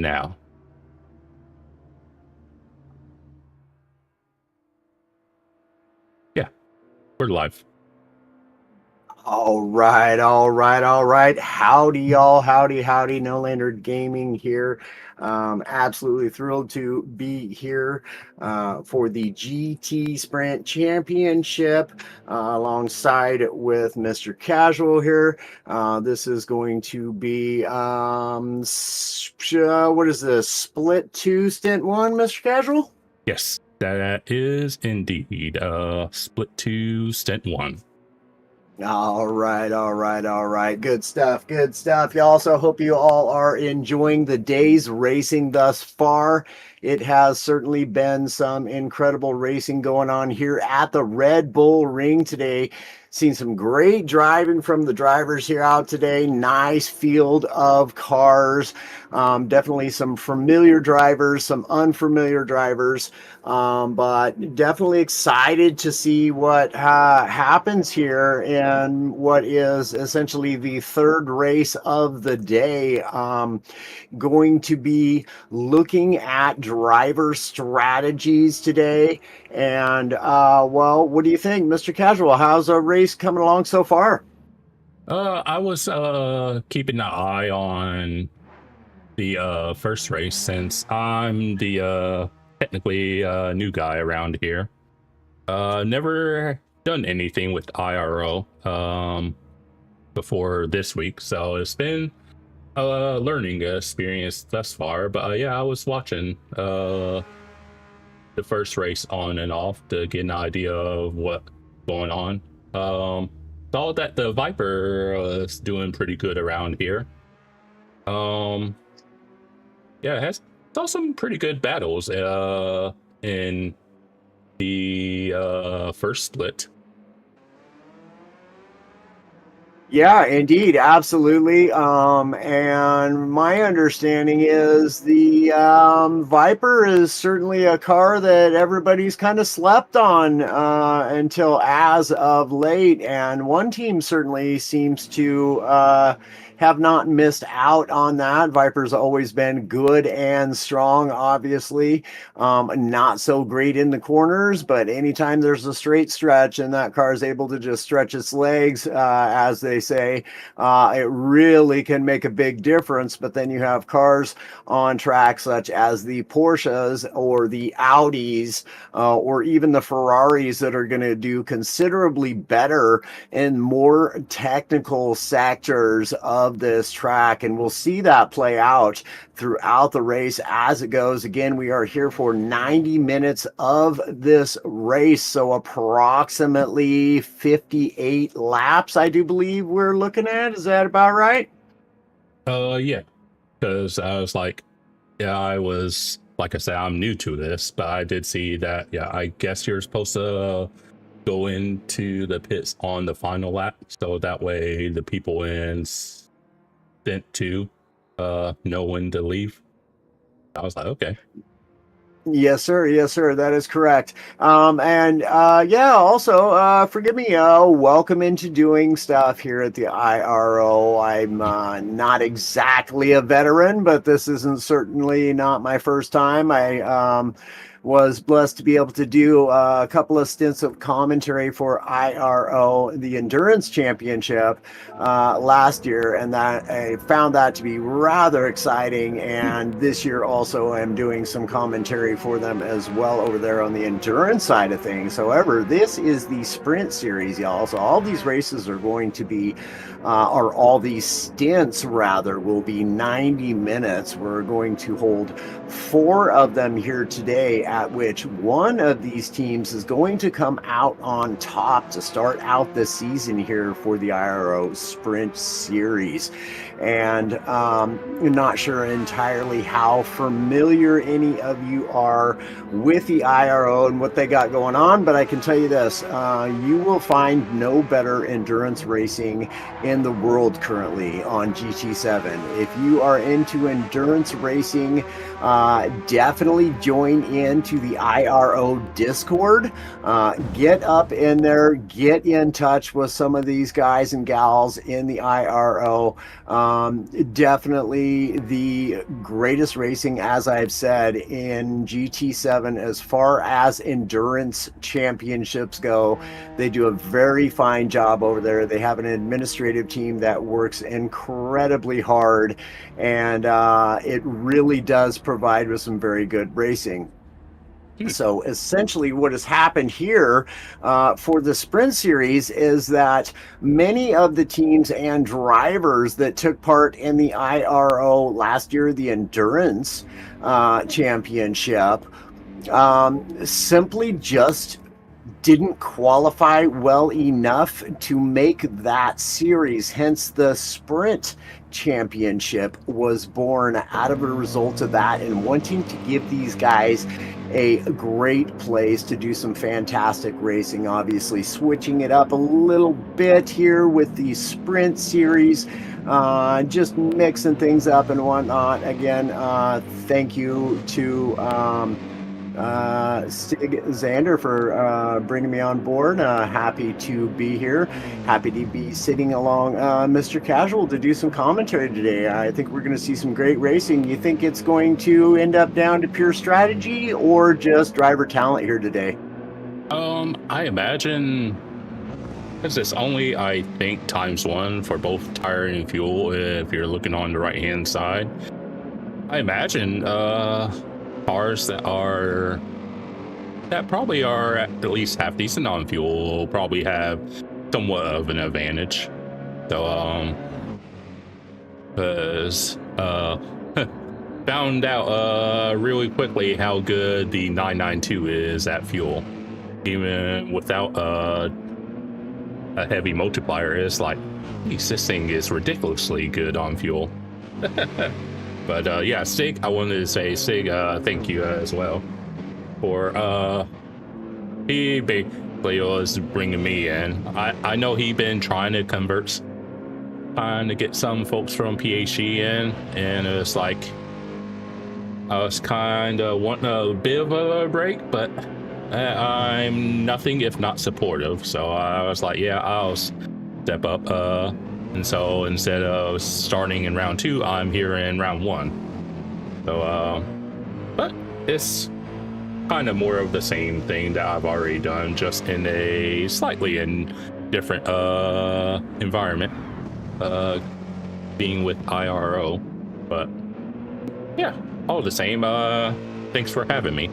now. Yeah, we're live. All right. Howdy, y'all. Howdy. No Lantern Gaming here. Absolutely thrilled to be here for the GT Sprint Championship alongside with Mr. Casual here. This is going to be, what is this? Split 2, Stint 1, Mr. Casual? Yes, that is indeed Split 2, Stint 1. All right. Good stuff. Y'all. So hope you all are enjoying the day's racing thus far. It has certainly been some incredible racing going on here at the Red Bull Ring today. Seen some great driving from the drivers here out today. Nice field of cars. Definitely some familiar drivers, some unfamiliar drivers. But definitely excited to see what happens here in what is essentially the third race of the day. Going to be looking at driver strategies today. And, well, what do you think, Mr. Casual? How's our race coming along so far? I was keeping an eye on the first race since I'm the technically new guy around here. Never done anything with IRO before this week, so it's been a learning experience thus far. But yeah, I was watching the first race on and off to get an idea of what's going on. Saw that the Viper is doing pretty good around here. Yeah, it has saw some pretty good battles in the first split. Yeah, indeed, absolutely. And my understanding is the Viper is certainly a car that everybody's kind of slept on until as of late. And one team certainly seems to have not missed out on that. Viper's always been good and strong, obviously. Not so great in the corners, but anytime there's a straight stretch and that car is able to just stretch its legs, as they say, it really can make a big difference. But then you have cars on track such as the Porsches or the Audis or even the Ferraris that are going to do considerably better in more technical sectors of this track, and we'll see that play out throughout the race as it goes. Again, we are here for 90 minutes of this race, so approximately 58 laps, I do believe we're looking at. Is that about right? Yeah, because I was like, yeah, I was like I said, I'm new to this, but I did see that. Yeah, I guess you're supposed to go into the pits on the final lap, so that way the people in Stint 2 know when to leave. I was like, okay. Yes, sir. That is correct. Yeah, also, forgive me, welcome into doing stuff here at the IRO. I'm not exactly a veteran, but this isn't certainly not my first time. I was blessed to be able to do a couple of stints of commentary for IRO, the Endurance Championship, last year, and that I found that to be rather exciting. And this year also I'm doing some commentary for them as well over there on the endurance side of things. However, this is the sprint series, y'all. So all these races are going to be, or all these stints rather, will be 90 minutes. We're going to hold 4 of them here today, at which one of these teams is going to come out on top to start out the season here for the IRO Sprint Series. And I'm not sure entirely how familiar any of you are with the IRO and what they got going on, but I can tell you this, you will find no better endurance racing in the world currently on GT7. If you are into endurance racing, definitely join in into the IRO Discord. Get up in there, get in touch with some of these guys and gals in the IRO. Definitely the greatest racing, as I've said, in GT7 as far as endurance championships go. They do a very fine job over there. They have an administrative team that works incredibly hard, and it really does provide with some very good racing. So essentially what has happened here for the Sprint Series is that many of the teams and drivers that took part in the IRO last year, the Endurance Championship, simply just didn't qualify well enough to make that series. Hence the Sprint Championship was born out of a result of that, and wanting to give these guys a great place to do some fantastic racing. Obviously switching it up a little bit here with the Sprint Series, just mixing things up and whatnot. Again, thank you to Stig Xander for bringing me on board. Happy to be here. Happy to be sitting along Mr. Casual to do some commentary today. I think we're going to see some great racing. You think it's going to end up down to pure strategy or just driver talent here today? I imagine, because it's only, I think, ×1 for both tire and fuel if you're looking on the right hand side. I imagine cars that probably are at least half decent on fuel will probably have somewhat of an advantage. So because found out really quickly how good the 992 is at fuel, even without a heavy multiplier. It's like, this thing is ridiculously good on fuel. But yeah, Sig, I wanted to say, Sig, thank you as well for he basically was bringing me in. I know he been trying to get some folks from PhD in, and it's like I was kind of wanting a bit of a break, but I'm nothing if not supportive. So I was like, yeah, I'll step up. And so instead of starting in round 2, I'm here in round 1. So, but it's kind of more of the same thing that I've already done, just in a slightly different environment, being with IRO. But yeah, all the same. Thanks for having me.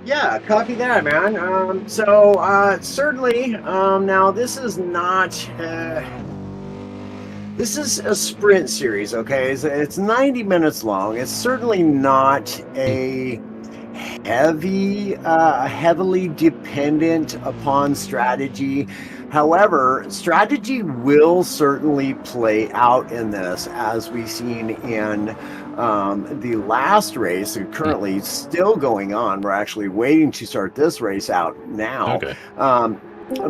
Yeah, copy that, man. So certainly, now this is not, this is a sprint series, okay? It's 90 minutes long. It's certainly not a heavily dependent upon strategy. However, strategy will certainly play out in this, as we've seen in the last race, currently still going on. We're actually waiting to start this race out now. Okay.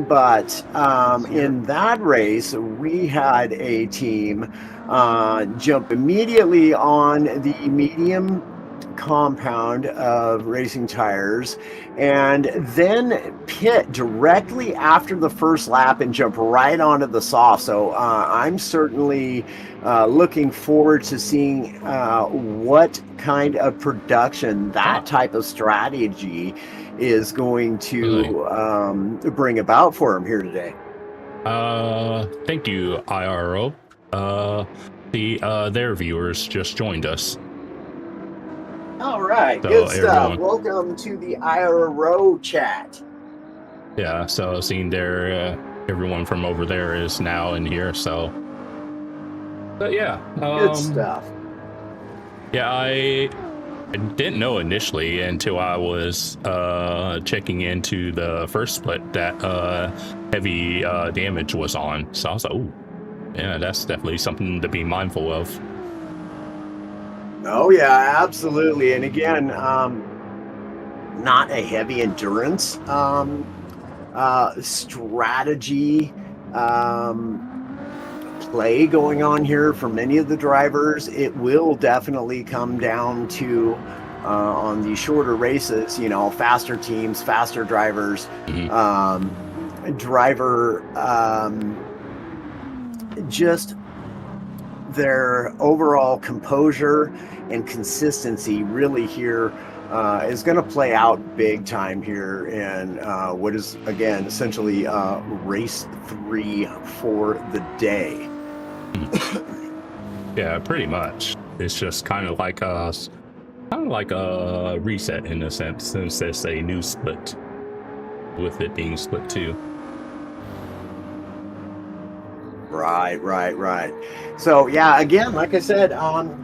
But in that race, we had a team jump immediately on the medium compound of racing tires, and then pit directly after the first lap and jump right onto the soft. So I'm certainly looking forward to seeing what kind of production that type of strategy is going to bring about for him here today. Thank you, IRO. Their viewers just joined us. All right, So good stuff. everyone- Welcome to the IRO chat. Yeah, so seeing there, everyone from over there is now in here. So, but yeah, Good stuff. Yeah, I didn't know initially until I was checking into the first split that heavy damage was on. So I was like, "Ooh, yeah, that's definitely something to be mindful of." Oh yeah, absolutely. And again, not a heavy endurance strategy play going on here for many of the drivers. It will definitely come down to on the shorter races, you know, faster teams, faster drivers, just their overall composure and consistency really here is going to play out big time here in what is, again, essentially race 3 for the day. Yeah, pretty much. It's just kind of like a reset in a sense, since it's a new split, with it being split 2. Right. So yeah, again, like I said,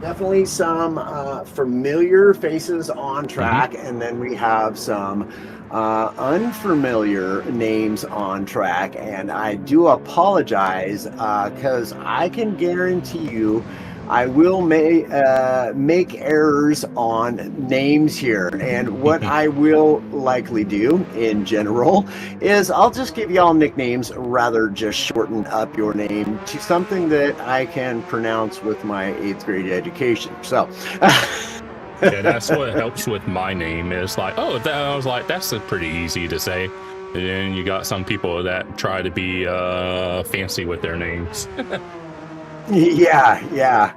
definitely some familiar faces on track, and then we have some unfamiliar names on track. And I do apologize because I can guarantee you I will make errors on names here. And what I will likely do in general is I'll just give y'all nicknames, rather just shorten up your name to something that I can pronounce with my 8th grade education. So yeah, that's what helps with my name. Is like, oh, I was like, that's pretty easy to say. And then you got some people that try to be fancy with their names. Yeah.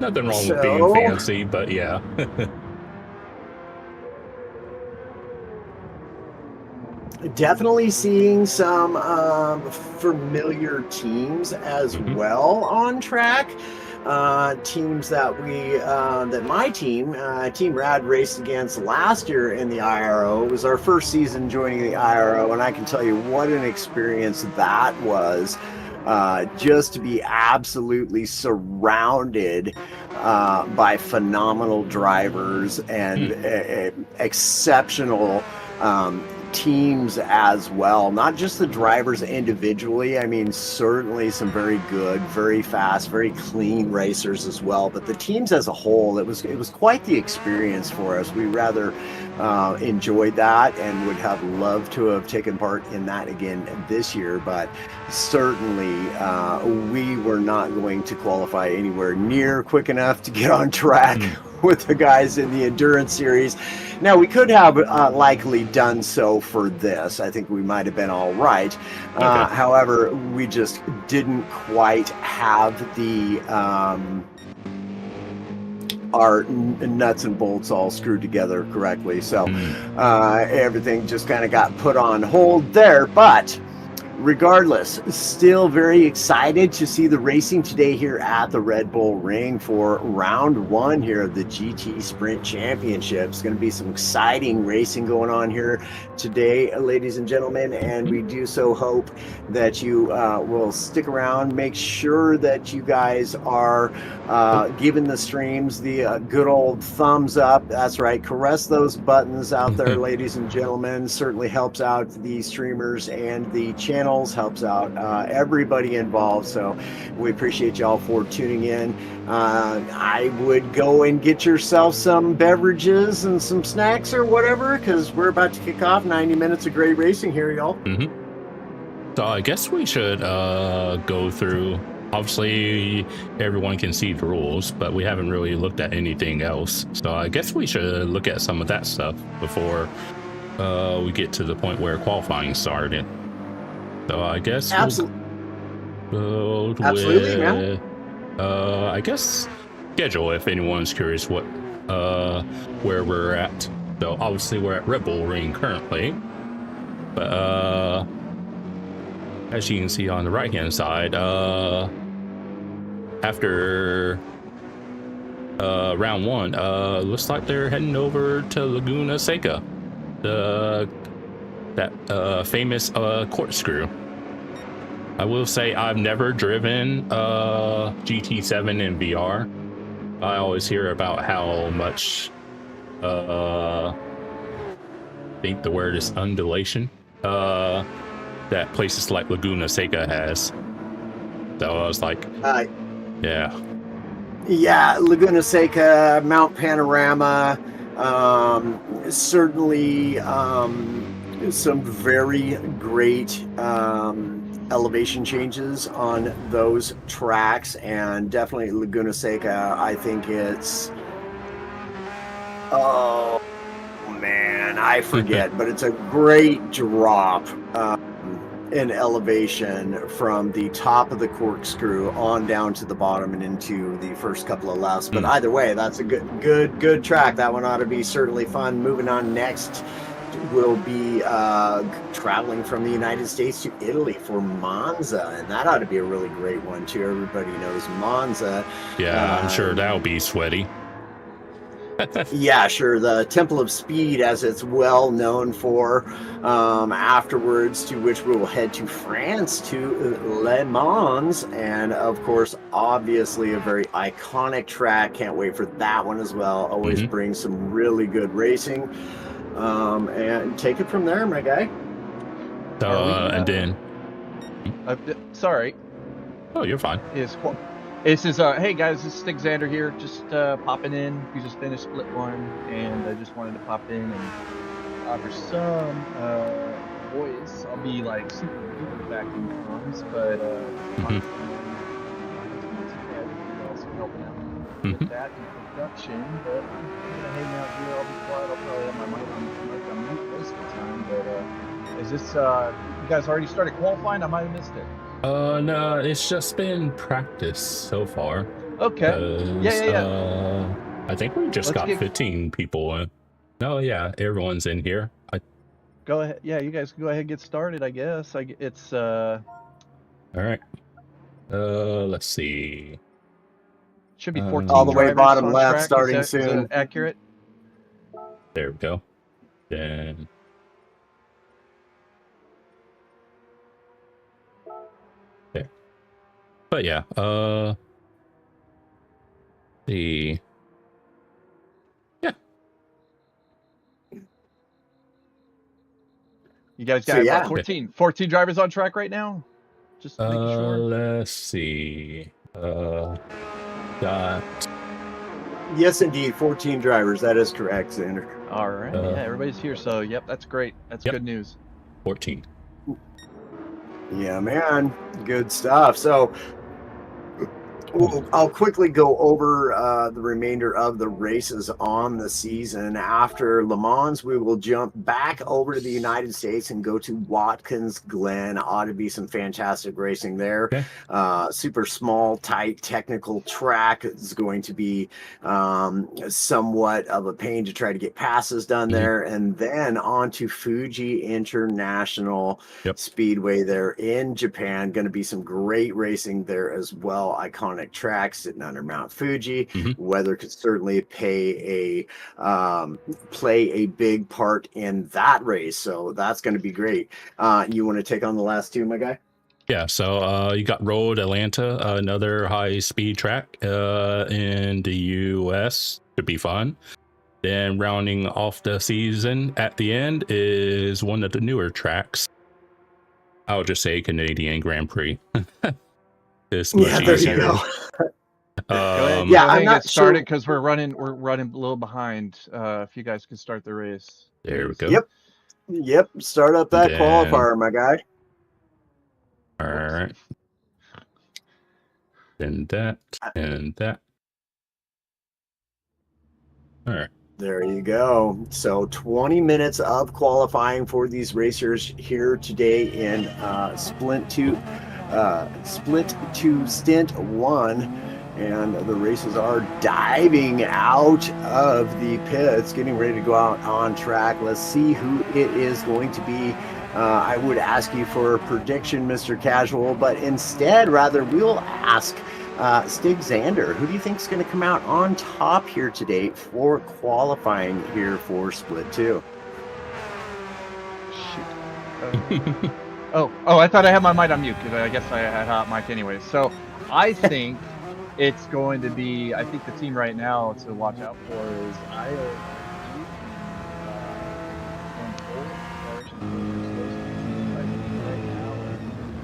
Nothing wrong with being fancy, but yeah. Definitely seeing some familiar teams as well on track. Teams that my team, Team Rad, raced against last year in the IRO. It was our first season joining the IRO, and I can tell you what an experience that was. Just to be absolutely surrounded by phenomenal drivers and exceptional teams as well. Not just the drivers individually. I mean, certainly some very good, very fast, very clean racers as well. But the teams as a whole, it was quite the experience for us. We rather enjoyed that and would have loved to have taken part in that again this year. But certainly we were not going to qualify anywhere near quick enough to get on track with the guys in the endurance series. Now, we could have likely done so for this. I think we might have been all right. Okay. However, we just didn't quite have the our nuts and bolts all screwed together correctly. So everything just kind of got put on hold there. But regardless, still very excited to see the racing today here at the Red Bull Ring for round 1 here of the GT Sprint Championship. It's going to be some exciting racing going on here today, ladies and gentlemen, and we do so hope that you will stick around. Make sure that you guys are giving the streams the good old thumbs up. That's right, caress those buttons out there, ladies and gentlemen. Certainly helps out the streamers and the channel, helps out everybody involved. So we appreciate y'all for tuning in. I would go and get yourself some beverages and some snacks or whatever, because we're about to kick off 90 minutes of great racing here, y'all. So I guess we should go through, obviously everyone can see the rules, but we haven't really looked at anything else. So I guess we should look at some of that stuff before we get to the point where qualifying started. So I guess absolutely, man. I guess schedule, if anyone's curious what where we're at. So obviously we're at Red Bull Ring currently, but as you can see on the right hand side, after round 1, looks like they're heading over to Laguna Seca, that famous corkscrew. I will say I've never driven GT7 in VR. I always hear about how much I think the word is undulation that places like Laguna Seca has. So I was like, yeah, Laguna Seca, Mount Panorama, certainly some very great elevation changes on those tracks, and definitely Laguna Seca, I think it's Oh man, I forget, but it's a great drop in elevation from the top of the corkscrew on down to the bottom and into the first couple of lefts. But either way, that's a good track. That one ought to be certainly fun. Moving on next, will be traveling from the United States to Italy for Monza, and that ought to be a really great one too. Everybody knows Monza. Yeah, I'm sure that'll be sweaty. Yeah, sure. The Temple of Speed, as it's well known for. Afterwards, to which we will head to France to Le Mans, and of course, obviously, a very iconic track. Can't wait for that one as well. Always brings some really good racing. And take it from there, my guy. And then, sorry. Oh, you're fine. This is hey guys, this is Stig Xander here, just popping in. We just finished split one, and I just wanted to pop in and offer some voice. I'll be like super duper back in drums, but also helping out with that in production. But I'm gonna hang out here. I'll be quiet. I'll probably have my mic on mute most of the time. But is this you guys already started qualifying? I might have missed it. No, it's just been practice so far. Okay. Yeah. I think we just got 15 people in. No, yeah, everyone's in here. Go ahead. Yeah, you guys can go ahead and get started, I guess. It's all right. Let's see. Should be 14 all the way drivers bottom on left, track. starting Is soon. that accurate? There we go. Then there. But yeah, the You guys got 14 drivers on track right now? Just making sure. Let's see. Got Yes, indeed, 14 drivers. That is correct, Xander. All right. Yeah, everybody's here. So, yep, that's great. That's good news. 14. Yeah, man. Good stuff. So I'll quickly go over the remainder of the races on the season. After Le Mans, we will jump back over to the United States and go to Watkins Glen. Ought to be some fantastic racing there. Okay. Super small, tight, technical track. It's going to be somewhat of a pain to try to get passes done there. And then on to Fuji International Speedway there in Japan. Going to be some great racing there as well. Iconic track sitting under Mount Fuji. Weather could certainly play a big part in that race, so that's going to be great. You want to take on the last two, my guy? Yeah, so you got Road Atlanta, another high speed track in the US. Should be fun. Then rounding off the season at the end is one of the newer tracks. I'll just say Canadian Grand Prix. It's much there easier. you go. I'm not started because we're running a little behind. If you guys can start the race. There we go. Yep. Start up that qualifier, my guy. All right. Then that and that. All right. There you go. So 20 minutes of qualifying for these racers here today in Split 2 Stint 1. And the races are diving out of the pits, getting ready to go out on track. Let's see who it is going to be. I would ask you for a prediction, Mr. Casual, but instead, we'll ask Stig Xander, who do you think is going to come out on top here today for qualifying here for Split 2? Shoot. Oh, I thought I had my mic on mute because I guess I had hot mic anyway. So I think it's going to be, I think the team right now to watch out for is IRO.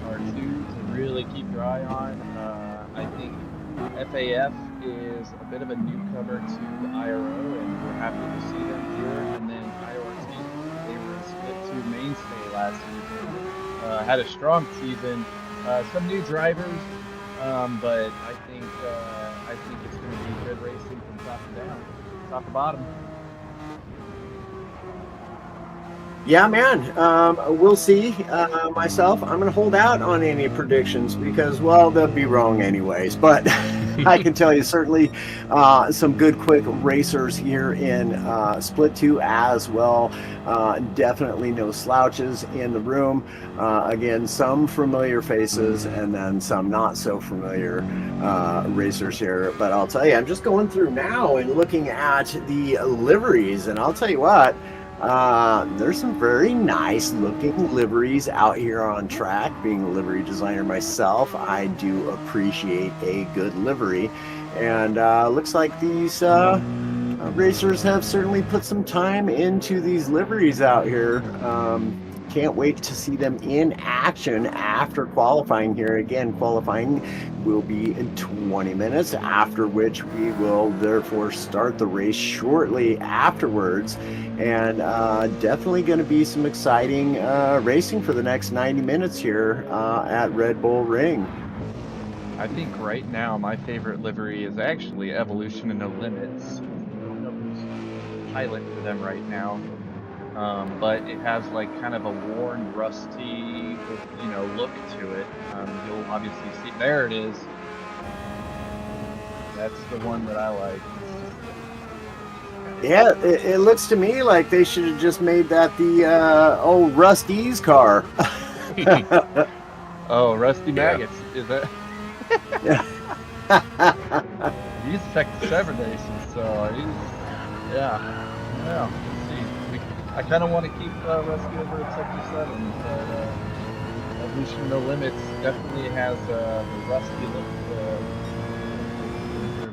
R2 to really keep your eye on. I think FAF is a bit of a newcomer to IRO, and we're happy to see them here. And then IRT, they were a Split 2 mainstay last season. Had a strong season. Some new drivers, but I think it's going to be good racing from top to down, top to bottom. Yeah, man. We'll see. Myself, I'm going to hold out on any predictions because, well, they'll be wrong anyways. But I can tell you certainly some good quick racers here in Split 2 as well. Definitely no slouches in the room. Again, some familiar faces and then some not so familiar racers here. But I'll tell you, I'm just going through now and looking at the liveries, and I'll tell you what. There's some very nice looking liveries out here on track. Being a livery designer myself, I do appreciate a good livery, and looks like these racers have certainly put some time into these liveries out here. Can't wait to see them in action after qualifying here. Again, qualifying will be in 20 minutes, after which we will therefore start the race shortly afterwards. And definitely going to be some exciting racing for the next 90 minutes here at Red Bull Ring. I think right now my favorite livery is actually Evolution and No Limits. I don't know who's pilot for them right now. But it has like kind of a worn, rusty, look to it. You'll obviously see, there it is. That's the one that I like. Yeah, it looks to me like they should have just made that the old Rusty's car. Oh, Rusty Maggots, is that? He's Sector 7 races, so yeah. I kind of want to keep Rusty over at Sector 7, but Evolution No Limits definitely has the Rusty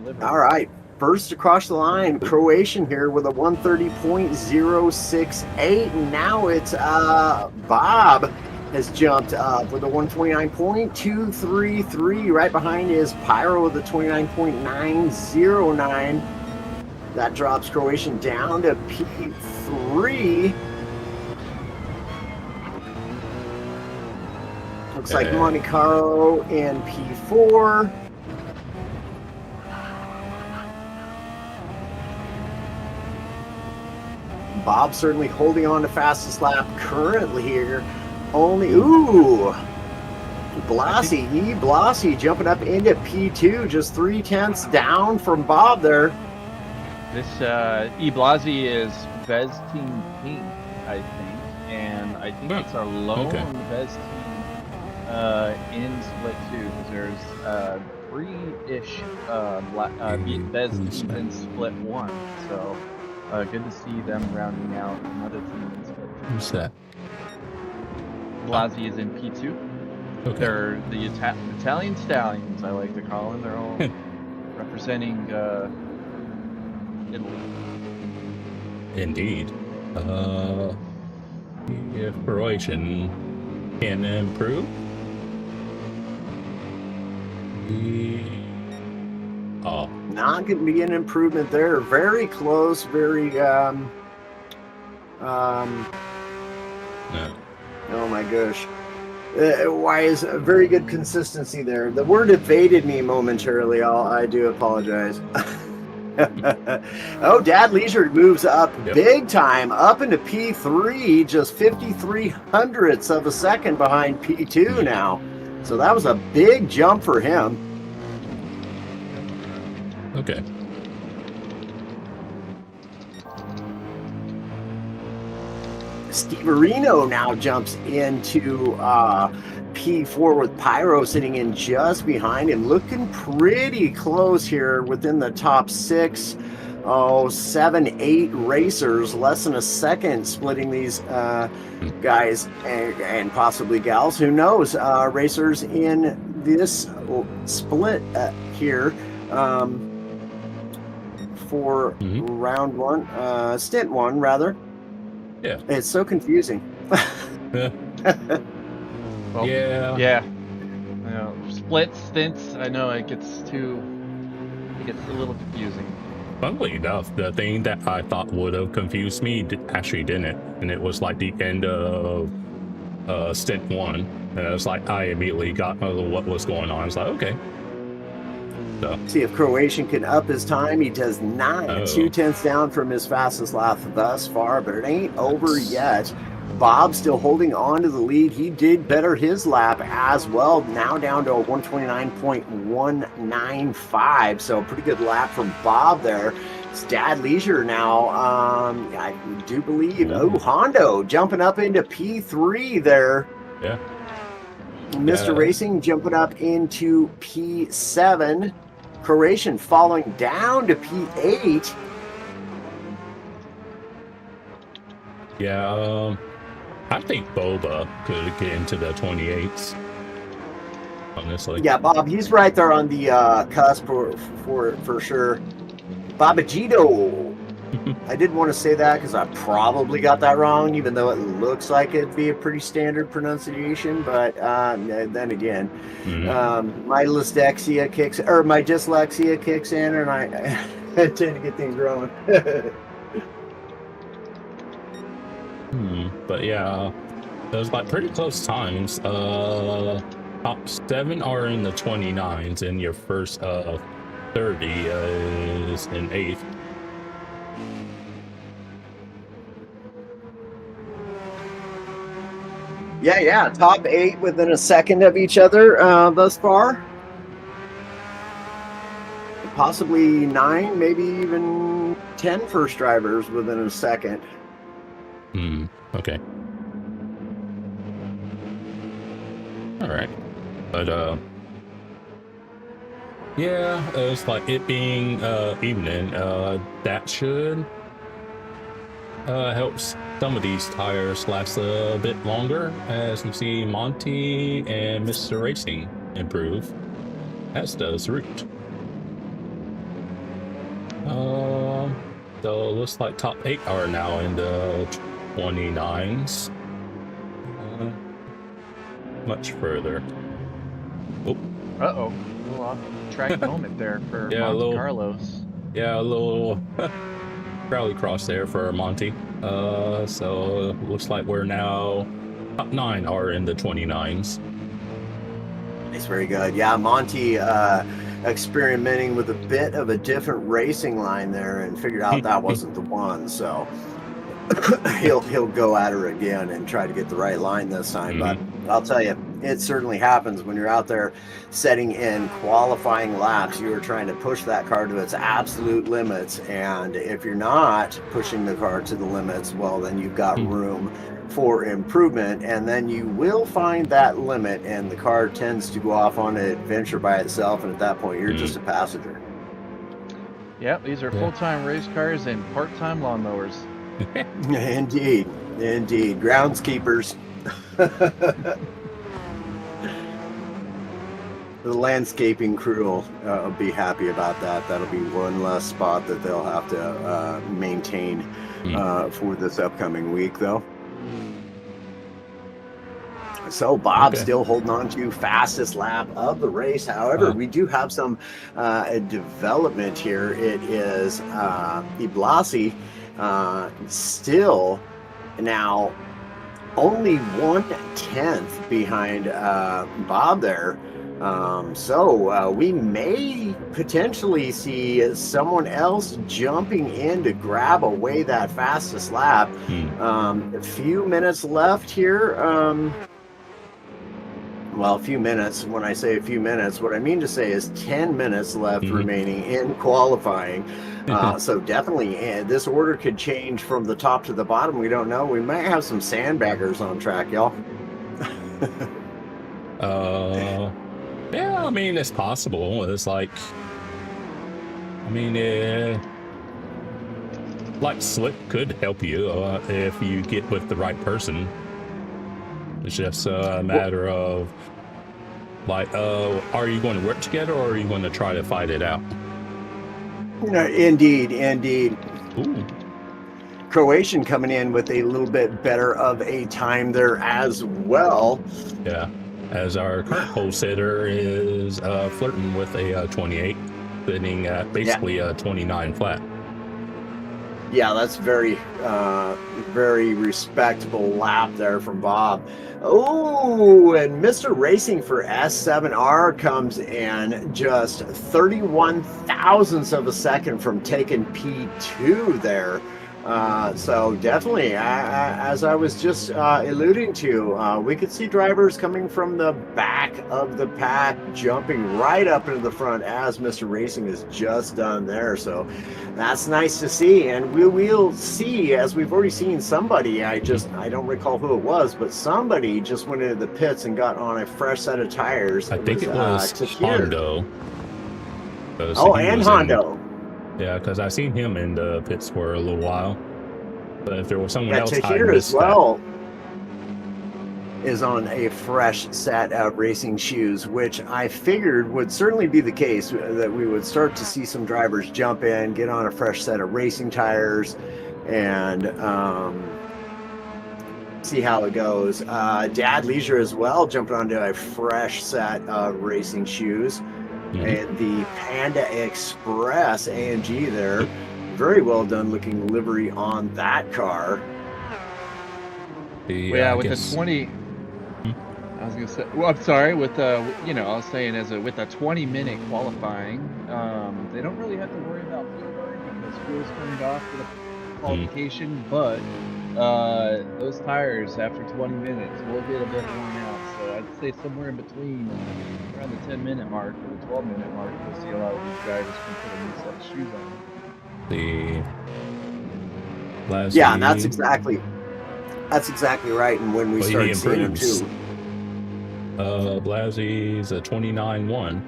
look. All right, first across the line, Croatian here with a 130.068. Now it's Bob has jumped up with a 129.233. Right behind is Pyro with a 29.909. That drops Croatian down to P3. Looks like Monte Carlo in P4. Bob certainly holding on to fastest lap currently here. Blasi jumping up into P2, just 3/10 down from Bob there. This Blasi is Vez Team Pink, I think, and I think it's our lone Vez team in Split 2, because there's 3-ish Vez teams in Split 1, so good to see them rounding out another team in Split 2. Who's that? Blasi is in P2. Okay. They're the Italian Stallions, I like to call them. They're all representing Italy. Indeed. If Croatian can improve. Not going to be an improvement there. Very close. Very No. Oh my gosh. Why is a very good consistency there? The word evaded me momentarily. I do apologize. Oh, Dad Leisure moves up big time, up into P3, just 53 hundredths of a second behind P2 now. So that was a big jump for him. Okay. Steve Areno now jumps into P4 with Pyro sitting in just behind him, looking pretty close here within the top 6, 7, 8 racers, less than a second splitting these guys and possibly gals, who knows, racers in this split here for round 1, stint 1 rather. Yeah. It's so confusing. Well, yeah. Split stints. I know it gets a little confusing. Funnily enough, the thing that I thought would have confused me actually didn't, and it was like the end of stint 1, and it was like I immediately got what was going on. I was like, okay. So. See if Croatian can up his time. He does not. 2/10 down from his fastest lap thus far, but it ain't over yet. Bob still holding on to the lead. He did better his lap as well, now down to a 129.195. So pretty good lap from Bob there. It's Dad Leisure now, I do believe. Oh, Hondo jumping up into P3 there. Yeah. Mr. Racing jumping up into P7. Croatian falling down to P8. Yeah, I think Boba could get into the 28s. Honestly. Yeah, Bob, he's right there on the cusp for sure. Babajito. I didn't want to say that because I probably got that wrong, even though it looks like it'd be a pretty standard pronunciation. But then again, my dyslexia kicks in, and I tend to get things wrong. But yeah, those like pretty close times. Top 7 are in the 29s, and your first 30 is in 8th. Yeah, top 8 within a second of each other thus far. Possibly 9, maybe even 10 first drivers within a second. Okay. All right. But yeah, it's like it being evening. That should help some of these tires last a bit longer, as you see Monty and Mr. Racing improve, as does Root. So it looks like top 8 are now in the 29s. Much further. Oh. Uh-oh. A little off-track moment there for Monte Carlos. Yeah, a little rally cross there for Monty. So it looks like we're now top 9 are in the 29s. It's very good. Yeah, Monty experimenting with a bit of a different racing line there and figured out that wasn't the one. So he'll go at her again and try to get the right line this time. But I'll tell you, it certainly happens when you're out there setting in qualifying laps. You are trying to push that car to its absolute limits, and if you're not pushing the car to the limits, well, then you've got room for improvement, and then you will find that limit, and the car tends to go off on an adventure by itself, and at that point you're just a passenger. Yep, these are full-time race cars and part-time lawnmowers. Indeed, groundskeepers. The landscaping crew will be happy about that. That'll be one less spot that they'll have to maintain for this upcoming week, though. So Bob's still holding on to fastest lap of the race. However, we do have some development here. It is Iblasi still now only 1/10 behind Bob there. So we may potentially see someone else jumping in to grab away that fastest lap. A few minutes left here. Well, a few minutes. When I say a few minutes, what I mean to say is 10 minutes left remaining in qualifying. So definitely this order could change from the top to the bottom. We don't know. We might have some sandbaggers on track, y'all. Yeah, I mean, it's possible. It's like, I mean, like Slick could help you if you get with the right person. It's just a matter of, like, are you going to work together, or are you going to try to fight it out? Indeed. Ooh. Croatian coming in with a little bit better of a time there as well. Yeah, as our current pole sitter is flirting with a 28, sitting at basically a 29 flat. Yeah, that's very respectable lap there from Bob. Oh, and Mr. Racing for S7R comes in just 31 thousandths of a second from taking P2 there. So definitely, as I was just alluding to, we could see drivers coming from the back of the pack, jumping right up into the front as Mr. Racing has just done there. So that's nice to see, and we will see, as we've already seen somebody. I don't recall who it was, but somebody just went into the pits and got on a fresh set of tires. I think it was Hondo. Oh, and Hondo. Yeah, because I seen him in the pits for a little while. But if there was someone else, Tahir as well is on a fresh set of racing shoes, which I figured would certainly be the case, that we would start to see some drivers jump in, get on a fresh set of racing tires, and see how it goes. Dad Leisure as well, jumping onto a fresh set of racing shoes. And the Panda Express AMG there, very well done looking livery on that car. With the 20, I was gonna say, well, I'm sorry, with I was saying with a 20-minute qualifying, they don't really have to worry about fuel burn because fuel's turned off for the qualification, but those tires after 20 minutes will get a bit worn out. So I'd say somewhere in between, around the 10-minute mark or the 12-minute mark, you'll see a lot of these drivers can put a new set of shoes on. Yeah, and that's exactly right. And when we start seeing them too, Blasie's a 29.1.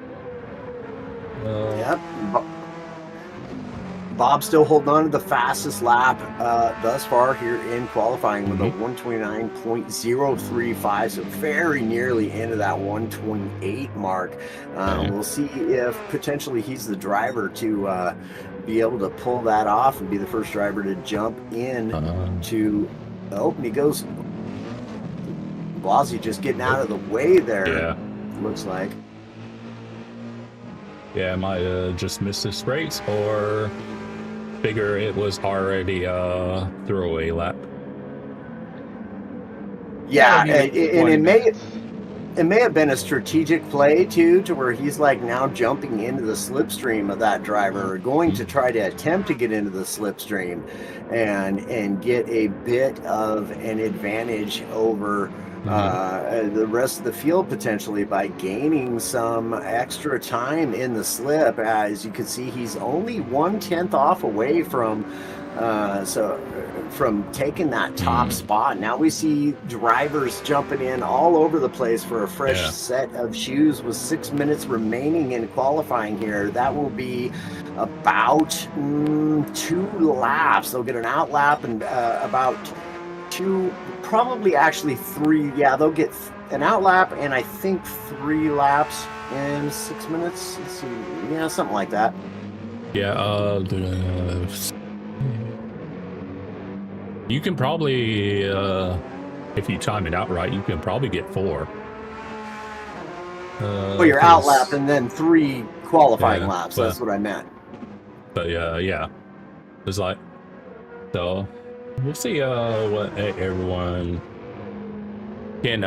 Yep. Bob's still holding on to the fastest lap thus far here in qualifying with a 129.035, so very nearly into that 128 mark. We'll see if potentially he's the driver to be able to pull that off and be the first driver to jump in to. Oh, and he goes. Blasie just getting out of the way there. Yeah. Looks like. Yeah, I might have just missed this race, or figure it was already a throwaway lap. Yeah, and it may have been a strategic play too, to where he's like now jumping into the slipstream of that driver, or going to try to attempt to get into the slipstream, and get a bit of an advantage over the rest of the field potentially by gaining some extra time in the slip. As you can see, he's only 1/10 off away from taking that top spot. Now we see drivers jumping in all over the place for a fresh set of shoes with 6 minutes remaining in qualifying here. That will be about 2 laps. They'll get an out lap and about 2, probably actually 3. Yeah, they'll get an out lap and I think 3 laps in 6 minutes. Let's see. Yeah, something like that. Yeah, you can probably, if you time it out right, you can probably get 4. Well, your out lap and then 3 qualifying laps. That's what I meant. But yeah, it's like, so we'll see what everyone can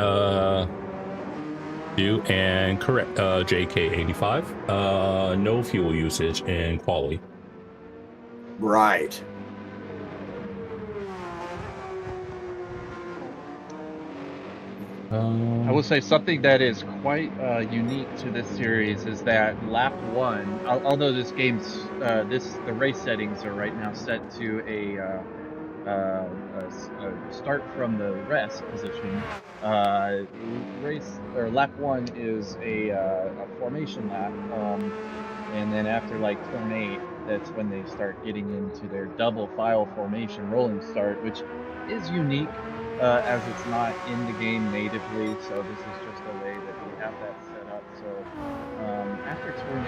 do. And correct, JK85, no fuel usage in quali. Right. I will say something that is quite unique to this series is that lap 1, although this game's the race settings are right now set to a start from the rest position. Lap 1 is a formation lap, and then after like turn 8, that's when they start getting into their double file formation rolling start, which is unique. As it's not in the game natively, so this is just a way that we have that set up. So after turn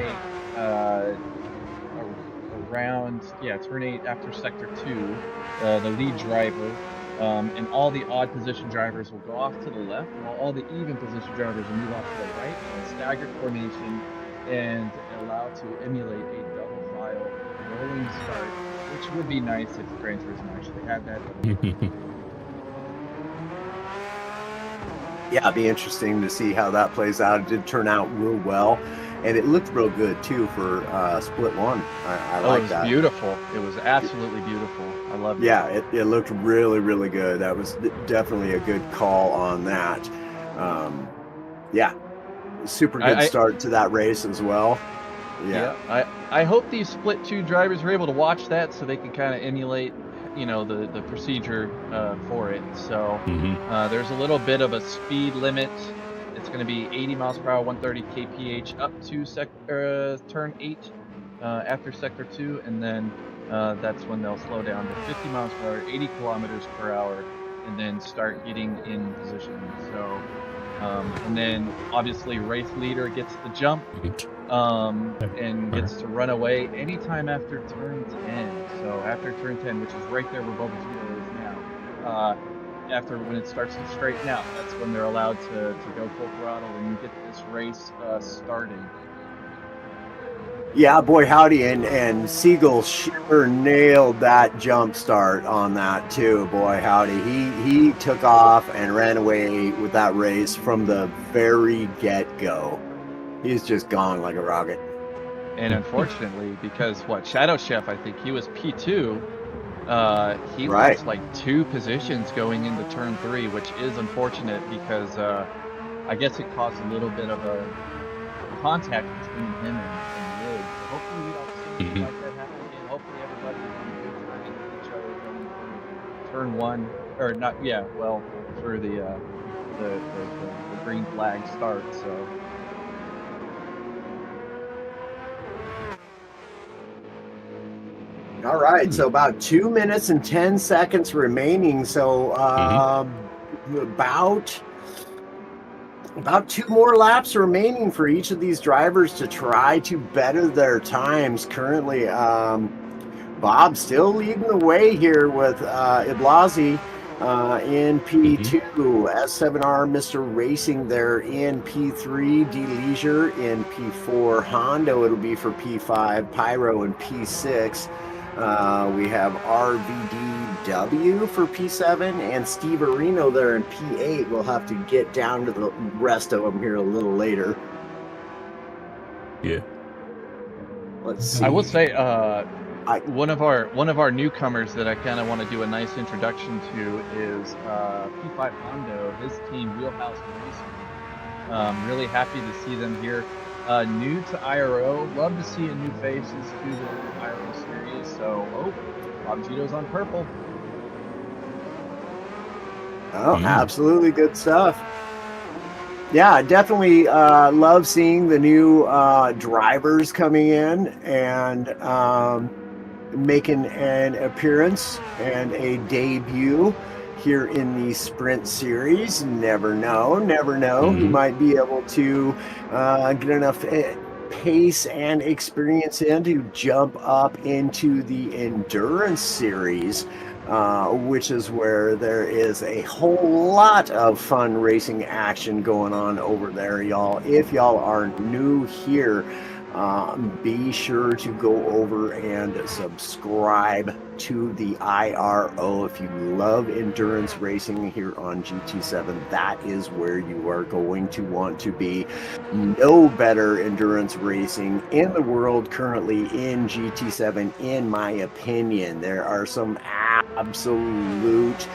8, turn 8 after sector 2, the lead driver and all the odd position drivers will go off to the left, while all the even position drivers will move off to the right in a staggered formation and allow to emulate a double file rolling start, which would be nice if Gran Turismo actually had that. Yeah, it'd be interesting to see how that plays out. It did turn out real well. and it looked real good too for split one. I Oh, it like was that. beautiful. It was absolutely beautiful. I loved it. Yeah, it looked really, really good. That was definitely a good call on that. Yeah, super good I start to that race as well. Yeah, Yeah. I hope these split two drivers are able to watch that so they can kind of emulate, the procedure for it. So Hmm. there's a little bit of a speed limit. It's going to be 80 miles per hour, 130 kph up to turn 8 after sector 2, and then that's when they'll slow down to 50 miles per hour, 80 kilometers per hour, and then start getting in position. So and then obviously race leader gets the jump and gets to run away anytime after turn 10. So after turn 10, which is right there where Bubba Cheeto is now, after when it starts to straighten out, that's when they're allowed to go full throttle and get this race started. Yeah, boy, howdy, and Siegel sure nailed that jump start on that too. Boy, howdy, he took off and ran away with that race from the very get-go. He's just gone like a rocket. And unfortunately, because Shadow Chef, I think he was P2, he Right. lost like 2 positions going into turn 3, which is unfortunate because I guess it caused a little bit of a contact between him and Rig. So hopefully we don't see anything like that happen again. Hopefully everybody's on a good footing with each other going through turn 1, or not, yeah, well, through the green flag start, so. All right, so about 2 minutes and 10 seconds remaining. So about 2 more laps remaining for each of these drivers to try to better their times. Currently, Bob still leading the way here with Iblazi in P2, S7R Mr. Racing there in P3, D Leisure in P4, Hondo it'll be for P5, Pyro in P6. We have RVDW for P7 and Steve Areno there in P8. We'll have to get down to the rest of them here a little later. Yeah. Let's see. I will say, one of our newcomers that I kind of want to do a nice introduction to is P5 Hondo, his team Wheelhouse Racing. Really happy to see them here. New to IRO, love to see a new faces to the IRO series. So, Bob Cheeto's on purple. Oh, absolutely good stuff. Yeah, definitely love seeing the new drivers coming in and making an appearance and a debut here in the Sprint Series. Never know. Who might be able to get enough pace and experience in to jump up into the Endurance Series, which is where there is a whole lot of fun racing action going on over there, y'all. If y'all are new here, be sure to go over and subscribe to the IRO. If you love endurance racing here on GT7, that is where you are going to want to be. No better endurance racing in the world currently in GT7, in my opinion. There are some absolute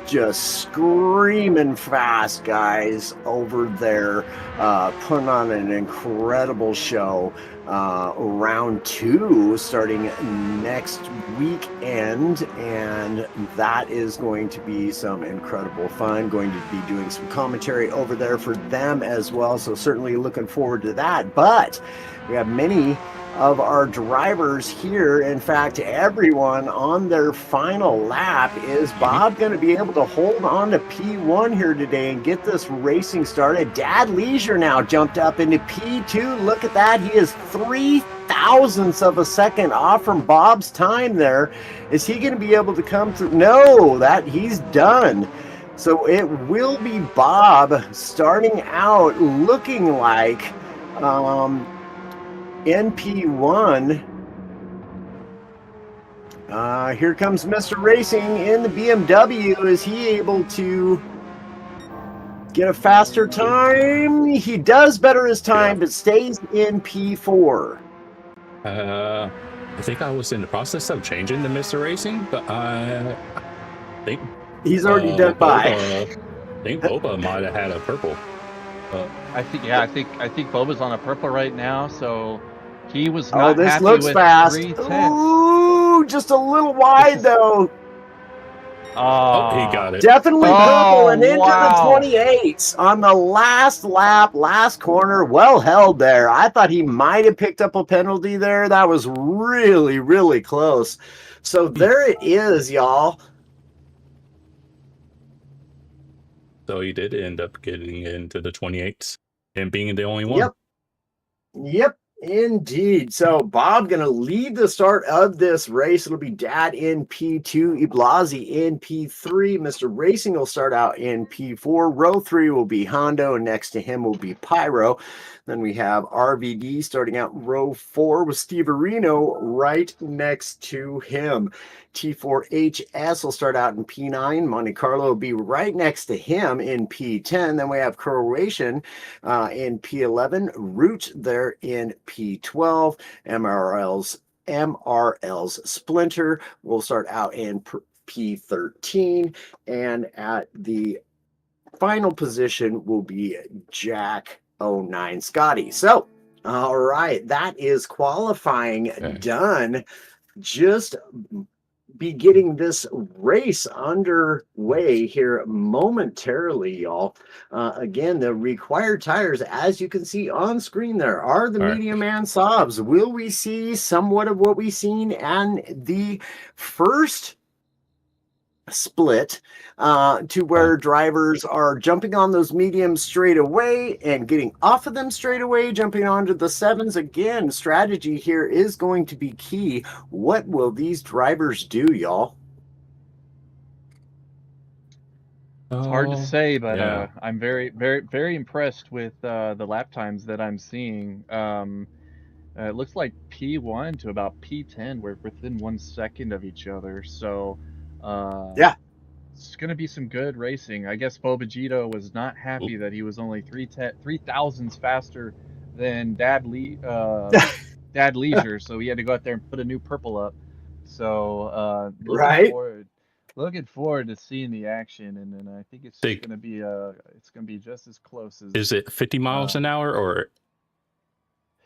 just screaming fast guys over there, putting on an incredible show. Round 2 starting next weekend, and that is going to be some incredible fun. Going to be doing some commentary over there for them as well, so certainly looking forward to that. But we have many of our drivers here. In fact, everyone on their final lap. Is Bob going to be able to hold on to P1 here today and get this racing started? Dad Leisure now jumped up into P2. Look at that. He is 3 thousandths of a second off from Bob's time there. Is he going to be able to come through? No, that he's done. So it will be Bob starting out looking like NP1. Here comes Mr. Racing in the BMW. Is he able to get a faster time. He does better his time, but stays in P4. I think I was in the process of changing the Mr. Racing, but I think he's already done by. I think Boba might have had a purple. I think Boba's on a purple right now, so he was not this happy looks with fast. 310. Ooh, just a little wide though. Oh, he got it. Definitely purple and into the 28s on the last lap, last corner. Well held there. I thought he might have picked up a penalty there. That was really, really close. So there it is, y'all. So he did end up getting into the 28s and being the only one. Yep. Indeed. So Bob gonna lead the start of this race. It'll be Dad in P2, Iblasi in P3. Mr. Racing will start out in P4. Row 3 will be Hondo, and next to him will be Pyro. Then we have RVD starting out row 4 with Steve Areno right next to him. T4HS will start out in P9. Monte Carlo will be right next to him in P10. Then we have Croatian in P11. Root there in P12. MRL's Splinter will start out in P13. And at the final position will be Jack 09 Scotty. So, all right, that is qualifying done. Just be getting this race underway here momentarily, y'all. Again, the required tires, as you can see on screen there, are the medium and Saabs. Will we see somewhat of what we've seen and the first split to where drivers are jumping on those mediums straight away and getting off of them straight away, jumping onto the 7s? Again, strategy here is going to be key. What will these drivers do, y'all? It's hard to say, but I'm very, very, very impressed with the lap times that I'm seeing. It looks like P1 to about P10 we're within 1 second of each other, so it's going to be some good racing. I guess Bobagito was not happy that he was only 3,000s faster than Dad Leisure, so he had to go out there and put a new purple up. So looking forward to seeing the action, and then I think it's going to be just as close as. Is it 50 miles an hour or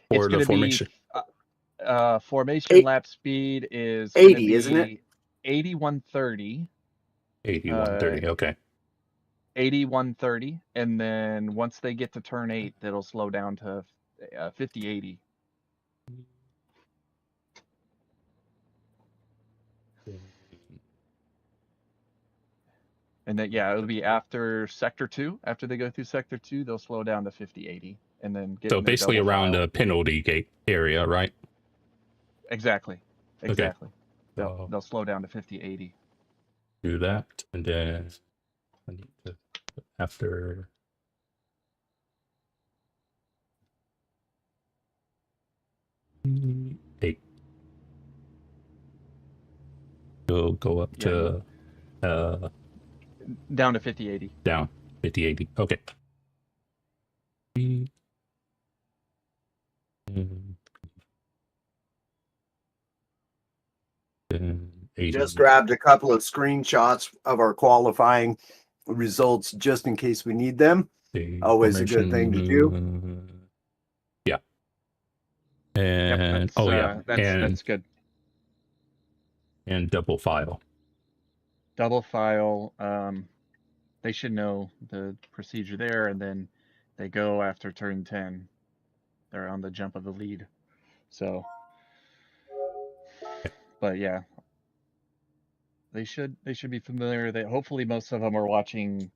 the formation? Formation lap speed is 80, isn't it? 8130. 8130, okay. 8130, and then once they get to turn 8, it'll slow down to 5080. And then it'll be after sector 2. After they go through sector 2, they'll slow down to 5080, and then get. So basically around the penalty gate area, right? Exactly. Okay. They'll slow down to 5080. Do that, and then I need to after. Eight. You'll go up to down to 5080. Down 5080. Okay. Just grabbed a couple of screenshots of our qualifying results just in case we need them. Always a good thing to do. Yeah. And that's good. And double file. They should know the procedure there, and then they go after turn 10. They're on the jump of the lead. So, but yeah, they should be familiar. Hopefully most of them are watching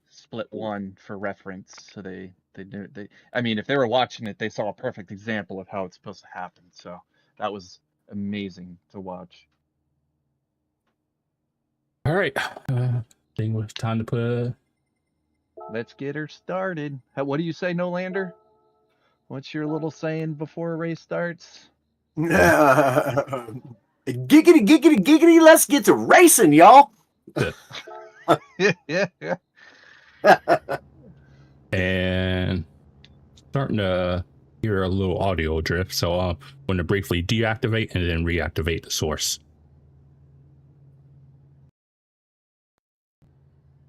Split 1 for reference, so they knew. I mean, if they were watching it, they saw a perfect example of how it's supposed to happen. So that was amazing to watch. All right, I think it's time to put. Let's get her started. What do you say, No Lander? What's your little saying before a race starts? Giggity, giggity, giggity, let's get to racing, y'all. Yeah. And starting to hear a little audio drift, so I'm going to briefly deactivate and then reactivate the source.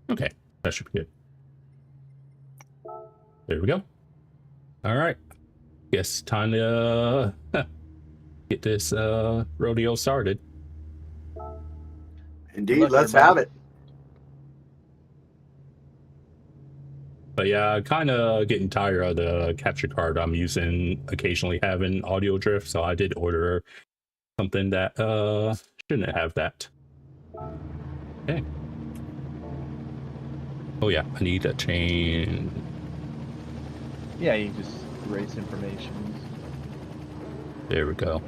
Okay, that should be good. There we go. All right, guess time to get this rodeo started. Indeed, let's have it. But yeah, kind of getting tired of the capture card I'm using occasionally having audio drift, so I did order something that shouldn't have that. Okay. Oh yeah, I need to change. Yeah, you just race information. There we go.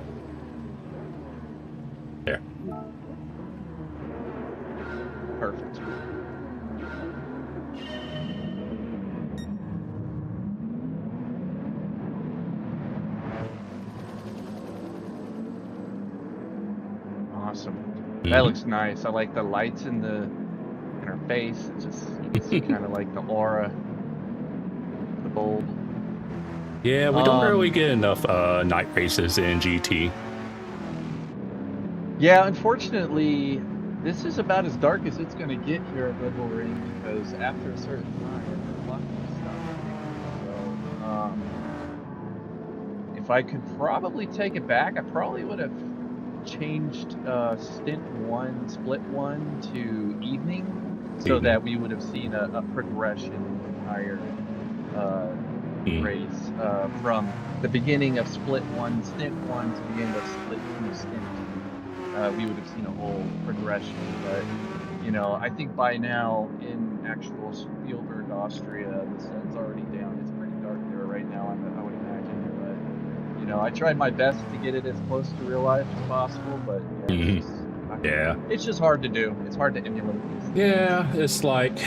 There. Perfect. Awesome. That looks nice. I like the lights in her face. It's just, you can see kind of like the aura, the bulb. Yeah, we don't really get enough night races in GT. Yeah, unfortunately, this is about as dark as it's going to get here at Red Bull Ring, because after a certain time, the clock will stop. So, if I could probably take it back, I probably would have changed Stint 1, Split 1 to evening, so that we would have seen a progression in the entire race from the beginning of Split 1, Stint 1 to the end of Split 2, Stint 2. We would have seen a whole progression, but you know, I think by now in actual Spielberg, Austria, the sun's already down. It's pretty dark there right now, I would imagine, but you know, I tried my best to get it as close to real life as possible, but yeah, it's just hard to do. It's hard to emulate these things. Yeah, it's like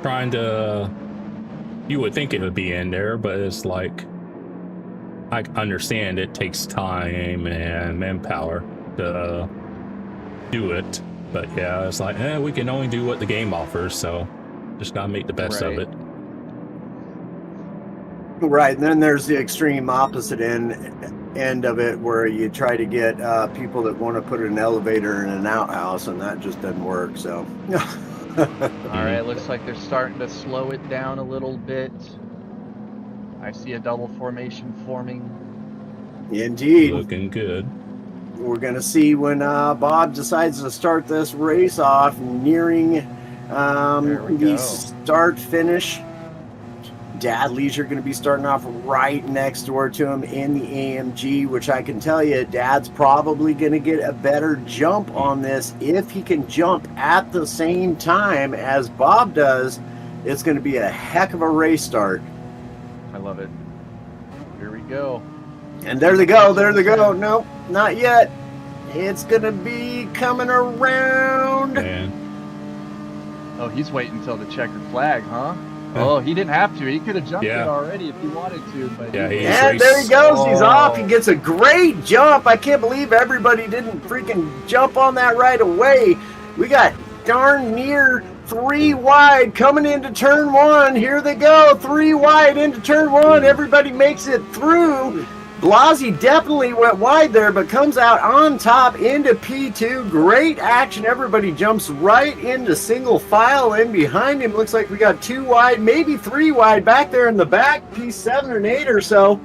trying to. You would think it would be in there, but it's like, I understand it takes time and manpower to do it, but yeah, it's like, we can only do what the game offers, so just gotta make the best of it. Right, and then there's the extreme opposite end of it, where you try to get people that want to put an elevator in an outhouse, and that just doesn't work. So, all right, looks like they're starting to slow it down a little bit. I see a double formation forming. Indeed, looking good. We're gonna see when Bob decides to start this race off, nearing the start finish. Dad Leisure going to be starting off right next door to him in the AMG, which I can tell you, Dad's probably going to get a better jump on this if he can jump at the same time as Bob does. It's going to be a heck of a race start. I love it. Here we go. And there they go. There they go. Nope, not yet. It's going to be coming around. Man. Oh, he's waiting until the checkered flag, huh? Oh, he didn't have to. He could have jumped it already if he wanted to. But there he goes. Oh. He's off. He gets a great jump. I can't believe everybody didn't freaking jump on that right away. We got darn near 3 wide coming into turn 1. Here they go. 3 wide into turn 1. Everybody makes it through. Blasi definitely went wide there, but comes out on top into P2. Great action. Everybody jumps right into single file. In behind him, looks like we got 2 wide, maybe 3 wide back there in the back. P7 and 8 or so.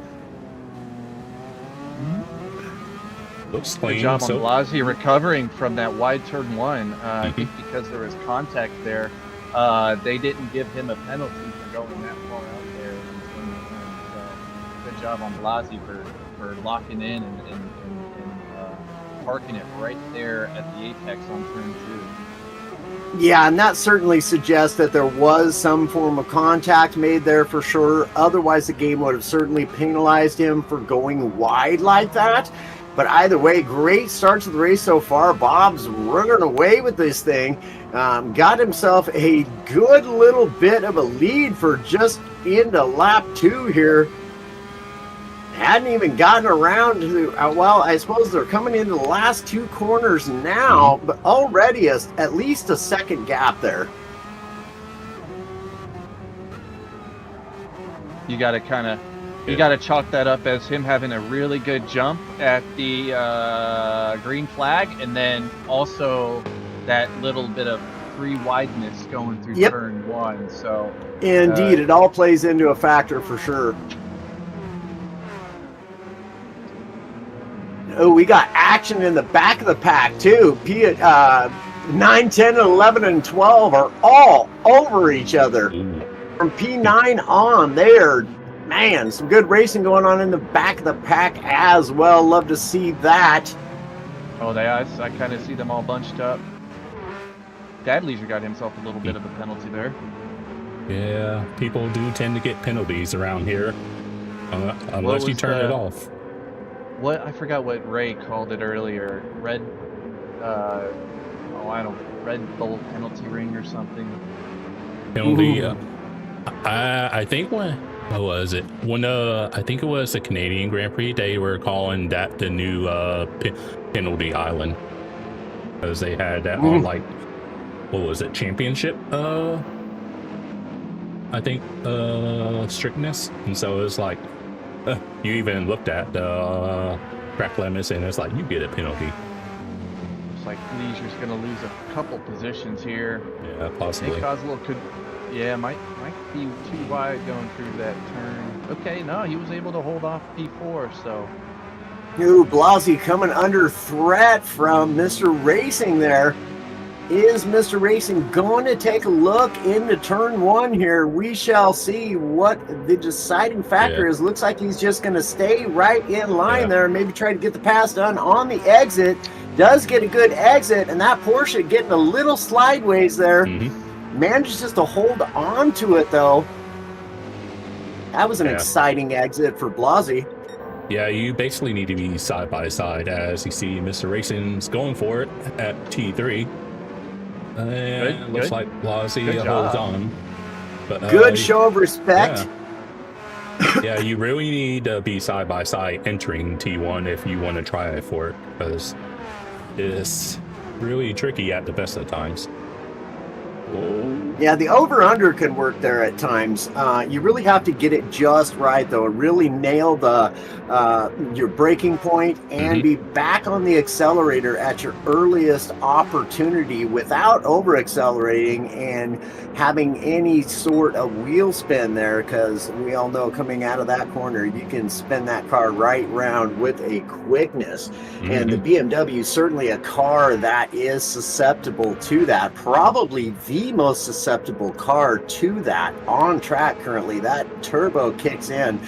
Looks clean. Good job on Blasi recovering from that wide turn 1. I think because there was contact there, they didn't give him a penalty for going that far out there. Good job on Blasi for locking in and parking it right there at the apex on turn 2. Yeah, and that certainly suggests that there was some form of contact made there for sure. Otherwise, the game would have certainly penalized him for going wide like that. But either way, great start to the race so far. Bob's running away with this thing. Got himself a good little bit of a lead for just into lap 2 here. hadn't even gotten around to, well, I suppose they're coming into the last 2 corners now, but already at least a second gap there. You got to kind of, you got to chalk that up as him having a really good jump at the green flag, and then also that little bit of free wideness going through turn 1. So indeed, it all plays into a factor for sure. Oh, we got action in the back of the pack too. 9, 10, 11, and 12 are all over each other. From P9 on there, man, some good racing going on in the back of the pack as well. Love to see that. Oh, I kind of see them all bunched up. Dadleisure got himself a little bit of a penalty there. Yeah, people do tend to get penalties around here, unless you turn it off. What, I forgot what Ray called it earlier. Red Bull penalty ring or something. Penalty. I think what was it? When I think it was the Canadian Grand Prix, they were calling that the new penalty island, because they had that on, like, what was it, championship? I think strictness, and so it's like you even looked at the track limits, and it's like you get a penalty. Looks like Leisure's going to lose a couple positions here. Yeah, possibly. Might be too wide going through that turn. Okay, no, he was able to hold off P4, so. Ooh, Blasi coming under threat from Mr. Racing there. Is Mr. Racing going to take a look into turn 1 here? We shall see what the deciding factor is. Looks like he's just going to stay right in line there and maybe try to get the pass done on the exit. Does get a good exit, and that Porsche getting a little slideways there. Manages just to hold on to it, though. That was an exciting exit for Blasi. Yeah, you basically need to be side by side, as you see Mr. Racing's going for it at T3. And looks like Blasi holds on. But, good show of respect. Yeah, you really need to be side by side entering T1 if you want to try for it, because it's really tricky at the best of times. Yeah, the over-under can work there at times. You really have to get it just right, though. Really nail the your braking point and be back on the accelerator at your earliest opportunity without over-accelerating and having any sort of wheel spin there, because we all know coming out of that corner, you can spin that car right round with a quickness. And the BMW is certainly a car that is susceptible to that. Probably the most susceptible car to that on track currently. That turbo kicks in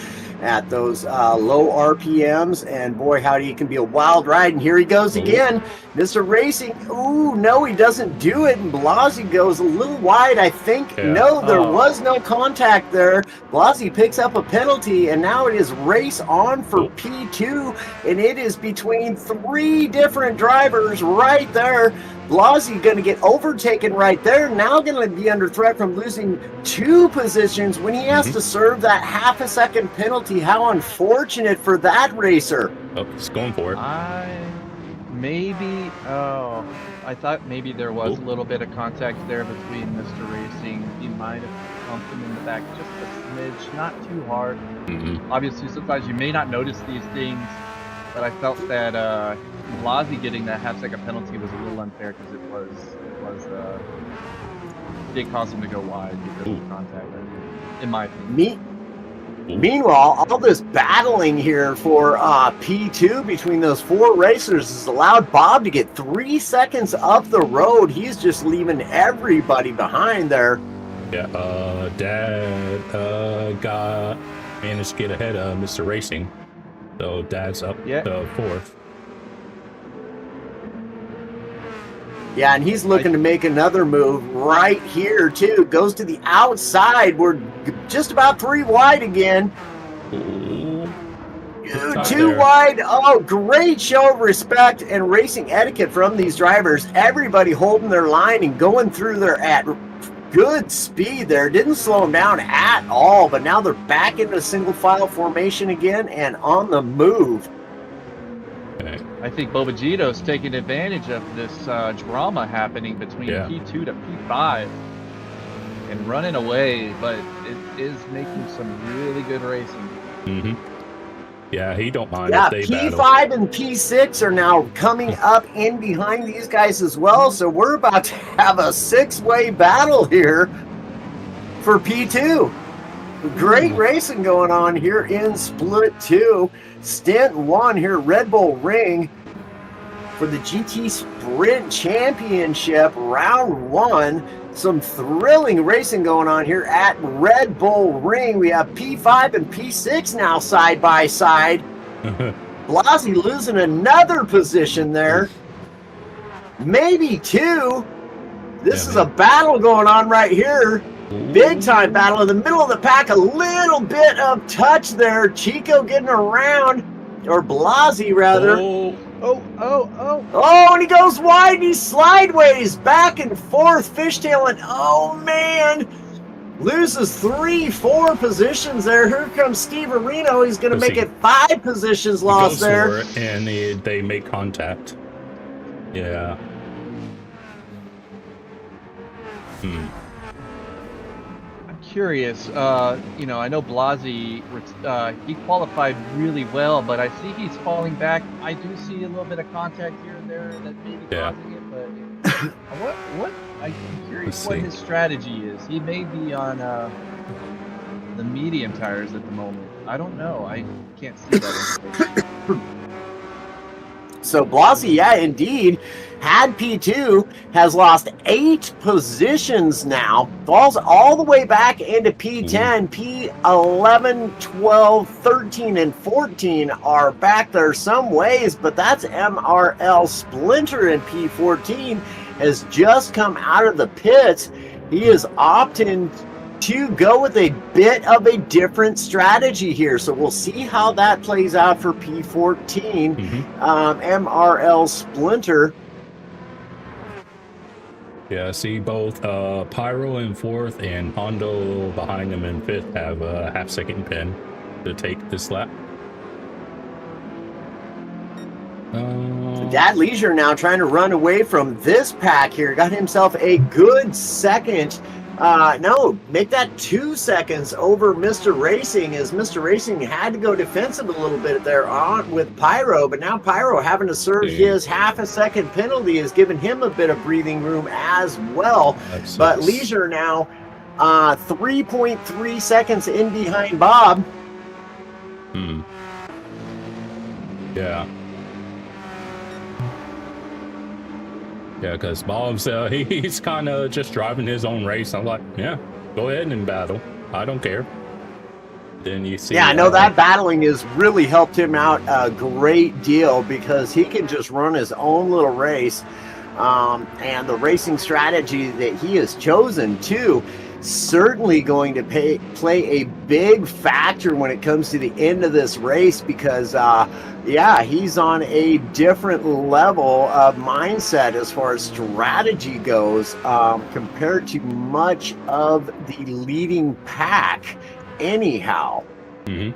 at those low RPMs, and boy, howdy, it can be a wild ride. And here he goes again, Mr. Racing. Ooh, no, he doesn't do it, and Blasi goes a little wide, I think. No, there was no contact there. Blasi picks up a penalty, and now it is race on for P2, and it is between 3 different drivers right there. Blasi going to get overtaken right there. Now going to be under threat from losing 2 positions when he has to serve that half a second penalty. How unfortunate for that racer. Oh, he's going for it. I thought maybe there was a little bit of contact there between Mr. Racing. He might have bumped him in the back just a smidge, not too hard. Obviously, sometimes you may not notice these things, but I felt that Blasi getting that half-second penalty was a little unfair, because it did cause him to go wide because of contact, in my opinion. Meanwhile, all this battling here for P2 between those 4 racers has allowed Bob to get 3 seconds up the road. He's just leaving everybody behind there. Yeah, Dad managed to get ahead of Mr. Racing, so Dad's up to 4th. Yeah, and he's looking to make another move right here, too. Goes to the outside. We're just about 3 wide again. 2 wide. Oh, great show of respect and racing etiquette from these drivers. Everybody holding their line and going through their good speed there. Didn't slow them down at all, but now they're back into single file formation again and on the move. Okay. I think Bobagito's taking advantage of this drama happening between P2 to P5 and running away, but it is making some really good racing. Mm-hmm. Yeah, he don't mind Yeah, if they P5 battle. and P6 are now coming up in behind these guys as well, so we're about to have a 6-way battle here for P2. Great racing going on here in Split 2. Stint 1 here, Red Bull Ring for the GT Sprint Championship, round 1. Some thrilling racing going on here at Red Bull Ring. We have P5 and P6 now side by side. Blasi losing another position there. Maybe 2. This is a battle going on right here. Big time battle in the middle of the pack. A little bit of touch there. Chico getting around, or Blasi rather. Oh, and he goes wide and he's sideways, back and forth, fishtailing. Oh man, loses 3-4 positions there. Here comes Steve Areno. He's going to make it 5 positions lost there. And they make contact. Yeah. Curious, you know, I know Blasi, he qualified really well, but I see he's falling back. I do see a little bit of contact here and there that may be causing it, but I'm curious what his strategy is. He may be on the medium tires at the moment. I don't know. I can't see that. So Blasi, yeah, indeed, had P2, has lost 8 positions now, falls all the way back into P10, P11, 12, 13, and 14 are back there some ways, but that's MRL Splinter in P14, has just come out of the pits. He is opting to go with a bit of a different strategy here. So we'll see how that plays out for P14. MRL Splinter. Yeah, I see both Pyro in 4th and Hondo behind him in 5th have a half-second pin to take this lap. Dad Leisure now trying to run away from this pack here. Got himself a good second. No, make that 2 seconds over Mr. Racing, as Mr. Racing had to go defensive a little bit there on with Pyro, but now Pyro having to serve his half a second penalty has given him a bit of breathing room as well. But Leisure now 3.3 seconds in behind Bob. Yeah. Yeah, because Bob's, he's kind of just driving his own race. I'm like, yeah, go ahead and battle. I don't care. Then you see... Yeah, I know that battling has really helped him out a great deal because he can just run his own little race. And the racing strategy that he has chosen, too, certainly going to play a big factor when it comes to the end of this race because, yeah, he's on a different level of mindset as far as strategy goes compared to much of the leading pack anyhow. Yeah,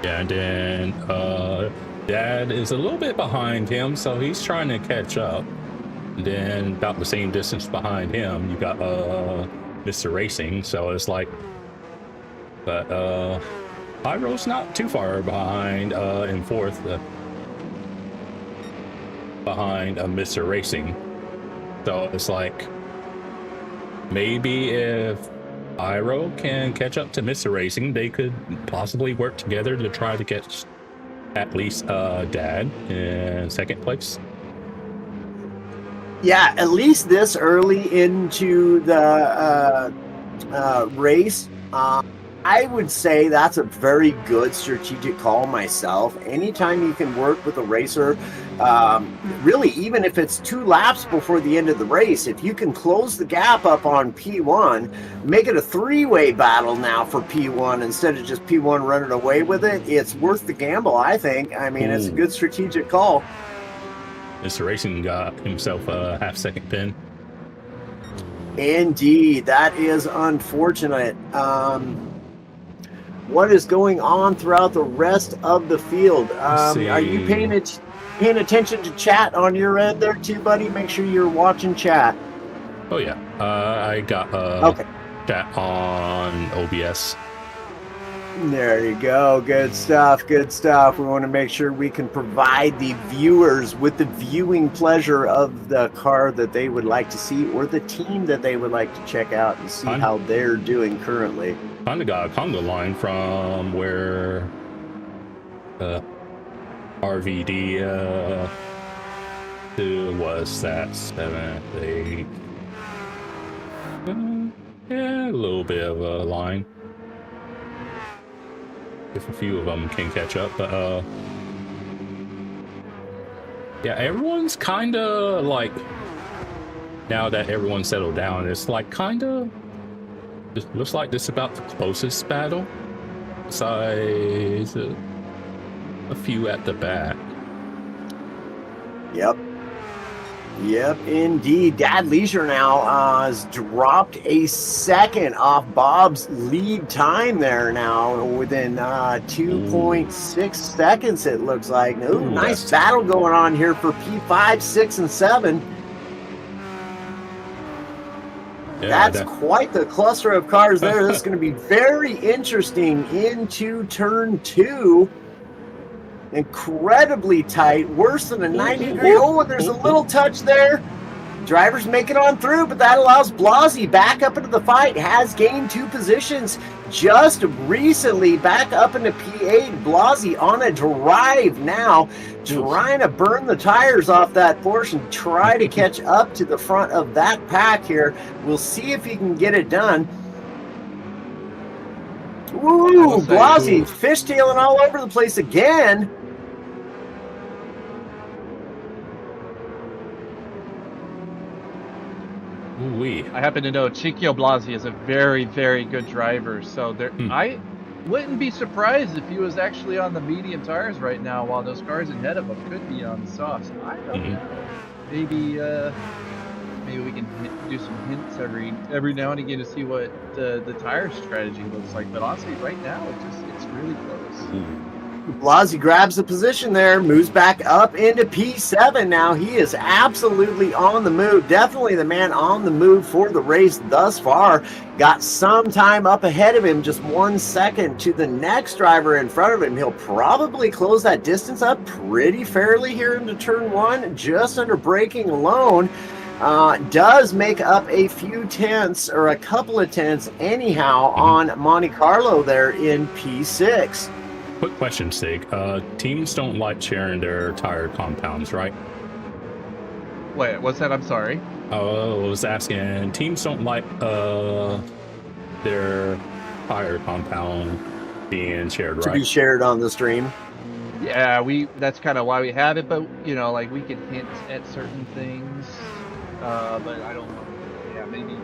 and then Dad is a little bit behind him, so he's trying to catch up. Then about the same distance behind him, you got Mr. Racing, so it's like, but Pyro's not too far behind in 4th, behind Mr. Racing. So it's like, maybe if Pyro can catch up to Mr. Racing, they could possibly work together to try to get at least Dad in 2nd place. Yeah, at least this early into the race, I would say that's a very good strategic call myself. Anytime you can work with a racer, really, even if it's 2 laps before the end of the race, if you can close the gap up on P1, make it a 3-way battle now for P1 instead of just P1 running away with it, it's worth the gamble, I think. I mean, it's a good strategic call. Mr. Racing got himself a half-second pin. Indeed, that is unfortunate. What is going on throughout the rest of the field? Are you paying attention to chat on your end there too, buddy? Make sure you're watching chat. Oh yeah, I got Okay. chat on OBS. There you go. Good stuff. Good stuff. We want to make sure we can provide the viewers with the viewing pleasure of the car that they would like to see, or the team that they would like to check out and see how they're doing currently. Kind of got a conga line from where RVD was that 7, 8. Yeah, a little bit of a line. If a few of them can catch up, but yeah, everyone's kind of like, now that everyone's settled down, it's like kind of, it looks like this is about the closest battle, besides a few at the back. Yep, indeed. Dad Leisure now has dropped a second off Bob's lead time there now, within 2.6 seconds, it looks like. Ooh, nice battle going on here for P5, 6, and 7. Yeah, that's quite the cluster of cars there. This is going to be very interesting into turn 2. Incredibly tight, worse than a 90-degree. Oh, and there's a little touch there. Drivers make it on through, but that allows Blasi back up into the fight. Has gained 2 positions just recently, back up into P8. Blasi on a drive now, trying to burn the tires off that portion, try to catch up to the front of that pack here. We'll see if he can get it done. Ooh, Blasi fishtailing all over the place again. I happen to know Ciccio Blasi is a very, very good driver, so there, I wouldn't be surprised if he was actually on the medium tires right now, while those cars ahead of him could be on the softs. I don't know. Maybe we can do some hints every now and again to see what the tire strategy looks like. But honestly, right now it's really close. Blasi grabs the position there, moves back up into P7 now. He is absolutely on the move. Definitely the man on the move for the race thus far. Got some time up ahead of him, just 1 second to the next driver in front of him. He'll probably close that distance up pretty fairly here into turn 1, just under braking alone. Does make up a few tenths, or a couple of tenths anyhow, on Monte Carlo there in P6. Quick question, Sig. Teams don't like sharing their tire compounds, right? Wait, what's that? I'm sorry. I was asking, teams don't like their tire compound being shared, right? To be shared on the stream. Yeah, that's kind of why we have it, but you know, like, we can hint at certain things, but I don't know. Yeah, maybe.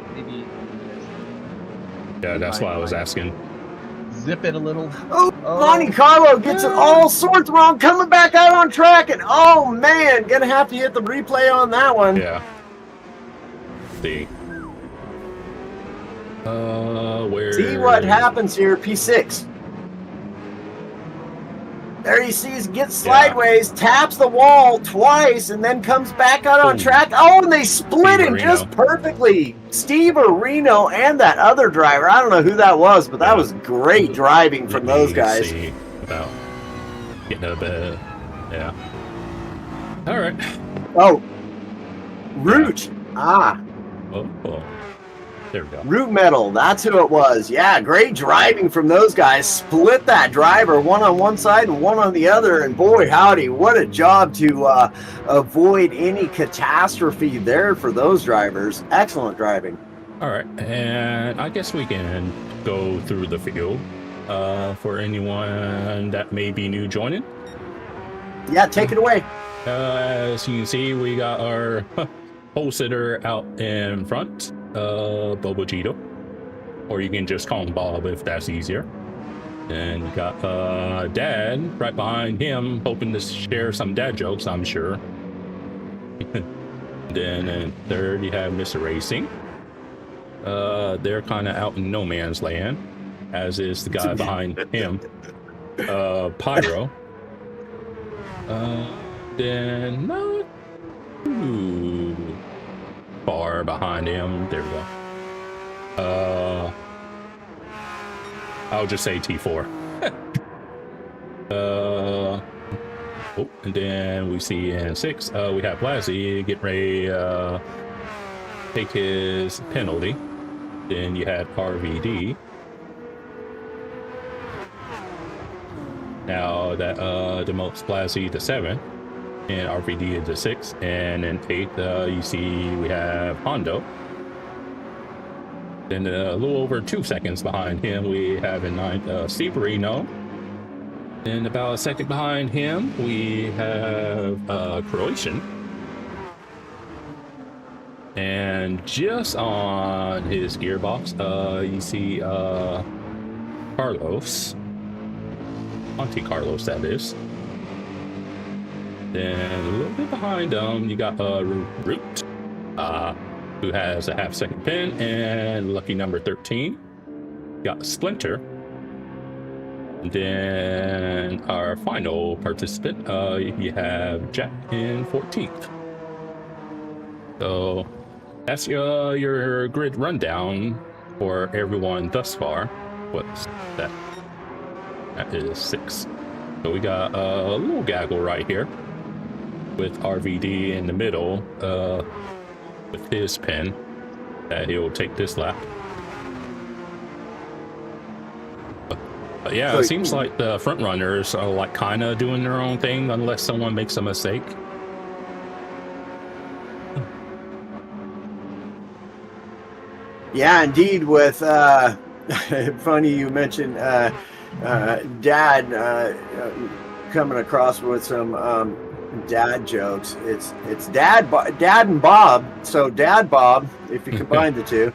Yeah, that's why I was asking. Zip it a little. Oh, Monte Carlo gets it all sorts wrong, coming back out on track, and oh man, gonna have to hit the replay on that one. Yeah. See. Where? See what happens here, P6. There he sees, gets sideways, taps the wall twice, and then comes back out on track. Oh, and they split him just perfectly. Steve Areno and that other driver. I don't know who that was, but that was great driving from those guys. See about getting a bit. Yeah. All right. Oh. Root. Ah. Oh. There we go. Root Metal, that's who it was. Yeah, great driving from those guys. Split that driver, one on one side and one on the other. And boy, howdy, what a job to avoid any catastrophe there for those drivers. Excellent driving. All right, and I guess we can go through the field for anyone that may be new joining. Yeah, take it away. As you can see, we got our pole sitter out in front. Bobo Gito, or you can just call him Bob if that's easier. And you got Dad right behind him, hoping to share some dad jokes, I'm sure. Then in third you have Mr. Racing, they're kind of out in no man's land, as is the guy behind him, Pyro. Then not too far behind him. There we go. I'll just say T4. And then we see in 6, we have Blasey getting ready take his penalty. Then you had RVD. Now that demotes Blasey to 7, and RVD to 6, and in 8, you see we have Hondo. Then a little over 2 seconds behind him, we have in 9th Steve Reno. Then about a second behind him, we have Croatian. And just on his gearbox, you see Carlos. Monte Carlos, that is. Then a little bit behind him, you got Root, who has a half-second pin, and lucky number 13. You got Splinter. And then our final participant, you have Jack in 14th. So that's your grid rundown for everyone thus far. What's that? That is 6. So we got a little gaggle right here with RVD in the middle with his pin that he'll take this lap. But yeah, so it seems like the front runners are like kind of doing their own thing unless someone makes a mistake. Yeah, indeed. With funny you mentioned Dad coming across with some dad jokes. It's Dad and Bob. So Dad Bob, if you combine the two,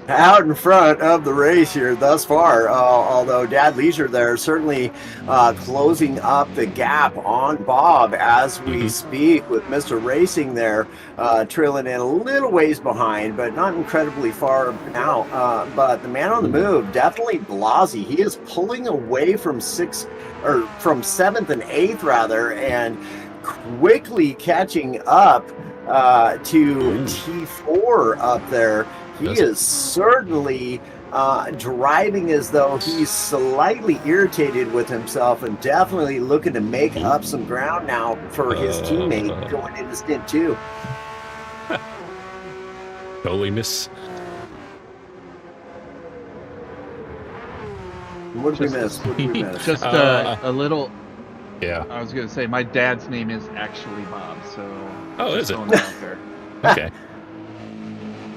out in front of the race here thus far. Although Dad Leisure there certainly closing up the gap on Bob as we speak, with Mr. Racing there trailing in a little ways behind, but not incredibly far now. But the man on the move, definitely Blasey. He is pulling away from 7th and 8th rather, and quickly catching up to T4 up there. He is certainly driving as though he's slightly irritated with himself, and definitely looking to make up some ground now for his teammate going into Stint 2. Totally miss. What did we miss? Just a little. Yeah. I was going to say, my dad's name is actually Bob, so. Oh, is it? Okay.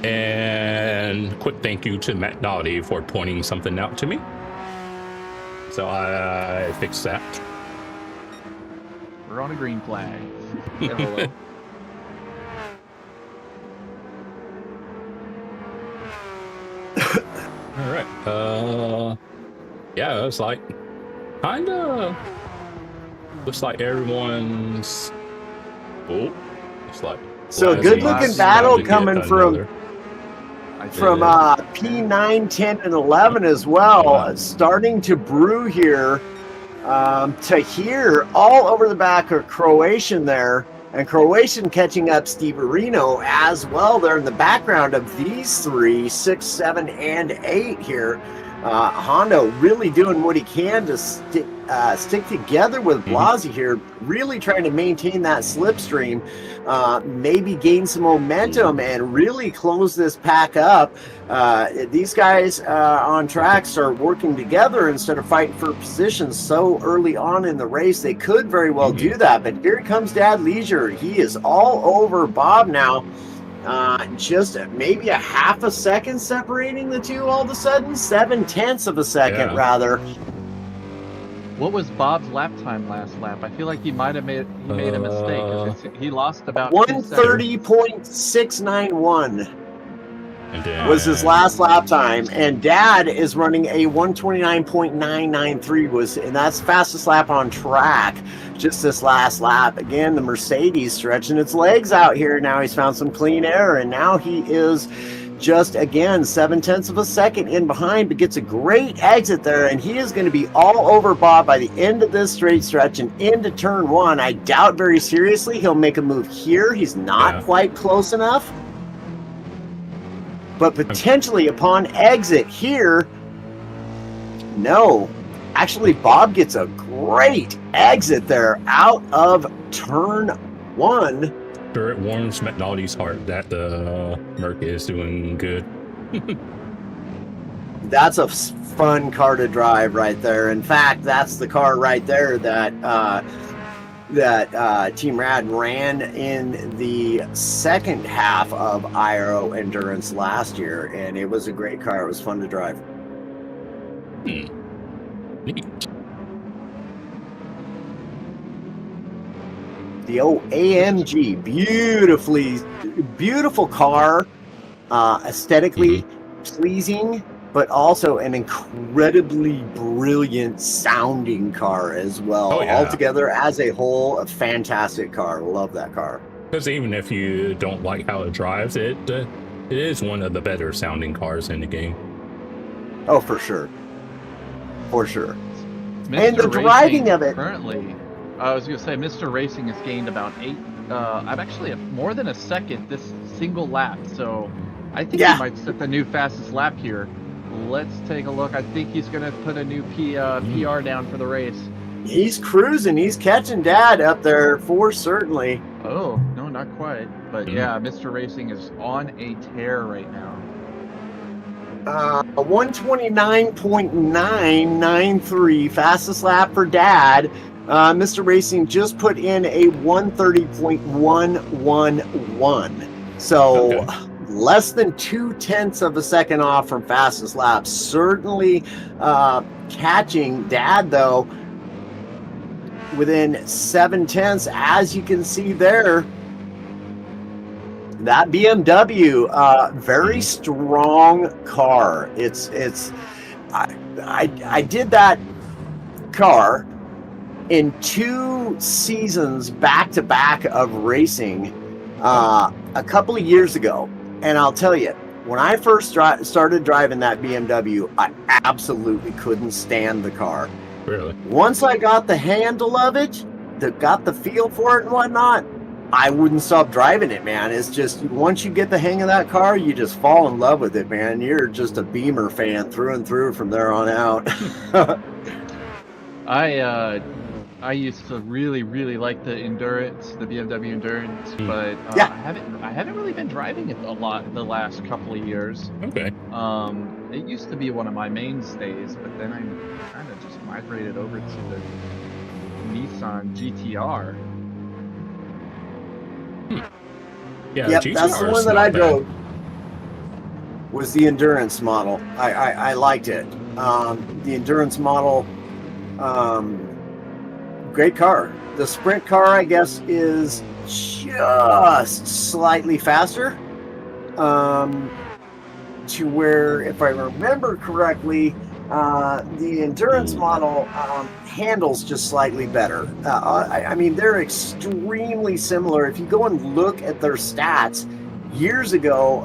And quick thank you to Matt Dottie for pointing something out to me. So I fixed that. We're on a green flag. Hello. All right. Yeah, it's like kind of looks like everyone's. Oh, it's like so good looking battle coming from P9, 10, and 11 as well, starting to brew here. To here all over the back of Croatian there, and Croatian catching up Steve Reno as well there in the background of these 3, 6, 7, and 8 here. Hondo really doing what he can to stick together with Blasey here, really trying to maintain that slipstream, maybe gain some momentum and really close this pack up. These guys on track start working together instead of fighting for positions so early on in the race. They could very well do that, but here comes Dad Leisure. He is all over Bob now. Just maybe a half a second separating the two all of a sudden, 0.7 of a second rather. What was Bob's lap time last lap? I feel like he might have made a mistake. He lost about 1:30.691 was his last lap time, and Dad is running a 1:29.993 and that's fastest lap on track. Just this last lap. Again, the Mercedes stretching its legs out here. Now he's found some clean air, and now he is just again 7/10 of a second in behind, but gets a great exit there, and he is going to be all over Bob by the end of this straight stretch and into turn one. I doubt very seriously he'll make a move here. He's not quite close enough, but potentially upon exit here, no. Actually, Bob gets a great exit there out of turn one. Sure, it warms McNaldy's heart that the Merc is doing good. That's a fun car to drive right there. In fact, that's the car right there that Team Rad ran in the second half of IRO Endurance last year, and it was a great car. It was fun to drive. Neat. The old AMG, beautiful car, aesthetically pleasing, but also an incredibly brilliant sounding car as well. Oh, yeah. Altogether, as a whole, a fantastic car. Love that car. Because even if you don't like how it drives, it is one of the better sounding cars in the game. Oh, for sure. For sure. Mr. And the driving of it. Currently, I was going to say, Mr. Racing has gained about I'm actually more than a second this single lap. So I think he might set the new fastest lap here. Let's take a look. I think he's going to put a new PR down for the race. He's cruising. He's catching Dad up there for certainly. Oh, no, not quite. But yeah, Mr. Racing is on a tear right now. 129.993, fastest lap for Dad. Mr. Racing just put in a 130.111. So less than 0.2 of a second off from fastest lap. Certainly catching Dad, though, within 0.7, as you can see there. That BMW, very strong car. I did that car in 2 seasons back to back of racing a couple of years ago, and I'll tell you, when I first started driving that BMW, I absolutely couldn't stand the car. Really? Once I got the handle of it, got the feel for it and whatnot, I wouldn't stop driving it, man. It's just, once you get the hang of that car, you just fall in love with it, man. You're just a Beamer fan through and through from there on out. I used to really like the Endurance, the BMW Endurance, but I haven't really been driving it a lot the last couple of years. Okay. It used to be one of my mainstays, but then I kind of just migrated over to the Nissan GTR. Yeah, yep, that's the one that I drove. Was the Endurance model. I liked it. The Endurance model, great car. The Sprint car, I guess, is just slightly faster. To where, if I remember correctly, the Endurance model handles just slightly better. I mean, they're extremely similar. If you go and look at their stats, years ago,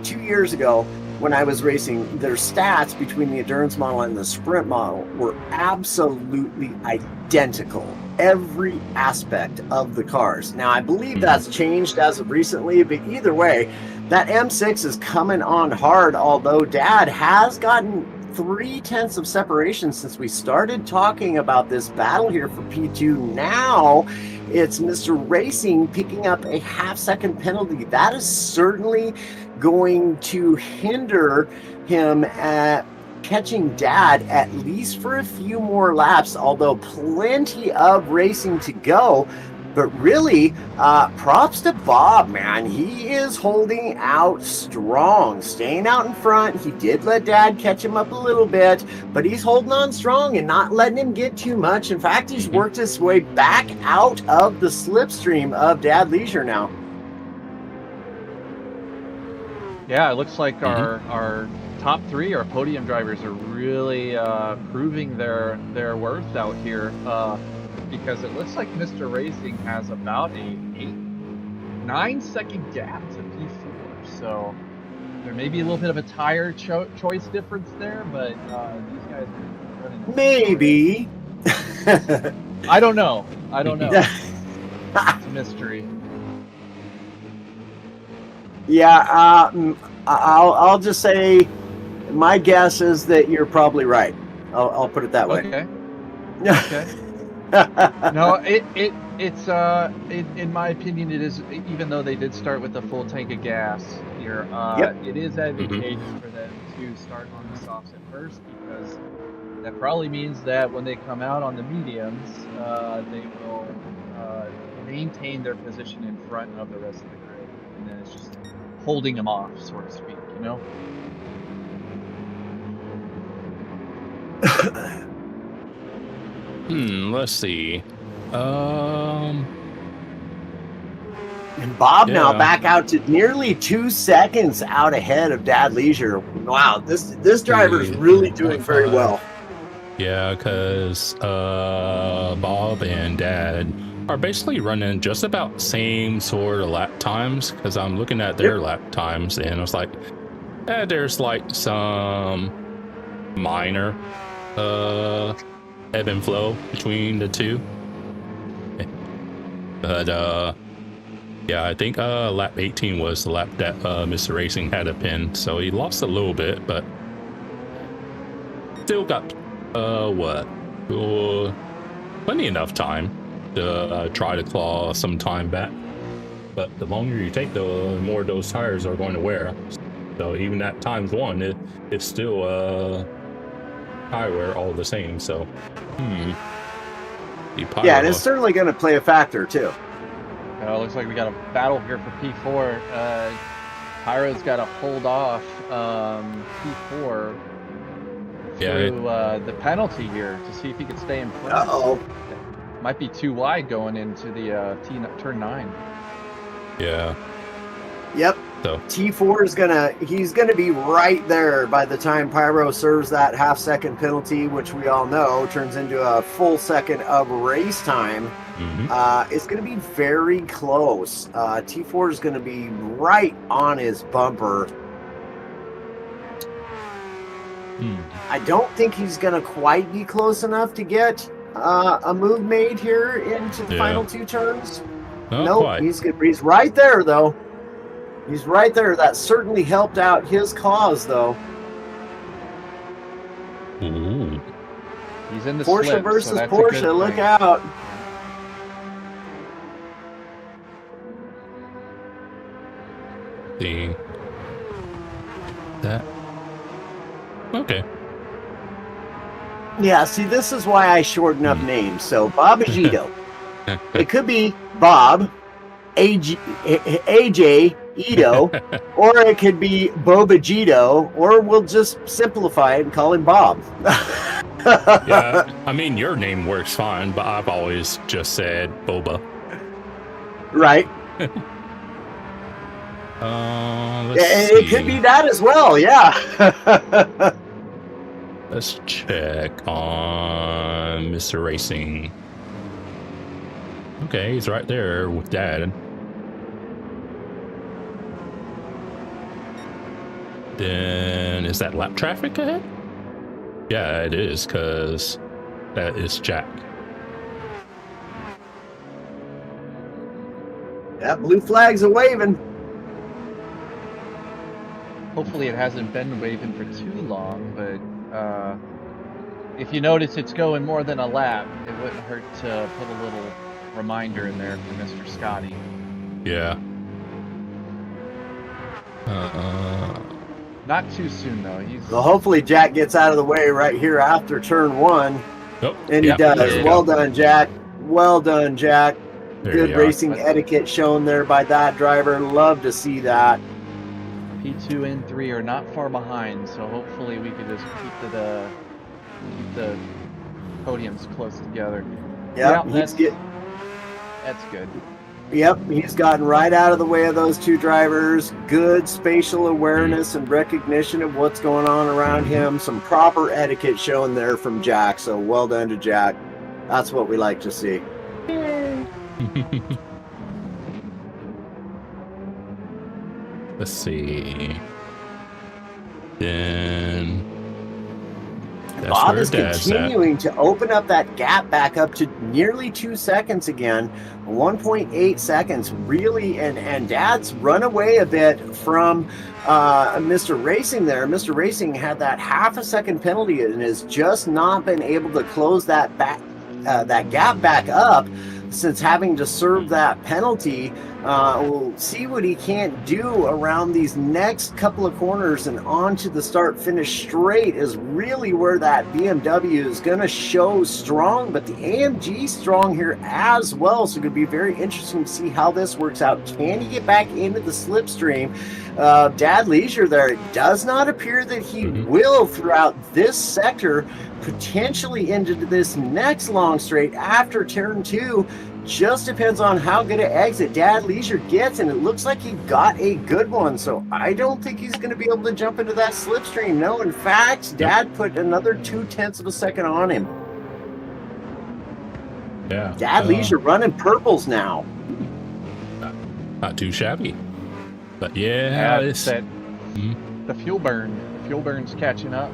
2 years ago, when I was racing, their stats between the Endurance model and the Sprint model were absolutely identical. Every aspect of the cars. Now, I believe that's changed as of recently, but either way, that M6 is coming on hard, although Dad has gotten 0.3 of separation since we started talking about this battle here for P2. Now it's Mr. Racing picking up a half-second penalty. That is certainly going to hinder him at catching Dad, at least for a few more laps, although plenty of racing to go. But really, props to Bob, man. He is holding out strong, staying out in front. He did let Dad catch him up a little bit, but he's holding on strong and not letting him get too much. In fact, he's worked his way back out of the slipstream of Dad Leisure now. Yeah, it looks like our top three, our podium drivers, are really proving their worth out here. Because it looks like Mr. Racing has about a 9-second gap to P4. So There may be a little bit of a tire choice difference there, but these guys are running. Maybe. I don't know. It's a mystery. Yeah, I'll just say my guess is that you're probably right. I'll put it that way. Okay. Okay. No, it's in my opinion, it is, even though they did start with a full tank of gas here, it is advantageous for them to start on the softs at first, because that probably means that when they come out on the mediums, they will maintain their position in front of the rest of the grid, and then it's just holding them off, so to speak, you know? Let's see. And Bob now Yeah. back out to nearly 2 seconds out ahead of Dad Leisure. Wow, this driver's really doing very well. Yeah, because Bob and Dad are basically running just about same sort of lap times, because I'm looking at their lap times and I was like, there's like some minor ebb and flow between the two. But yeah, I think lap 18 was the lap that Mr. Racing had a pin, so he lost a little bit, but still got plenty enough time to try to claw some time back. But the longer you take, the more those tires are going to wear. So even at times one, it's still tire wear all the same. So Yeah, and it's certainly going to play a factor too. Looks like we got a battle here for P4. Pyro's got to hold off P4 through the penalty here to see if he can stay in front. Uh-oh. Might be too wide going into the turn 9. Yeah. Yep. So T4 is he's gonna be right there by the time Pyro serves that half-second penalty, which we all know turns into a full second of race time. It's gonna be very close. T4 is gonna be right on his bumper. I don't think he's gonna quite be close enough to get a move made here into the final 2 turns. Nope, he's right there though. He's right there. That certainly helped out his cause, though. Ooh. He's in the Porsche slip, versus so Porsche. Look out. See that? Okay. Yeah, see, this is why I shorten up names. So, Bob Agito. It could be Bob, AJ, Ito, or it could be Bobagito, or we'll just simplify it and call him Bob. Yeah, I mean, your name works fine, but I've always just said Boba. Right. It could be that as well, yeah. Let's check on Mr. Racing. Okay, he's right there with Dad. Then is that lap traffic ahead? Yeah, it is, because that is Jack. That blue flag's a waving. Hopefully it hasn't been waving for too long, but if you notice it's going more than a lap, it wouldn't hurt to put a little reminder in there for Mr. Scotty. Yeah. Not too soon though. Well, hopefully Jack gets out of the way right here after turn 1. Oh, And he does. Well done, Jack. Well done, Jack. Good racing etiquette shown there by that driver. Love to see that. P2 and 3 are not far behind, so hopefully we can just keep the podiums close together. Yep, that's good. Yep, he's gotten right out of the way of those 2 drivers. Good spatial awareness and recognition of what's going on around him. Some proper etiquette shown there from Jack, so well done to Jack. That's what we like to see. Let's see. Then that's Bob where is Dad's continuing to open up that gap back up to nearly 2 seconds again, 1.8 seconds, really, and Dad's run away a bit from Mr. Racing there. Mr. Racing had that half a second penalty and has just not been able to close that gap back up since having to serve that penalty. We'll see what he can't do around these next couple of corners, and onto the start-finish straight is really where that BMW is going to show strong, but the AMG strong here as well, so it's going to be very interesting to see how this works out. Can he get back into the slipstream? Dad Leisure there, it does not appear that he will throughout this sector, potentially into this next long straight after turn 2. Just depends on how good an exit Dad Leisure gets, and it looks like he got a good one, so I don't think he's going to be able to jump into that slipstream. No, in fact, Dad put another 0.2 of a second on him. Yeah. Dad Leisure running purples now. Not too shabby. But yeah, it's that the fuel burn. The fuel burn's catching up.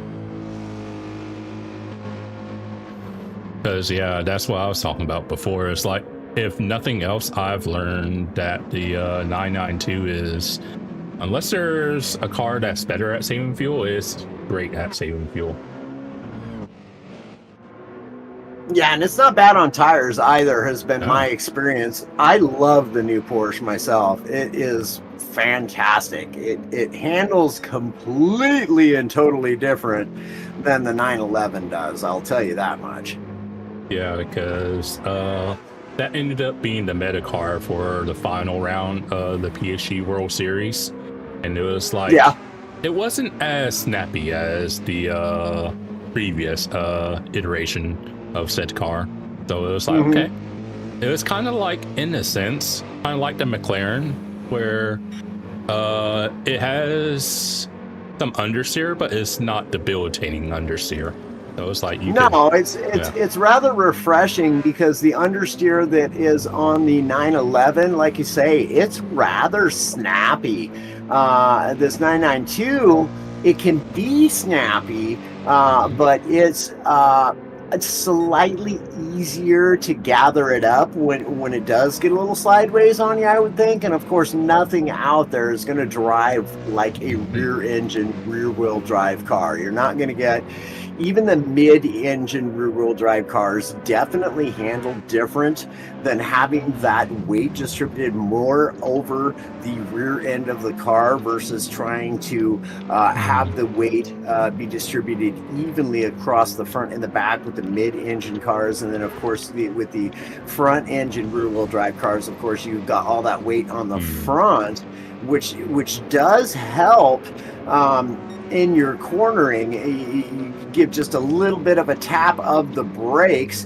because that's what I was talking about before. It's like, if nothing else, I've learned that the 992 is, unless there's a car that's better at saving fuel, it's great at saving fuel. Yeah, and it's not bad on tires either, has been my experience. I love the new Porsche myself. It is fantastic. It handles completely and totally different than the 911 does, I'll tell you that much. Yeah, because that ended up being the meta car for the final round of the PSG World Series. And it was like, it wasn't as snappy as the previous iteration of said car. So it was like, okay. It was kind of like, in a sense, kind of like the McLaren, where it has some understeer, but it's not debilitating understeer. So it's like it's rather refreshing, because the understeer that is on the 911, like you say, it's rather snappy. This 992, it can be snappy, but it's slightly easier to gather it up when it does get a little sideways on you, I would think. And of course, nothing out there is going to drive like a rear engine, rear wheel drive car. You're not going to get, even the mid-engine rear-wheel drive cars definitely handle different than having that weight distributed more over the rear end of the car versus trying to have the weight be distributed evenly across the front and the back with the mid-engine cars. And then, of course, with the front-engine rear-wheel drive cars, of course, you've got all that weight on the front, which does help in your cornering. You give just a little bit of a tap of the brakes,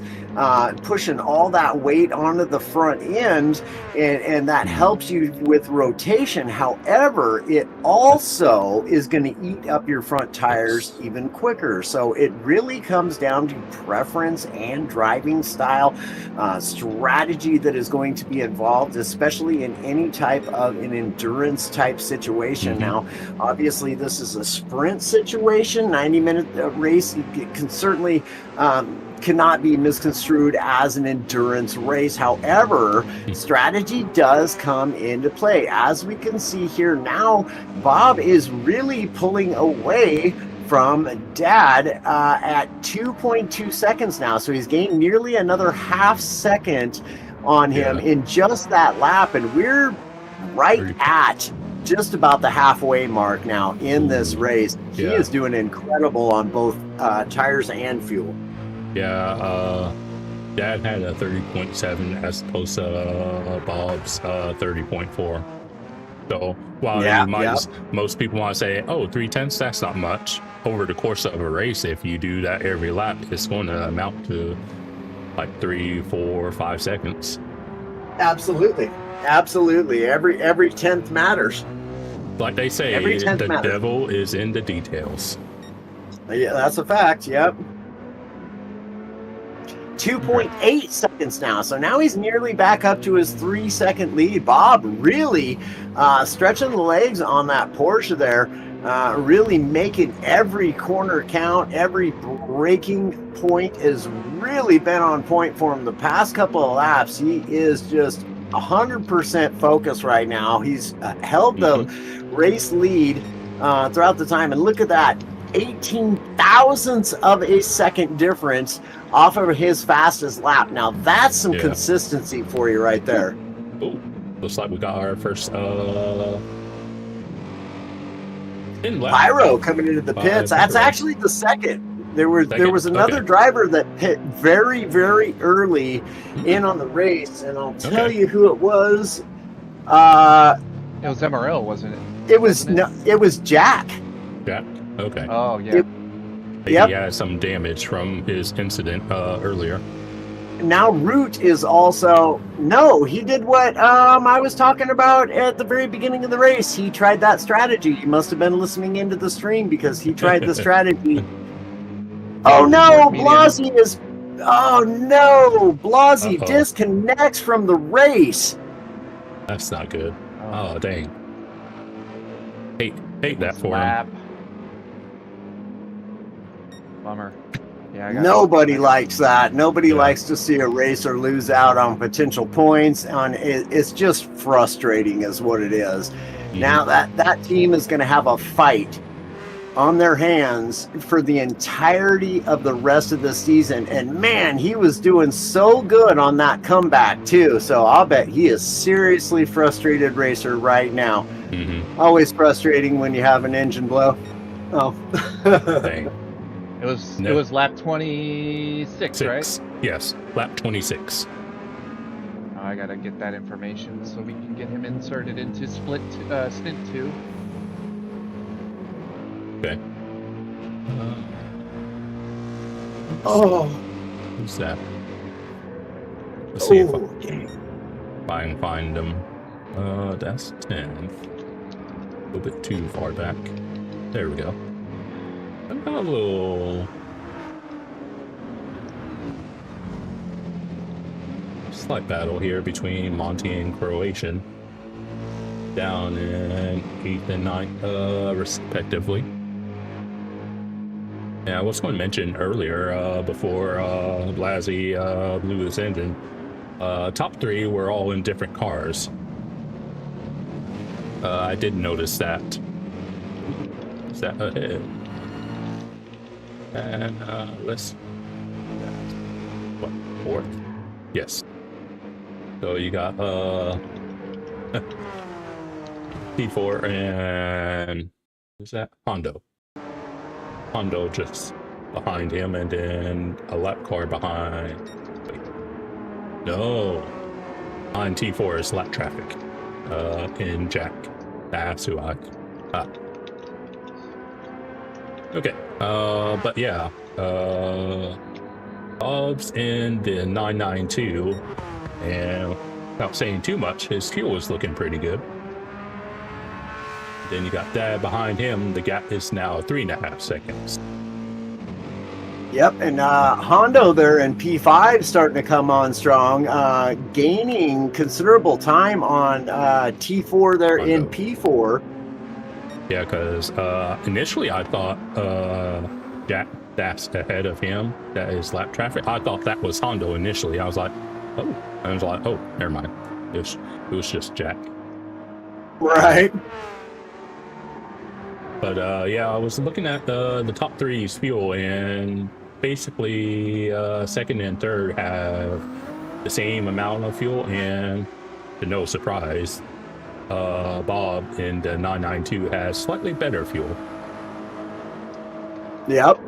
pushing all that weight onto the front end, and that helps you with rotation. However, it also is going to eat up your front tires even quicker. So it really comes down to preference and driving style, strategy that is going to be involved, especially in any type of an endurance type situation. Now, obviously, this is a sprint situation. 90-minute race can certainly cannot be misconstrued as an endurance race. However, strategy does come into play. As we can see here now, Bob is really pulling away from Dad at 2.2 seconds now. So he's gained nearly another half second on him in just that lap. And we're right at just about the halfway mark now in this race. He is doing incredible on both tires and fuel. Dad had a 30.7 as opposed to Bob's 30.4. So while most people want to say, oh, 3/10, that's not much. Over the course of a race, if you do that every lap, it's going to amount to like 3, 4, 5 seconds. Absolutely. Every tenth matters. Like they say, the devil is in the details. Yeah, that's a fact. Yep. 2.8 seconds now. So now he's nearly back up to his 3-second lead. Bob really stretching the legs on that Porsche there. really making every corner count. Every braking point has really been on point for him the past couple of laps. He is just 100% focused right now. He's held the race lead throughout the time, and look at that, 18 thousandths of a second difference off of his fastest lap. Now that's some consistency for you right there. Oh, looks like we got our first IRO coming into the pits. That's actually the second. There was another driver that hit very, very early in on the race, and I'll tell you who it was. It was MRL, wasn't it? It was Jack. Jack. Okay. Oh yeah. He had some damage from his incident earlier. Now Root is also he did what I was talking about at the very beginning of the race. He tried that strategy. You must have been listening into the stream because he tried the strategy. Oh no, Blasey disconnects from the race. That's not good. Oh dang. Hate that for him. Bummer. Yeah, nobody likes that. Nobody likes to see a racer lose out on potential points. It's just frustrating is what it is. Now that team is going to have a fight on their hands for the entirety of the rest of the season. And man, he was doing so good on that comeback too. So I'll bet he is seriously frustrated racer right now. Always frustrating when you have an engine blow. Oh. Dang. It was lap 26, right? Yes, lap 26. Oh, I gotta get that information so we can get him inserted into Stint 2. Okay. Who's that? Let's see if I can find him. That's 10. A little bit too far back. There we go. I've got a little slight battle here between Monty and Croatian, down in 8th and 9th, respectively. Yeah, I was going to mention earlier, before Blasey blew his engine, top three were all in different cars. I did notice that. Is that ahead? And let's fourth? Yes. So you got T4 and is that Hondo just behind him, and then a lap car behind. Wait. No. Behind T4 is lap traffic. In Jack. That's who I Okay. But yeah, Bob's in the 992, and without saying too much, his fuel is looking pretty good. Then you got Dad behind him. The gap is now 3.5 seconds. Yep, and Hondo there in P5 starting to come on strong, gaining considerable time on T4 there Hondo. In P4. Yeah, because initially I thought Jack Daff's ahead of him. That is lap traffic. I thought that was Hondo initially. I was like, oh. Never mind. It was just Jack. Right. But yeah, I was looking at the top three's fuel, and basically second and third have the same amount of fuel, and to no surprise, Bob in the 992 has slightly better fuel. Yep.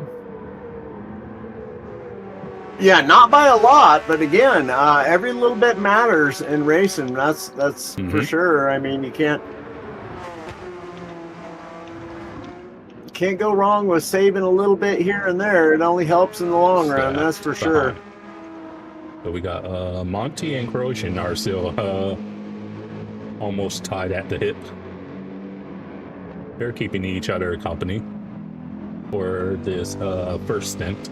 Yeah, not by a lot, but again, every little bit matters in racing. That's for sure. I mean, you can't go wrong with saving a little bit here and there. It only helps in the long run, that's for sure. So we got Monty and Croatian are still almost tied at the hip. They're keeping each other company for this first stint,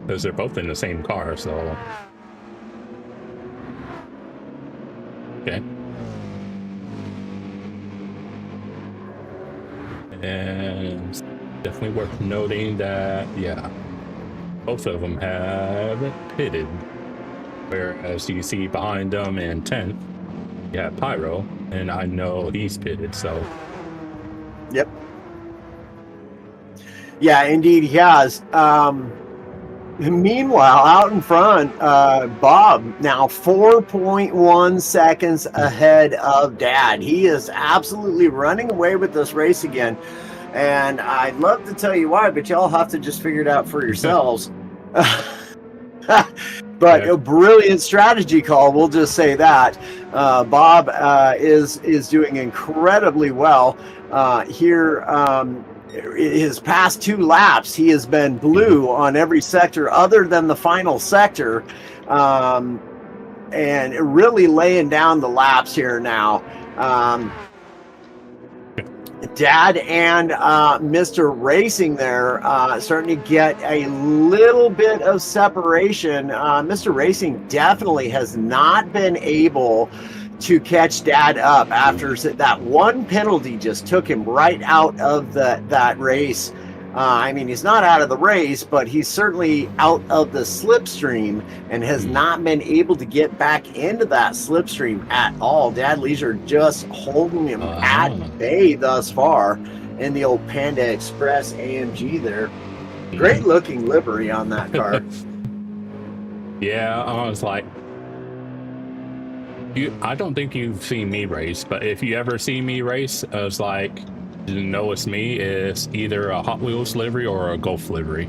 because they're both in the same car. So okay. And definitely worth noting that, yeah, both of them haven't pitted. Whereas you see behind them in 10th, you have Pyro, and I know he's pitted, so. Yep. Yeah, indeed he has. Meanwhile, out in front, Bob now 4.1 seconds ahead of Dad. He is absolutely running away with this race again. And I'd love to tell you why, but y'all have to just figure it out for yourselves. But a brilliant strategy call, we'll just say that. Bob is doing incredibly well here. His past 2 laps, he has been blue on every sector other than the final sector, and really laying down the laps here now. Dad and Mr. Racing there starting to get a little bit of separation. Mr. Racing definitely has not been able to catch Dad up after that one penalty just took him right out of that race. I mean, he's not out of the race, but he's certainly out of the slipstream and has not been able to get back into that slipstream at all. Dad Leisure just holding him at bay thus far in the old Panda Express AMG there. Great looking livery on that car. Yeah, I was like, I don't think you've seen me race, but if you ever see me race, I was like, you know it's me. It's either a Hot Wheels livery or a Golf livery.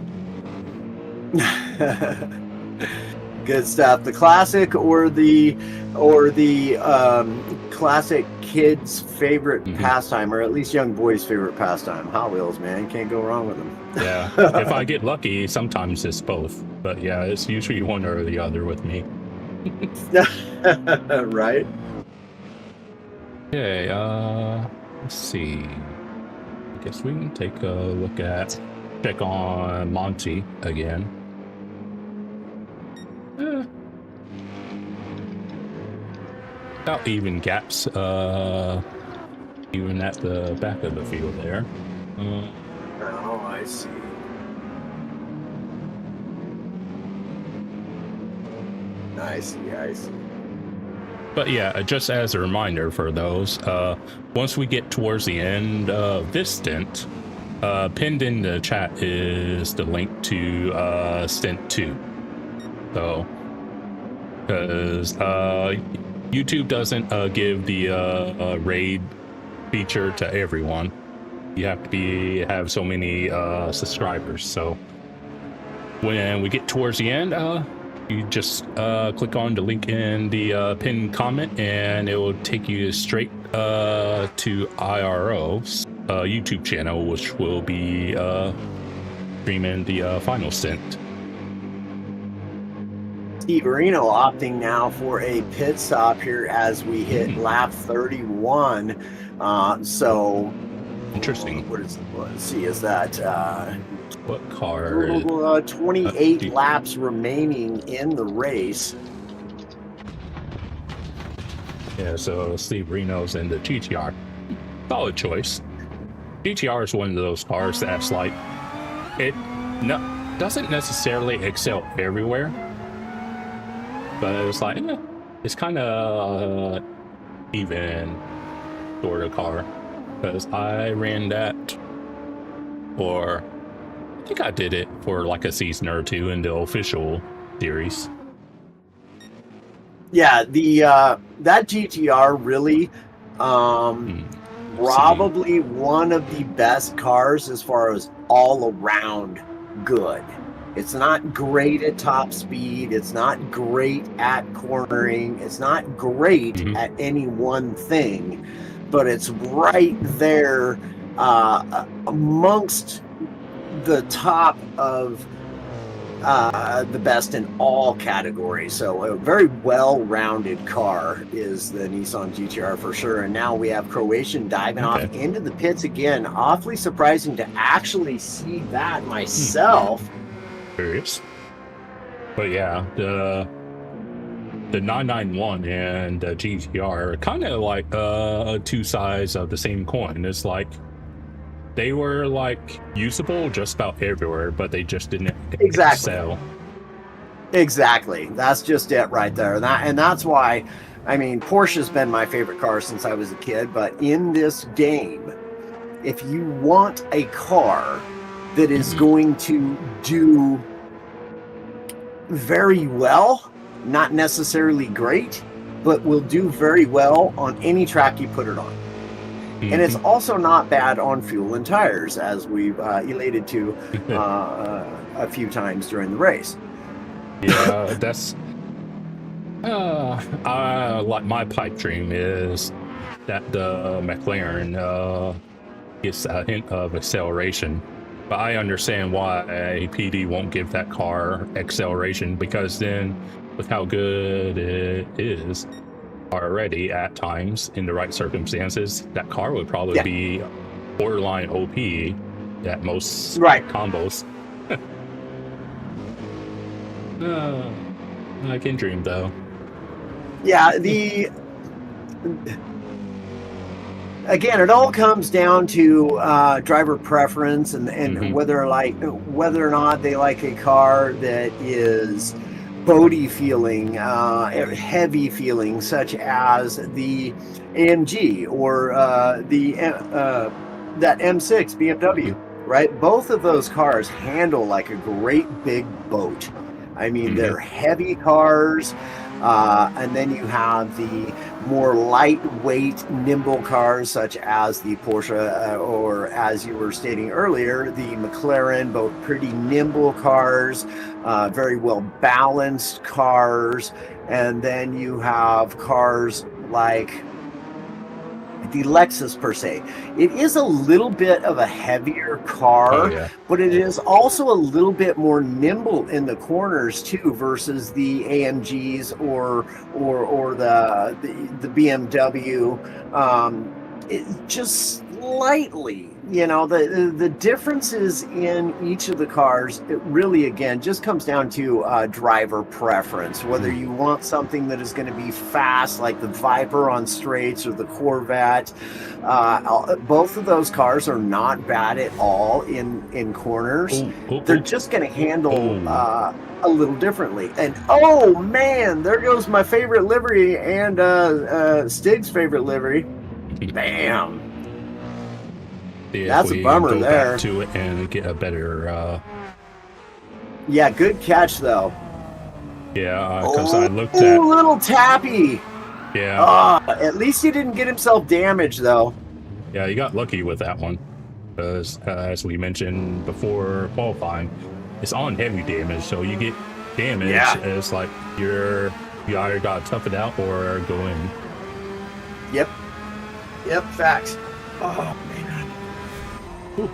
Good stuff. The classic or the classic kids' favorite pastime, or at least young boys' favorite pastime. Hot Wheels, man, can't go wrong with them. Yeah, if I get lucky, sometimes it's both. But yeah, it's usually one or the other with me. Right. Okay, let's see. I guess we can take a look at, check on Monty again. About even gaps, even at the back of the field there. Oh, I see. I see. But yeah, just as a reminder for those, once we get towards the end of this stint, pinned in the chat is the link to Stint 2. So, because YouTube doesn't give the raid feature to everyone. You have to have so many subscribers. So when we get towards the end, you just click on the link in the pinned comment, and it will take you straight to IRO's YouTube channel, which will be streaming the final stint. Steve Reno opting now for a pit stop here as we hit lap 31. So interesting. Let's see, is that what car? 28 laps remaining in the race. Yeah, so Steve Reno's in the GTR. Solid choice. GTR is one of those cars that's like, it doesn't necessarily excel everywhere, but it was like, it's kind of even sort of car. Because I ran that, or I think I did it for like a season or two in the official series. Yeah, the that GTR really probably one of the best cars as far as all around good. It's not great at top speed, it's not great at cornering, it's not great at any one thing, but it's right there amongst the top of the best in all categories. So a very well-rounded car is the Nissan GTR for sure. And now we have Croatian diving off into the pits again. Awfully surprising to actually see that myself. Curious. But yeah, the 991 and the GTR are kind of like two sides of the same coin. It's like they were like usable just about everywhere, but they just didn't Exactly. excel. Exactly. That's just it right there. And that's why, I mean, Porsche's been my favorite car since I was a kid, but in this game, if you want a car that is going to do very well, not necessarily great, but will do very well on any track you put it on. And it's also not bad on fuel and tires, as we've elated to a few times during the race. Yeah, that's like my pipe dream is that the McLaren gets a hint of acceleration. But I understand why PD won't give that car acceleration, because then with how good it is already at times in the right circumstances, that car would probably be borderline OP at most combos. I can dream though. Yeah, again, it all comes down to driver preference and whether or not they like a car that is boaty feeling, heavy feeling, such as the AMG or that M6 BMW, right? Both of those cars handle like a great big boat. I mean, they're heavy cars, and then you have the more lightweight, nimble cars such as the Porsche or, as you were stating earlier, the McLaren, both pretty nimble cars, very well balanced cars. And then you have cars like the Lexus per se. It is a little bit of a heavier car, but it is also a little bit more nimble in the corners too, versus the AMGs or the BMW. Just slightly, you know, the differences in each of the cars, it really, again, just comes down to driver preference, whether you want something that is going to be fast like the Viper on straights or the Corvette. Both of those cars are not bad at all in corners. They're just going to handle a little differently. And oh man, there goes my favorite livery and Stig's favorite livery. Bam. That's a bummer there. Back to it and get a better. Yeah, good catch though. Yeah, because I looked at. Oh, little tappy. Yeah. At least he didn't get himself damaged though. Yeah, you got lucky with that one, because as we mentioned before qualifying, it's on heavy damage, so you get damage. Yeah. It's like you either got to tough it out or go in. Yep, facts. Oh man. Ooh.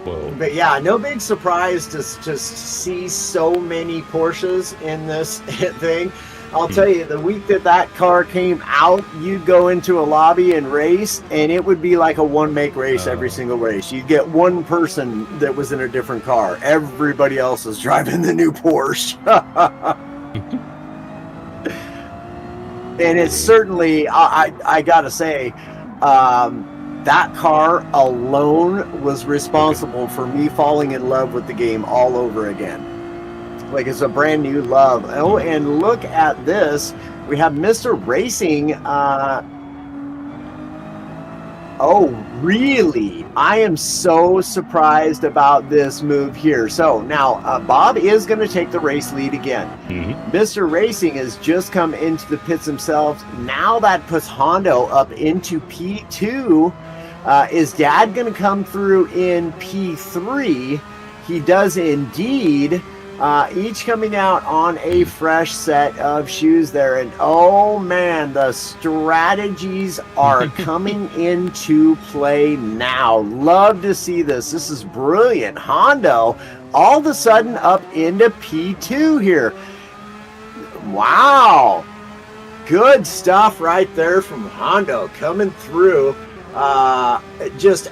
Whoa. But yeah, no big surprise to just see so many Porsches in this thing. I'll tell you, the week that car came out, you'd go into a lobby and race, and it would be like a one-make race every single race. You'd get one person that was in a different car. Everybody else is driving the new Porsche. And it's certainly, I gotta say, that car alone was responsible for me falling in love with the game all over again. Like, it's a brand new love. Oh, and look at this. We have Mr. Racing. Oh, really? I am so surprised about this move here. So now Bob is going to take the race lead again. Mr. Racing has just come into the pits himself. Now that puts Hondo up into P2. Is Dad going to come through in P3? He does indeed. Each coming out on a fresh set of shoes there. And oh man, the strategies are coming into play now. Love to see this. This is brilliant. Hondo all of a sudden up into P2 here. Wow. Good stuff right there from Hondo coming through. Just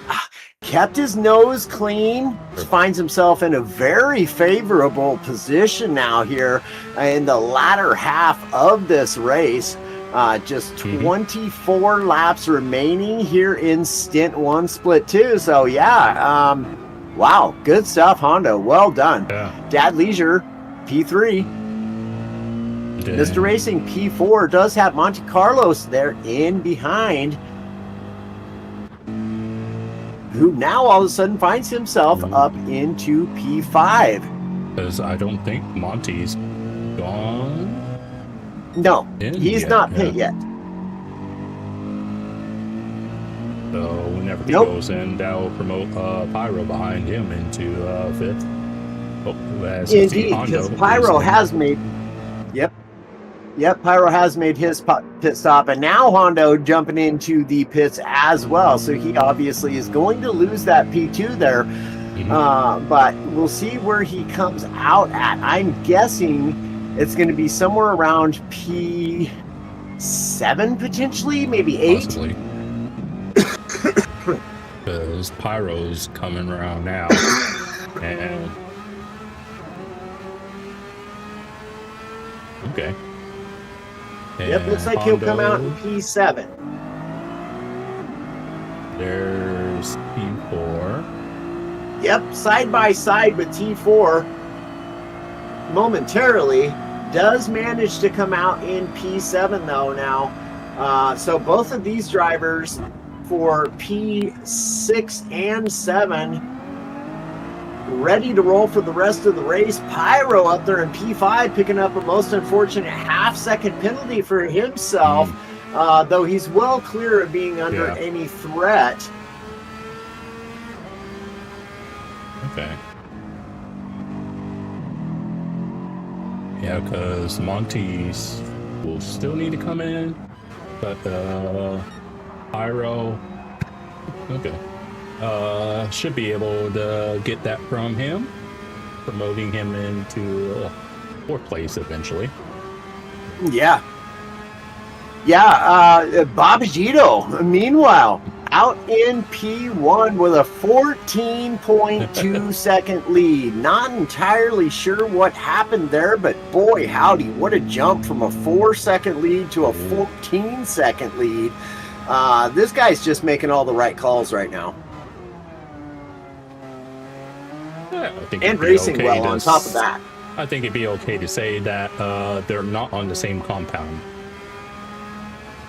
kept his nose clean, finds himself in a very favorable position now here in the latter half of this race. Just 24 laps remaining here in Stint 1 Split 2. So yeah, wow, good stuff, Honda. Well done. Yeah. Dad Leisure, P3. Mr. Racing, P4, does have Monte Carlos there in behind, who now all of a sudden finds himself up into P5. Because I don't think Monty's gone. No, he's not pit yet. So whenever he goes in, that will promote Pyro behind him into 5th. Oh, indeed, because Pyro has made... Yep, Pyro has made his pit stop, and now Hondo jumping into the pits as well. So he obviously is going to lose that P2 there, but we'll see where he comes out at. I'm guessing it's going to be somewhere around P7 potentially, maybe 8. Possibly. Because Pyro's coming around now, and okay. Yep, looks like he'll come out in P7. There's P4. Yep, side by side with T4 momentarily. Does manage to come out in P7 though now. So both of these drivers for P6 and 7 ready to roll for the rest of the race. Pyro up there in P5 picking up a most unfortunate half-second penalty for himself, though he's well clear of being under any threat. Okay. Yeah, because Monty's will still need to come in, but Pyro, okay. Should be able to get that from him, promoting him into 4th place eventually. Yeah, Bob Gito, meanwhile, out in P1 with a 14.2 second lead. Not entirely sure what happened there, but boy howdy, what a jump from a 4-second lead to a 14-second lead. This guy's just making all the right calls right now. I think and racing well on top of that. I think it'd be okay to say that they're not on the same compound.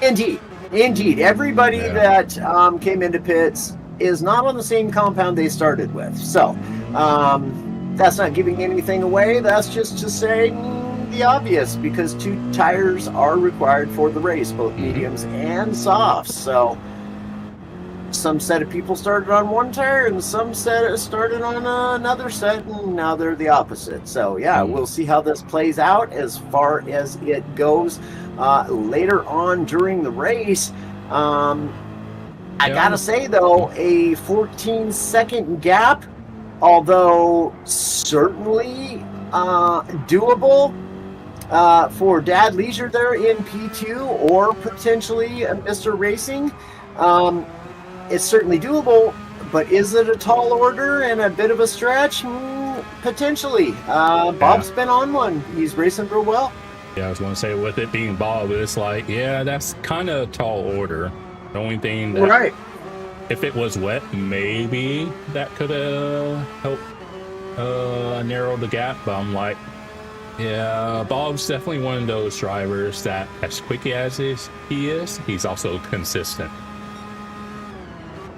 Indeed. Everybody that came into pits is not on the same compound they started with. So that's not giving anything away. That's just to say the obvious, because 2 tires are required for the race, both mediums and softs. So some set of people started on 1 tire and some set started on another set, and now they're the opposite. So yeah, we'll see how this plays out as far as it goes later on during the race. I gotta say though, a 14-second gap, although certainly doable for Dad Leisure there in P2, or potentially Mr. Racing. It's certainly doable, but is it a tall order and a bit of a stretch? Potentially. Bob's been on one. He's racing real well. Yeah, I was going to say, with it being Bob, it's like, yeah, that's kind of a tall order. The only thing that, if it was wet, maybe that could have helped narrow the gap. But I'm like, yeah, Bob's definitely one of those drivers that, as quick as he is, he's also consistent.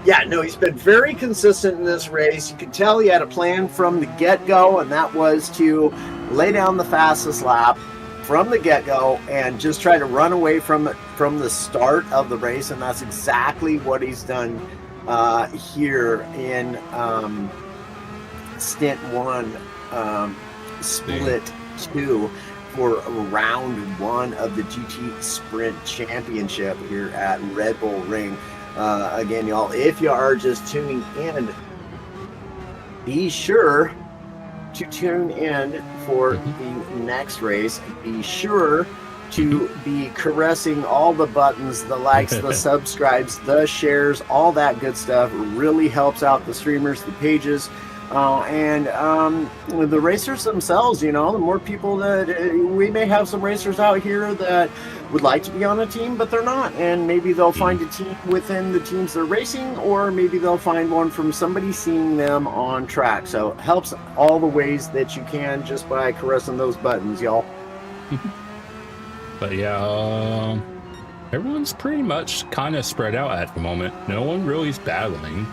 Yeah, no, he's been very consistent in this race. You could tell he had a plan from the get-go, and that was to lay down the fastest lap from the get-go and just try to run away from it from the start of the race, and that's exactly what he's done here in Stint 1, Split 2 for round 1 of the GT Sprint Championship here at Red Bull Ring. Again, y'all, if you are just tuning in, be sure to tune in for the next race. Be sure to be caressing all the buttons, the likes, the subscribes, the shares, all that good stuff. It really helps out the streamers, the pages, And the racers themselves, the more people that we may have some racers out here that would like to be on a team, but they're not. And maybe they'll find a team within the teams they're racing, or maybe they'll find one from somebody seeing them on track. So it helps all the ways that you can just by caressing those buttons, y'all. But yeah, everyone's pretty much kind of spread out at the moment. No one really is battling.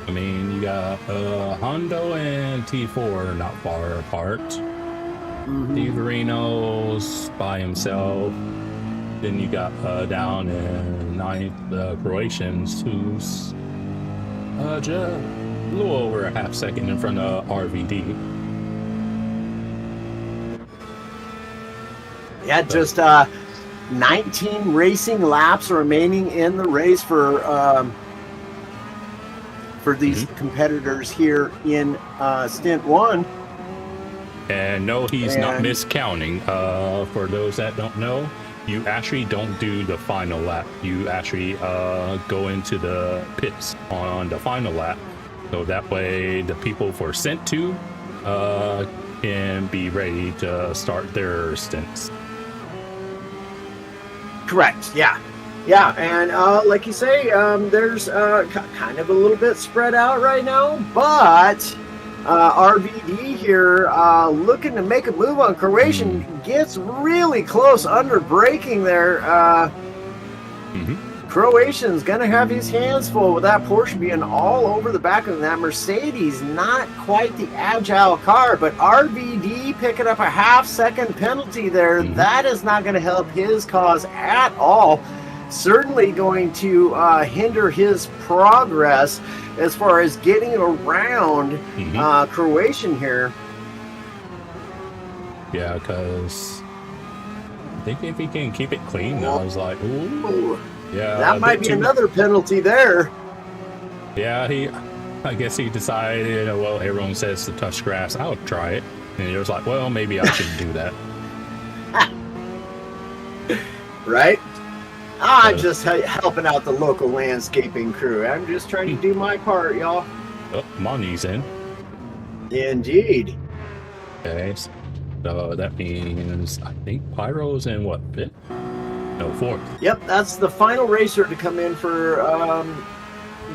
I mean, you got Hondo and T4 not far apart. Steve Reno's by himself. Then you got down in ninth, the Croatians, who's just a little over a half second in front of RVD. Yeah, just 19 racing laps remaining in the race for these competitors here in Stint 1. And no, he's not miscounting. For those that don't know, you actually don't do the final lap. You actually go into the pits on the final lap. So that way the people for Stint 2 can be ready to start their stints. Correct, yeah. Yeah, and like you say, there's kind of a little bit spread out right now, but RVD here looking to make a move on Croatian, gets really close under braking there. Croatian's going to have his hands full with that Porsche being all over the back of that Mercedes. Not quite the agile car, but RVD picking up a half-second penalty there. That is not going to help his cause at all. Certainly going to hinder his progress as far as getting around Croatian here. Yeah, because I think if he can keep it clean, I was like, ooh. Yeah, that might be another penalty there. Yeah, I guess he decided, well, everyone says to touch grass, I'll try it. And he was like, well, maybe I shouldn't do that. Right? I'm just helping out the local landscaping crew. I'm just trying to do my part, y'all. Oh, Money's in. Indeed. Okay, so that means I think Pyro's in what, fifth? No, fourth. Yep, that's the final racer to come in for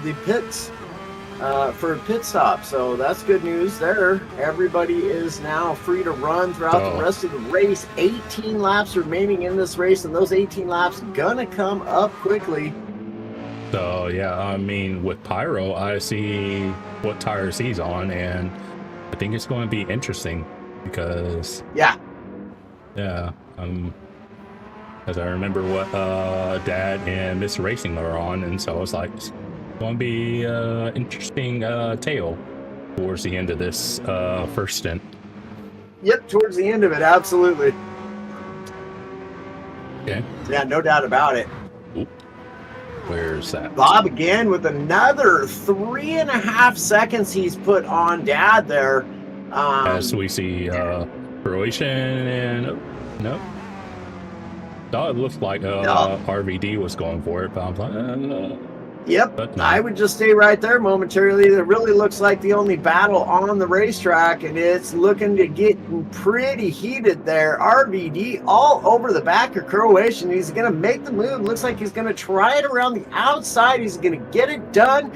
the pits, for a pit stop. So that's good news there. Everybody is now free to run throughout the rest of the race. 18 laps remaining in this race, and those 18 laps gonna come up quickly. So yeah, I mean, with Pyro, I see what tires he's on, and I think it's going to be interesting because as I remember what Dad and Miss Racing are on, and so it's like it's going to be interesting tale towards the end of this first stint. Yep, towards the end of it, absolutely. Okay. Yeah, no doubt about it. Oop. Where's that? Bob again with another 3.5 seconds he's put on Dad there. As we see Croatian and no. Thought it looked like RVD was going for it, but I'm like, Yep, but no. I would just stay right there momentarily. It really looks like the only battle on the racetrack, and it's looking to get pretty heated there. RVD all over the back of Croatian. He's going to make the move. Looks like he's going to try it around the outside. He's going to get it done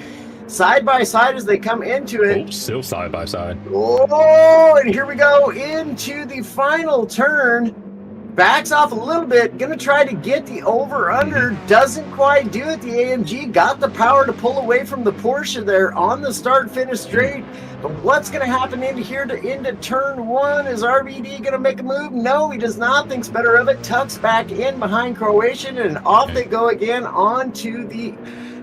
side by side as they come into it. Oh, still side by side. Oh, and here we go into the final turn. Backs off a little bit, gonna try to get the over-under, doesn't quite do it. The AMG got the power to pull away from the Porsche there on the start-finish straight. But what's gonna happen into here into turn one? Is RVD gonna make a move? No, he does not. Thinks better of it, tucks back in behind Croatian, and off they go again onto the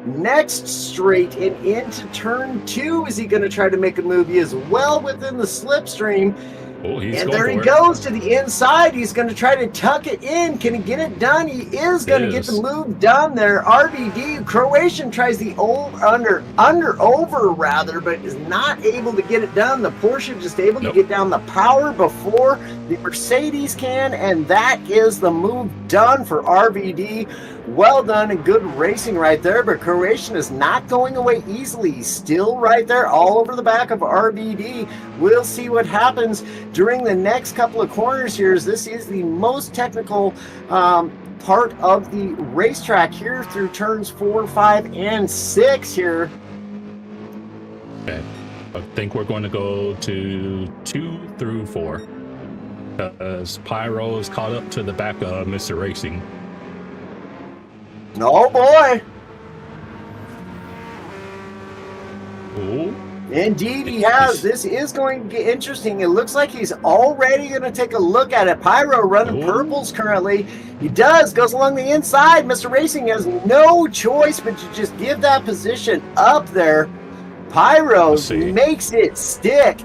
next straight and into turn two. Is he gonna try to make a move? He is well within the slipstream. Oh, he's And going there he for it. goes to the inside. He's going to try to tuck it in. Can he get it done? He is going to get the move done there. RVD, Croatian tries the over rather, but is not able to get it done. The Porsche just able to get down the power before the Mercedes can, and that is the move done for RVD. Well done and good racing right there, but Croatian is not going away easily. He's still right there all over the back of RVD. We'll see what happens during the next couple of corners here. This is the most technical part of the racetrack here through turns 4, 5, and 6 here. Okay. I think we're going to go to 2 through 4 because Pyro is caught up to the back of Mr. Racing. Oh boy! Ooh. Indeed he has. This is going to get interesting. It looks like he's already going to take a look at it. Pyro running purples currently. He goes along the inside. Mr. Racing has no choice but to just give that position up there. Pyro makes it stick.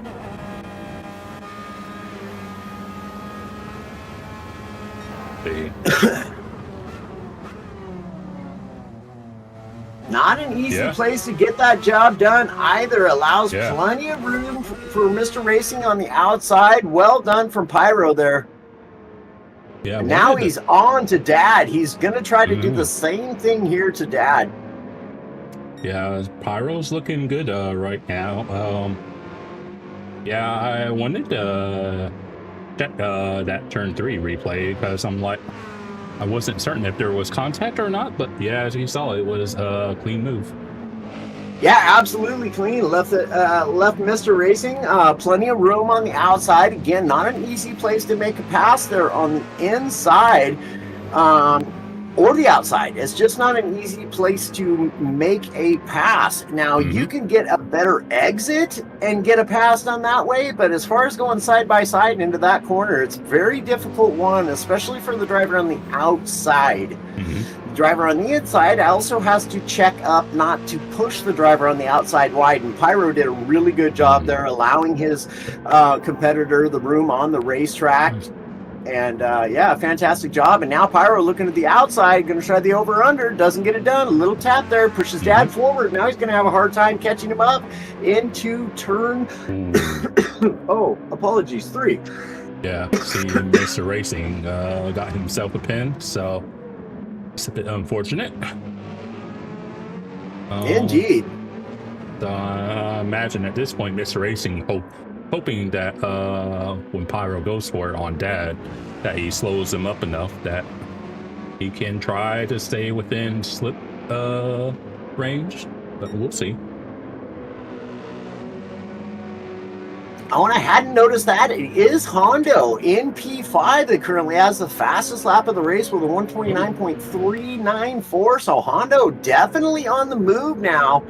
Not an easy place to get that job done either. Allows plenty of room for Mr. Racing on the outside. Well done from Pyro there. Yeah. And now he's on to Dad. He's going to try to do the same thing here to Dad. Yeah, Pyro's looking good right now. Yeah, I wanted to check that turn 3 replay because I'm like, I wasn't certain if there was contact or not, but yeah, as you saw, it was a clean move. Yeah, absolutely clean. Left Mr. Racing plenty of room on the outside. Again, not an easy place to make a pass there on the inside or the outside. It's just not an easy place to make a pass. Now, you can get a better exit and get a pass done that way, but as far as going side by side into that corner, it's a very difficult one, especially for the driver on the outside. The driver on the inside also has to check up not to push the driver on the outside wide, and Pyro did a really good job there, allowing his competitor the room on the racetrack. And yeah, fantastic job. And now Pyro looking at the outside, going to try the over-under, doesn't get it done. A little tap there, pushes Dad forward. Now he's going to have a hard time catching him up into turn, oh, apologies, 3. Yeah, see, Mr. Racing got himself a pin, so it's a bit unfortunate. Indeed. So I imagine at this point, Mr. Racing hoping that when Pyro goes for it on Dad, that he slows him up enough that he can try to stay within slip range, but we'll see. Oh, and I hadn't noticed that. It is Hondo in P5 that currently has the fastest lap of the race with a 129.394. So Hondo definitely on the move now.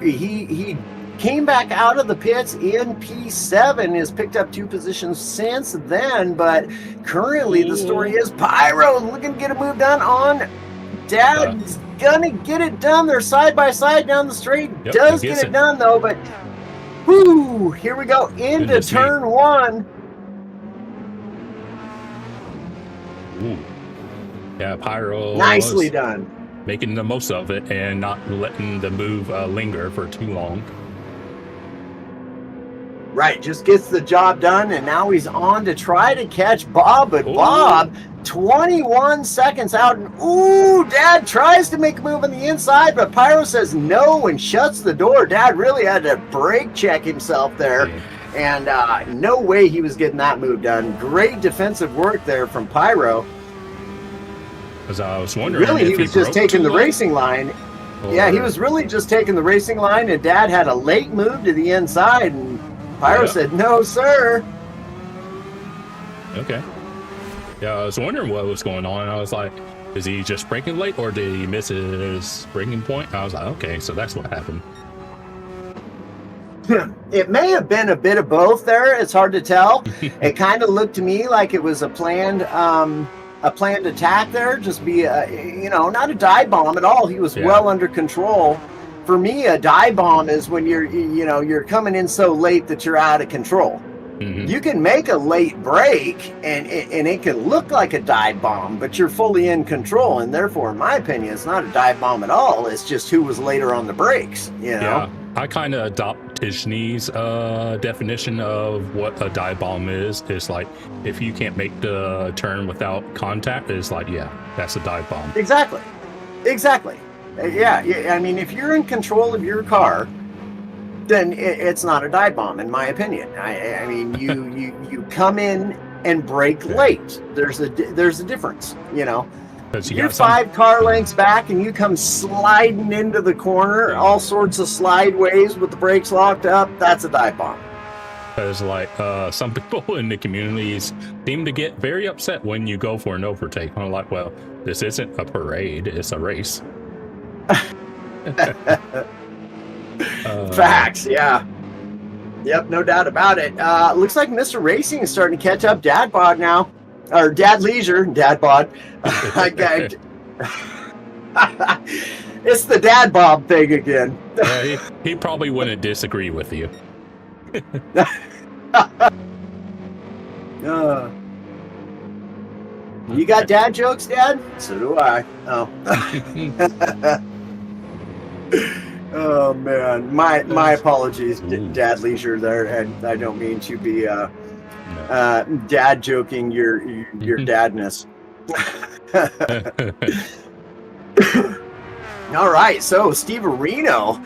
He came back out of the pits in P7, has picked up 2 positions since then, but currently the story is Pyro looking to get a move done on Dad's gonna get it done. They're side by side down the straight. Does get it done though, but whoo, here we go into turn 1. Ooh. Yeah, Pyro nicely done, making the most of it and not letting the move linger for too long. Right, just gets the job done, and now he's on to try to catch Bob, but Bob 21 seconds out, and Dad tries to make a move on the inside, but Pyro says no and shuts the door. Dad really had to brake check himself there, and no way he was getting that move done. Great defensive work there from Pyro. Because I was wondering, really, he was just taking the racing line. Yeah, he was really just taking the racing line, and Dad had a late move to the inside, and Pyro said, no, sir. Okay. Yeah, I was wondering what was going on. I was like, is he just braking late or did he miss his braking point? I was like, okay, so that's what happened. It may have been a bit of both there. It's hard to tell. It kind of looked to me like it was a planned attack there. Just be, not a dive bomb at all. He was well under control. For me, a dive bomb is when you're coming in so late that you're out of control. You can make a late break and it can look like a dive bomb, but you're fully in control. And therefore, in my opinion, it's not a dive bomb at all. It's just who was later on the brakes, you know? Yeah, I kind of adopt Tishni's definition of what a dive bomb is. It's like, if you can't make the turn without contact, it's like, yeah, that's a dive bomb. Exactly. Yeah, I mean, if you're in control of your car, then it's not a dive bomb, in my opinion. I mean, you come in and brake late. There's a difference, you know. You're 5 car lengths back and you come sliding into the corner, all sorts of slideways with the brakes locked up. That's a dive bomb. Because like some people in the communities seem to get very upset when you go for an overtake. I'm like, well, this isn't a parade; it's a race. Facts, yeah. Yep, no doubt about it. Looks like Mr. Racing is starting to catch up Dad Bod now. Or Dad Leisure, Dad Bod. It's the Dad Bob thing again. He probably wouldn't disagree with you. You got dad jokes, Dad? So do I. Oh. Oh man, my apologies, Dad Leisure there, and I don't mean to be dad joking your dadness. All right, so Steve Areno,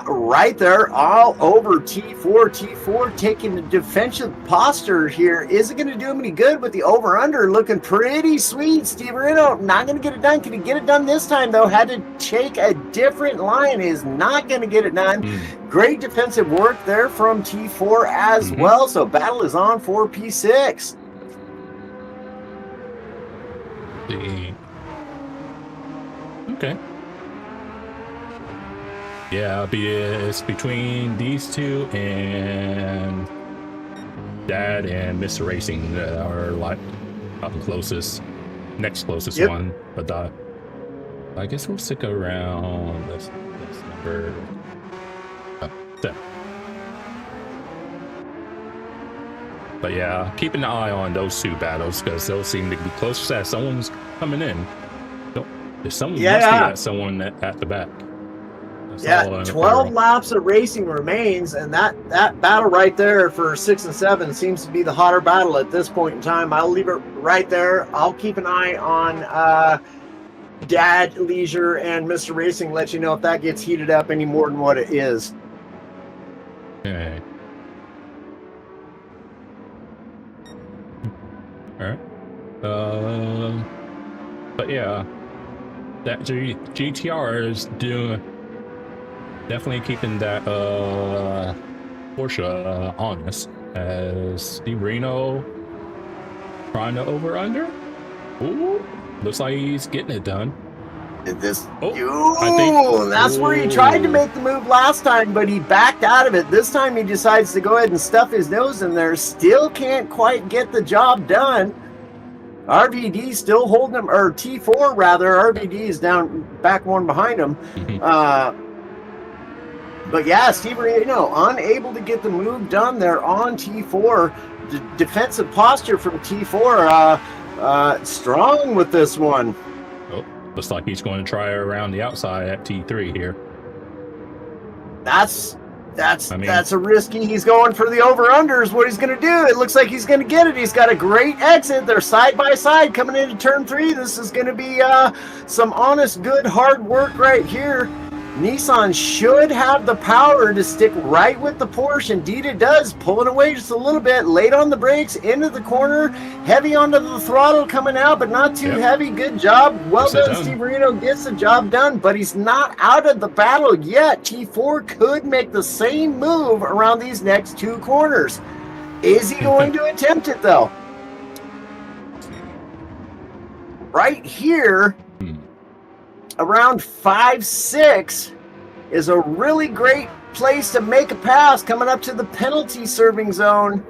right there, all over T4 taking the defensive posture here. Isn't going to do him any good with the over-under, looking pretty sweet. Steve Areno, not going to get it done. Can he get it done this time, though? Had to take a different line. Is not going to get it done. Great defensive work there from T4 as well, so battle is on for P6. Okay. Yeah, it's between these two and Dad and Mr. Racing that are like about the closest, next closest one. But I guess we'll stick around this number 7. But yeah, keep an eye on those 2 battles because those seem to be close as someone's coming in. There's someone must be at someone at the back. Yeah, 12 laps of racing remains, and that battle right there for 6 and 7 seems to be the hotter battle at this point in time. I'll leave it right there. I'll keep an eye on Dad Leisure and Mr. Racing, let you know if that gets heated up any more than what it is. Okay. All right. But yeah, that GTR is definitely keeping that Porsche honest, as Steve Reno trying to over under. Ooh, looks like he's getting it done. That's where he tried to make the move last time, but he backed out of it. This time he decides to go ahead and stuff his nose in there. Still can't quite get the job done. RVD still holding him, or T4 rather. RVD is down back one behind him. But yeah, Steve Reno unable to get the move done there on T4. The defensive posture from T4 strong with this one. Oh, looks like he's going to try around the outside at T3 here. That's a risky. He's going for the over-under is what he's going to do. It looks like he's going to get it. He's got a great exit. They're side by side coming into turn 3. This is going to be some honest, good, hard work right here. Nissan should have the power to stick right with the Porsche. Indeed it does. Pulling away just a little bit. Late on the brakes, into the corner. Heavy onto the throttle coming out, but not too heavy. Good job. Well done. Steve Reno gets the job done, but he's not out of the battle yet. T4 could make the same move around these next 2 corners. Is he going to attempt it, though? Right here, around 5-6 is a really great place to make a pass coming up to the penalty serving zone.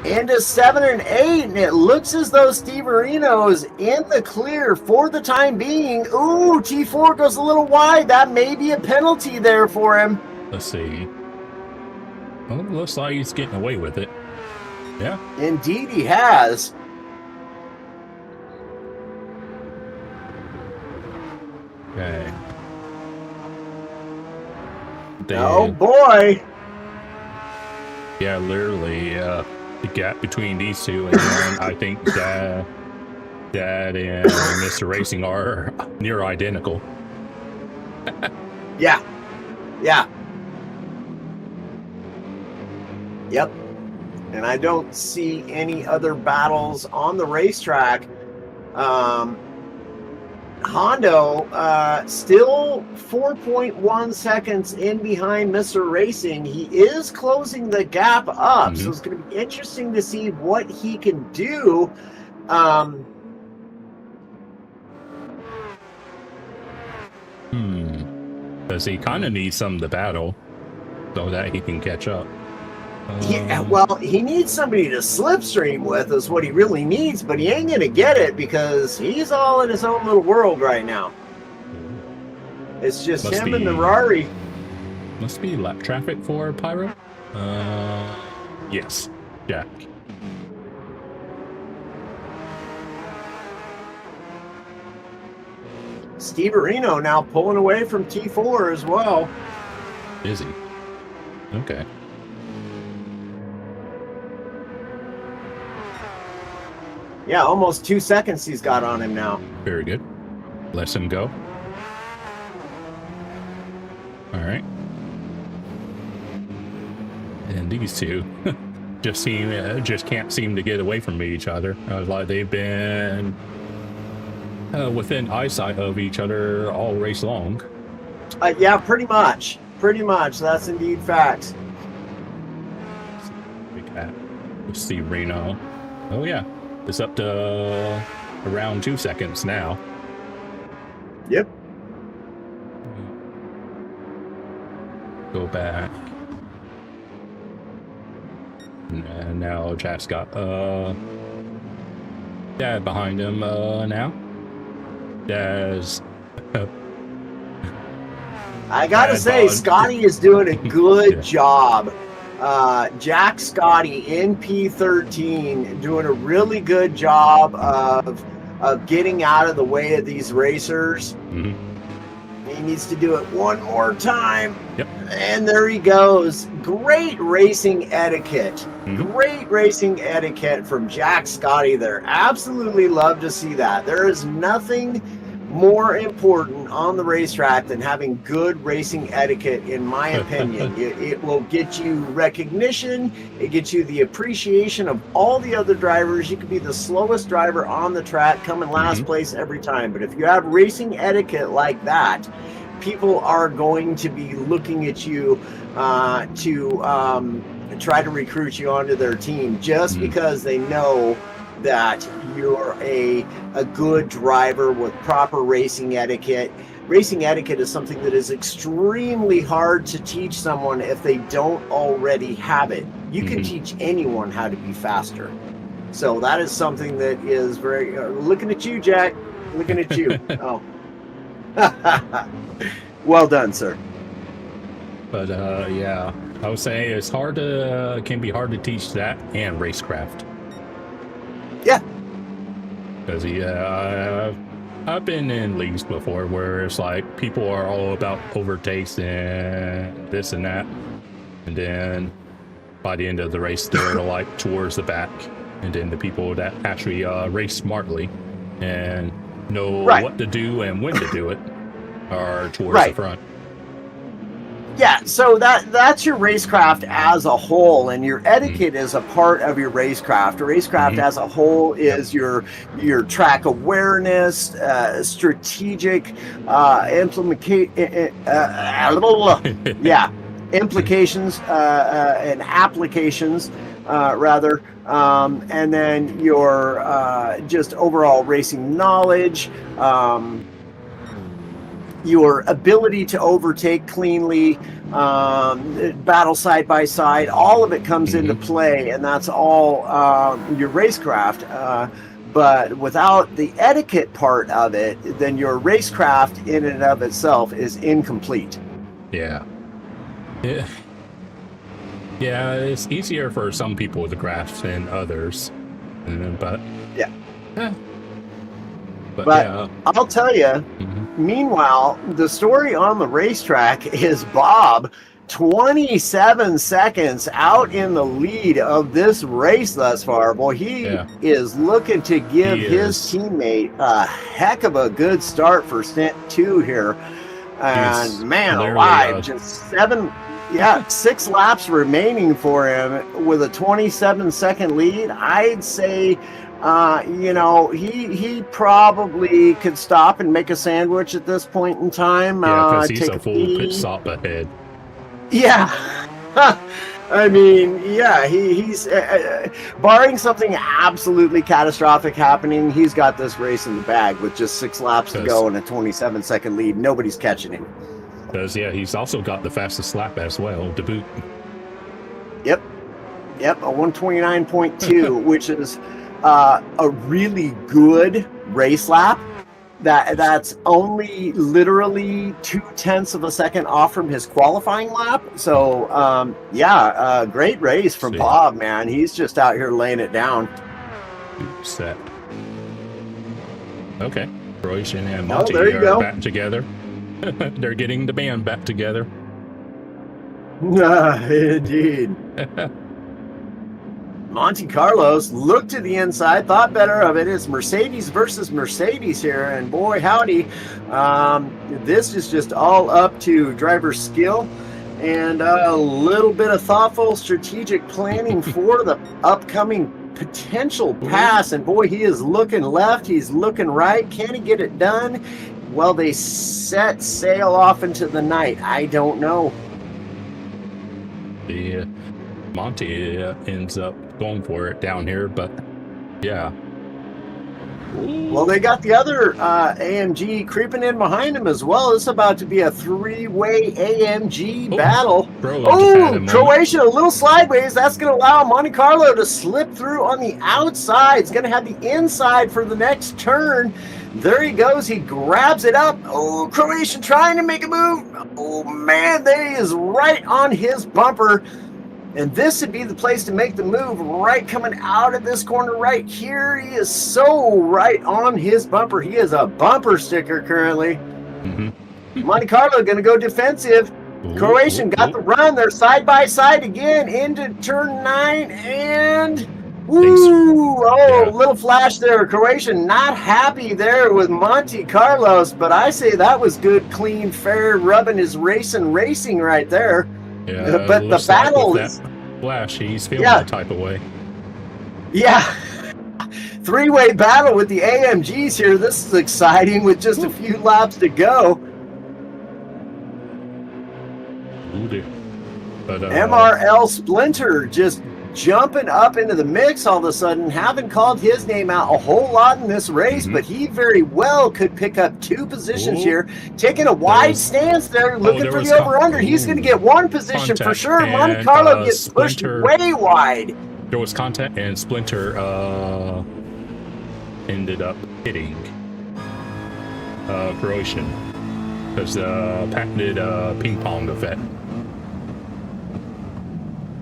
Into 7 and 8, and it looks as though Steve Reno is in the clear for the time being. Ooh, T4 goes a little wide. That may be a penalty there for him. Let's see. Well, it looks like he's getting away with it. Yeah. Indeed, he has. Okay. Oh boy! Yeah, literally, the gap between these two, and then I think Dad and Mr. Racing are near identical. Yeah. Yeah. Yep. And I don't see any other battles on the racetrack. Hondo still 4.1 seconds in behind Mr. Racing. He is closing the gap up, so it's going to be interesting to see what he can do. Because he kind of needs some of the battle so that he can catch up. Yeah, well, he needs somebody to slipstream with is what he really needs, but he ain't going to get it because he's all in his own little world right now. It's just him and the Rari. Must be lap traffic for Pyro. Yes, Jack. Steve Areno now pulling away from T4 as well. Is he? Okay. Yeah, almost 2 seconds he's got on him now. Very good. Let him go. All right. And these two just can't seem to get away from each other. Like they've been within eyesight of each other all race long. Yeah, pretty much. Pretty much. That's indeed facts. Big hat. Let's see Reno. Oh yeah. It's up to around 2 seconds now. Yep. Go back. And now Jack's got Dad behind him now. Dad's I gotta say, Scotty is doing a good job. Jack Scotty in P13 doing a really good job of getting out of the way of these racers. He needs to do it one more time. Yep. And there he goes. Great racing etiquette. Great racing etiquette from Jack Scotty there. Absolutely love to see that. There is nothing more important on the racetrack than having good racing etiquette, in my opinion. It will get you recognition. It gets you the appreciation of all the other drivers. You could be the slowest driver on the track, come in last place every time. But if you have racing etiquette like that, people are going to be looking at you to try to recruit you onto their team just because they know that you're a good driver with proper racing etiquette. Racing etiquette is something that is extremely hard to teach someone if they don't already have it. You can teach anyone how to be faster. So that is something that is very... looking at you, Jack. Looking at you. Oh. Well done, sir. But yeah, I would say it's hard to can be hard to teach that and racecraft. Yeah. Because I've been in leagues before where it's like people are all about overtakes and this and that, and then by the end of the race they're like towards the back, and then the people that actually race smartly and know what to do and when to do it are towards the front. Yeah, so that's your racecraft as a whole, and your etiquette is a part of your racecraft. Racecraft as a whole is your track awareness, strategic implications and applications, rather, and then your just overall racing knowledge. Your ability to overtake cleanly, battle side by side, all of it comes into play, and that's all your racecraft. But without the etiquette part of it, then your racecraft in and of itself is incomplete. Yeah. Yeah, it's easier for some people to grasp than others. But Yeah. eh. But But I'll tell you, meanwhile, the story on the racetrack is Bob 27 seconds out in the lead of this race thus far. Boy, he is looking to give his teammate a heck of a good start for Stint 2 here. And man alive, just 6 laps remaining for him with a 27-second lead. I'd say he probably could stop and make a sandwich at this point in time. Yeah, because he's a full pit stop ahead. Yeah. I mean, yeah, he's barring something absolutely catastrophic happening, he's got this race in the bag with just 6 laps to go and a 27-second lead. Nobody's catching him. Because, he's also got the fastest lap as well, to boot. Yep, a 129.2, which is a really good race lap. That's only literally 0.2 of a second off from his qualifying lap. So, great race from Bob, man. He's just out here laying it down. Set. Okay. Croatian and Monty are back together. They're getting the band back together. Indeed. Monte Carlos looked to the inside, thought better of it. It's Mercedes versus Mercedes here, and boy howdy, this is just all up to driver skill and a little bit of thoughtful strategic planning for the upcoming potential pass. And boy, he is looking left, he's looking right. Can he get it done? Well, they set sail off into the night. I don't know. Monty ends up going for it down here, but yeah. Well, they got the other AMG creeping in behind him as well. It's about to be a 3-way AMG battle. Croatia a little sideways. That's going to allow Monte Carlo to slip through on the outside. It's going to have the inside for the next turn. There he goes. He grabs it up. Oh, Croatian trying to make a move. Oh, man, there he is right on his bumper. And this would be the place to make the move, right coming out of this corner right here. He is so right on his bumper. He is a bumper sticker currently. Monte Carlo going to go defensive. Croatian got the run. They're side by side again into turn 9. And little flash there. Croatian not happy there with Monte Carlos. But I say that was good, clean, fair, rubbing his racing right there. Yeah, but the battle is flash. He's feeling the type of way. Yeah, 3-way battle with the AMGs here. This is exciting with just a few laps to go. But MRL Splinter just jumping up into the mix all of a sudden. Haven't called his name out a whole lot in this race, but he very well could pick up 2 positions here. Taking a wide stance there, looking for the over-under. He's going to get 1 position for sure. Monte Carlo gets pushed way wide. There was contact, and Splinter ended up hitting Croatian because patented ping pong effect.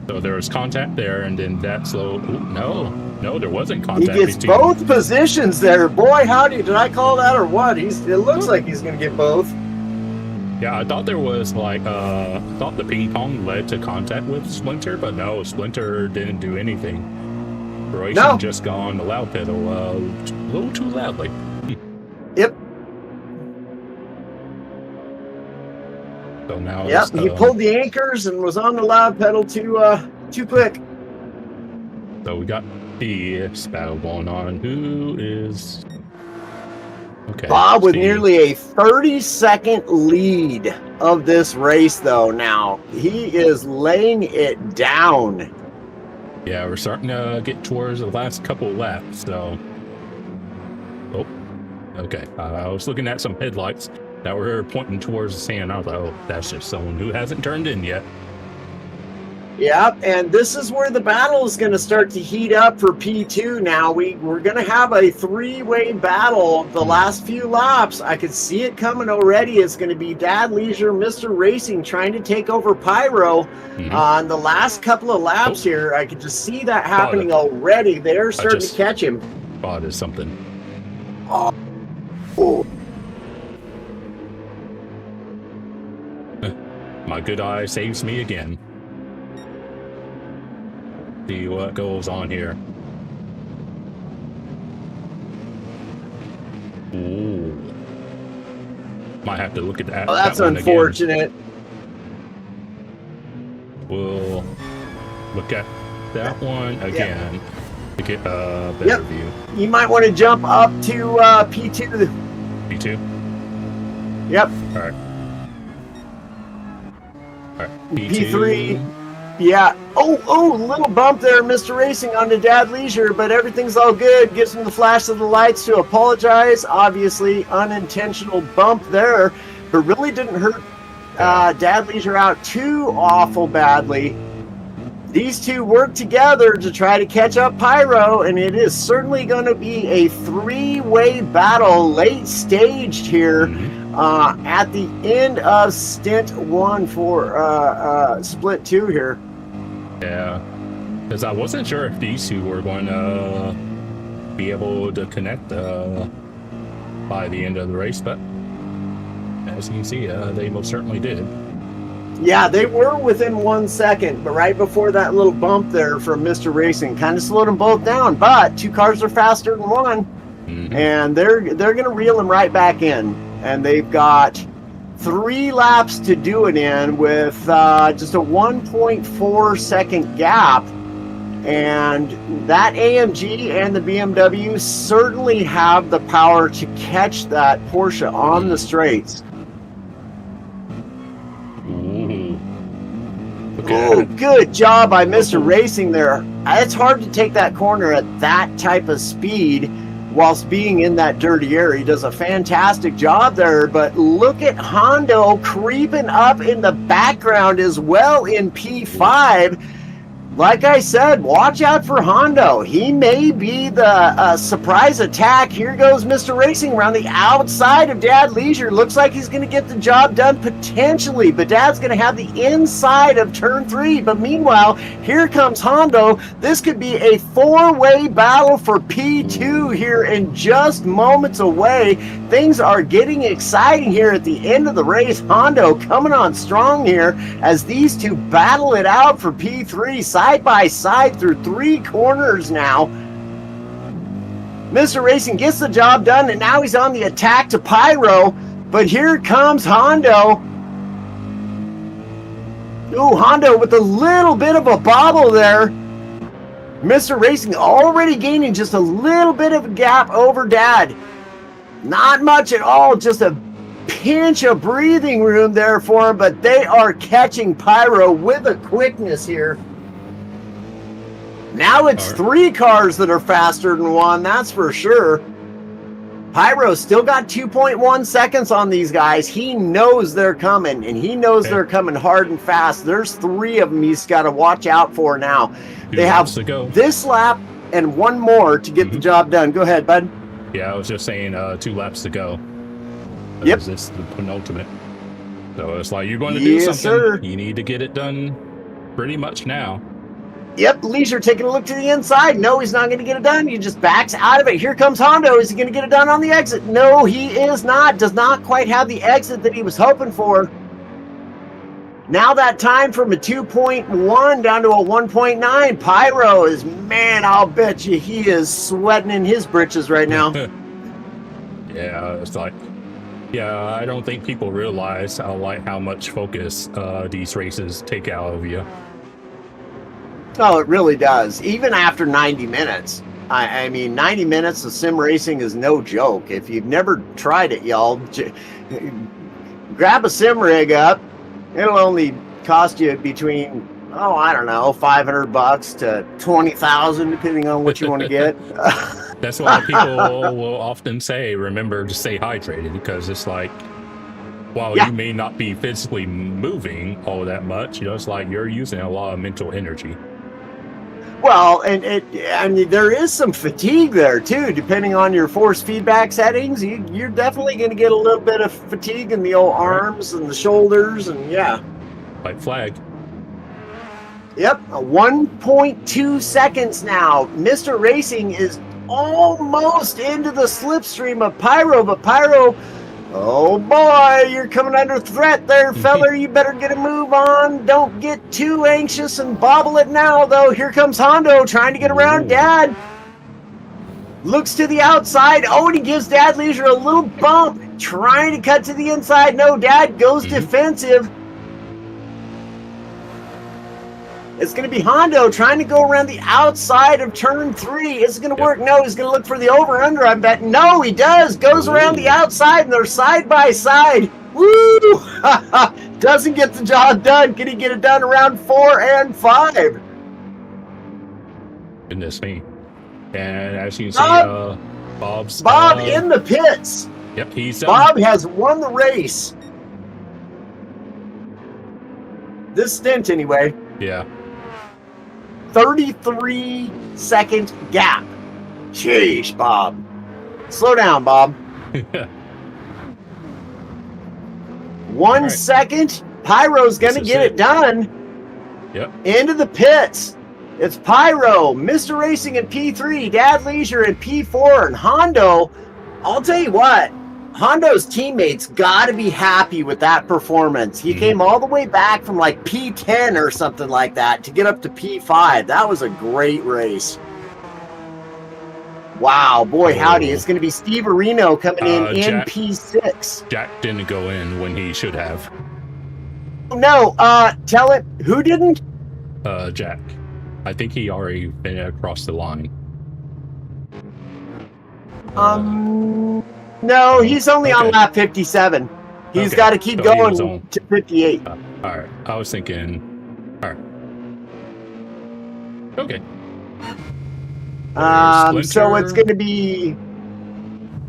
So there was contact there, and then that slow. No, there wasn't contact. He gets both positions there. Boy, howdy, did I call that or what? It looks like he's going to get both. Yeah, I thought there was I thought the ping pong led to contact with Splinter, but no, Splinter didn't do anything. Croatian just got on the loud pedal a little too loudly. Yep. So now he pulled the anchors and was on the loud pedal too quick. So we got this battle going on. Who is Bob with nearly a 30-second lead of this race, though. Now he is laying it down. Yeah, we're starting to get towards the last couple laps. So, I was looking at some headlights that were pointing towards the sand. I was like, oh, that's just someone who hasn't turned in yet. Yep, and this is where the battle is going to start to heat up for P2 now. We're going to have a three-way battle the last few laps. I could see it coming already. It's going to be Dad Leisure, Mr. Racing trying to take over Pyro on the last couple of laps here. I could just see that happening already. They're starting to catch him. Spotted something. Oh. My good eye saves me again. See what goes on here. Ooh. Might have to look at that. Oh, that's that unfortunate. We'll look at that one again to get a better view. You might want to jump up to P2. P2? Yep. All right. All right. P3. Yeah. Oh, little bump there, Mr. Racing onto Dad Leisure, but everything's all good. Gives him the flash of the lights to apologize. Obviously, unintentional bump there, but really didn't hurt Dad Leisure out too awful badly. These two work together to try to catch up Pyro, and it is certainly going to be a three-way battle late staged here at the end of Stint 1 for Split 2 here. Yeah, because I wasn't sure if these two were going to be able to connect by the end of the race, but as you can see, they most certainly did. Yeah, they were within 1 second, but right before that little bump there from Mr. Racing kind of slowed them both down. But two cars are faster than one, and they're going to reel them right back in. And they've got 3 laps to do it in with just a 1.4 second gap. And that AMG and the BMW certainly have the power to catch that Porsche on the straights. Oh, good job by Mr. Racing there. It's hard to take that corner at that type of speed whilst being in that dirty area. He does a fantastic job there, but look at Hondo creeping up in the background as well in P5. Like I said, watch out for Hondo. He may be the surprise attack. Here goes Mr. Racing around the outside of Dad Leisure. Looks like he's going to get the job done potentially, but Dad's going to have the inside of turn 3. But meanwhile, here comes Hondo. This could be a 4-way battle for P2 here in just moments away. Things are getting exciting here at the end of the race. Hondo coming on strong here as these two battle it out for P3 side by side through 3 corners now. Mr. Racing gets the job done, and now he's on the attack to Pyro, but here comes Hondo. Ooh, Hondo with a little bit of a bobble there. Mr. Racing already gaining just a little bit of a gap over Dad. Not much at all, just a pinch of breathing room there for him, but they are catching Pyro with a quickness here. Now it's 3 cars that are faster than one, that's for sure. Pyro's still got 2.1 seconds on these guys. He knows they're coming, and he knows they're coming hard and fast. There's 3 of them he's got to watch out for now. They have this lap and 1 more to get the job done. Go ahead, bud. Yeah, I was just saying 2 laps to go. Yep. This is the penultimate. So it's like you're going to do something. Sir. You need to get it done pretty much now. Yep, Leisure taking a look to the inside. No, he's not going to get it done. He just backs out of it. Here comes Hondo. Is he going to get it done on the exit? No, he is not. Does not quite have the exit that he was hoping for. Now that time from a 2.1 down to a 1.9. Pyro is, man, I'll bet you he is sweating in his britches right now. Yeah, it's like, yeah, I don't think people realize how much focus these races take out of you. Oh, it really does. Even after 90 minutes. I mean, 90 minutes of sim racing is no joke. If you've never tried it, y'all, grab a sim rig up. It'll only cost you between, I don't know, $500 to $20,000, depending on what you want to get. That's why people will often say, remember to stay hydrated, because it's like, while Yeah. you may not be physically moving all that much, it's like you're using a lot of mental energy. Well, I mean, there is some fatigue there too, depending on your force feedback settings. You're definitely going to get a little bit of fatigue in the old arms and the shoulders, and yeah. Like flag. Yep, 1.2 seconds now. Mr. Racing is almost into the slipstream of Pyro, but Pyro, oh boy, you're coming under threat there, feller. You better get a move on. Don't get too anxious and bobble it now, though. Here comes Hondo trying to get around Dad. Looks to the outside. Oh, and he gives Dad Leisure a little bump, trying to cut to the inside. No, Dad goes defensive. It's going to be Hondo trying to go around the outside of turn 3. Is it going to work? No, he's going to look for the over-under, I bet. No, he does. Goes around the outside, and they're side by side. Woo! Doesn't get the job done. Can he get it done around 4 and 5? Goodness me. And as you can see, Bob in the pits. Yep, he's done. Bob has won the race. This stint, anyway. Yeah. 33-second gap. Sheesh, Bob. Slow down, Bob. 1 right. second. Pyro's going to get it done. Yep. Into the pits. It's Pyro, Mr. Racing in P3, Dad Leisure in P4, and Hondo. I'll tell you what. Hondo's teammates got to be happy with that performance. He came all the way back from like P10 or something like that to get up to P5. That was a great race. Wow, boy, howdy. It's going to be Steve Areno coming in P6. Jack didn't go in when he should have. No, tell it. Who didn't? Jack. I think he already been across the line. No, he's only on lap 57. He's got to keep going to 58. All right. I was thinking. All right. Okay. So it's going to be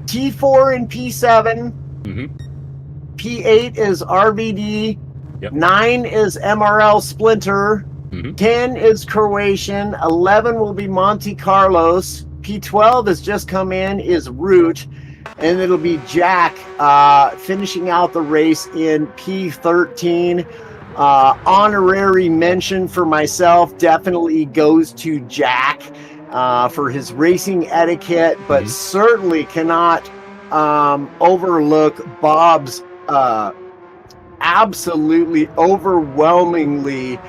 T4 and P7. P8 is RVD. Yep. 9 is MRL Splinter. 10 is Croatian. 11 will be Monte Carlos. P12 has just come in, is Root. And it'll be Jack finishing out the race in P13. Honorary mention for myself definitely goes to Jack for his racing etiquette, but certainly cannot overlook Bob's absolutely overwhelmingly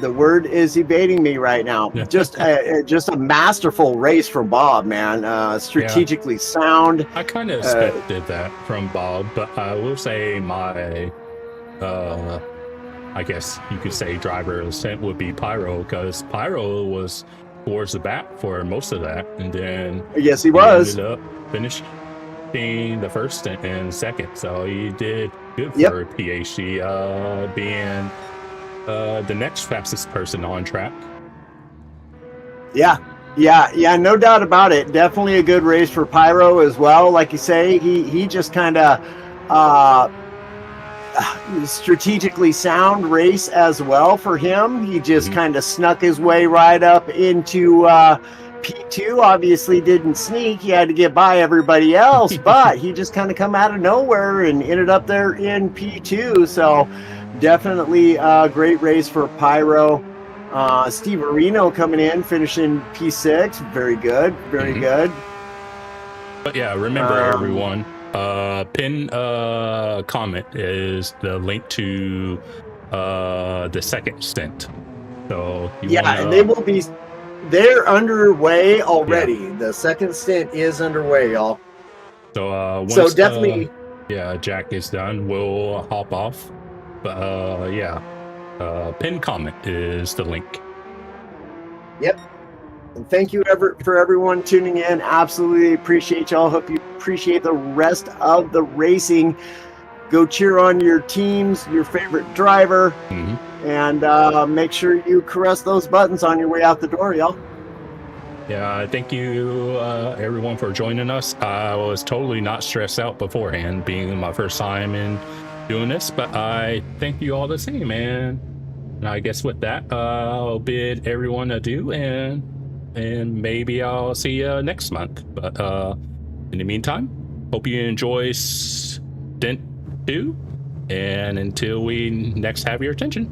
the word is evading me right now. Just a masterful race from Bob, man. Strategically sound. I kind of expected that from Bob, but I will say my, I guess you could say driver of the would be Pyro, because Pyro was towards the back for most of that, and then yes, he was. Ended up finishing the first and second, so he did good for PhD, being the next fastest person on track. Yeah, no doubt about it. Definitely a good race for Pyro as well. Like you say, he just kind of strategically sound race as well for him. He just kind of snuck his way right up into P2. Obviously didn't sneak. He had to get by everybody else, but he just kind of come out of nowhere and ended up there in P2. So definitely a great race for Pyro. Steve Areno coming in, finishing P6. Very good. Very good. But yeah, remember everyone, pin comment is the link to the second stint. So and they will be, they're underway already. The second stint is underway, y'all. So once definitely Jack is done, we'll hop off. But pin comment is the link. Yep. And thank you for everyone tuning in. Absolutely appreciate y'all. Hope you appreciate the rest of the racing. Go cheer on your teams, your favorite driver, and make sure you caress those buttons on your way out the door, y'all. Yeah, thank you, everyone, for joining us. I was totally not stressed out beforehand, being my first time in doing this, but I thank you all the same, man. And I guess with that, I'll bid everyone adieu, and maybe I'll see you next month. But in the meantime, hope you enjoy Stint 2, and until we next have your attention.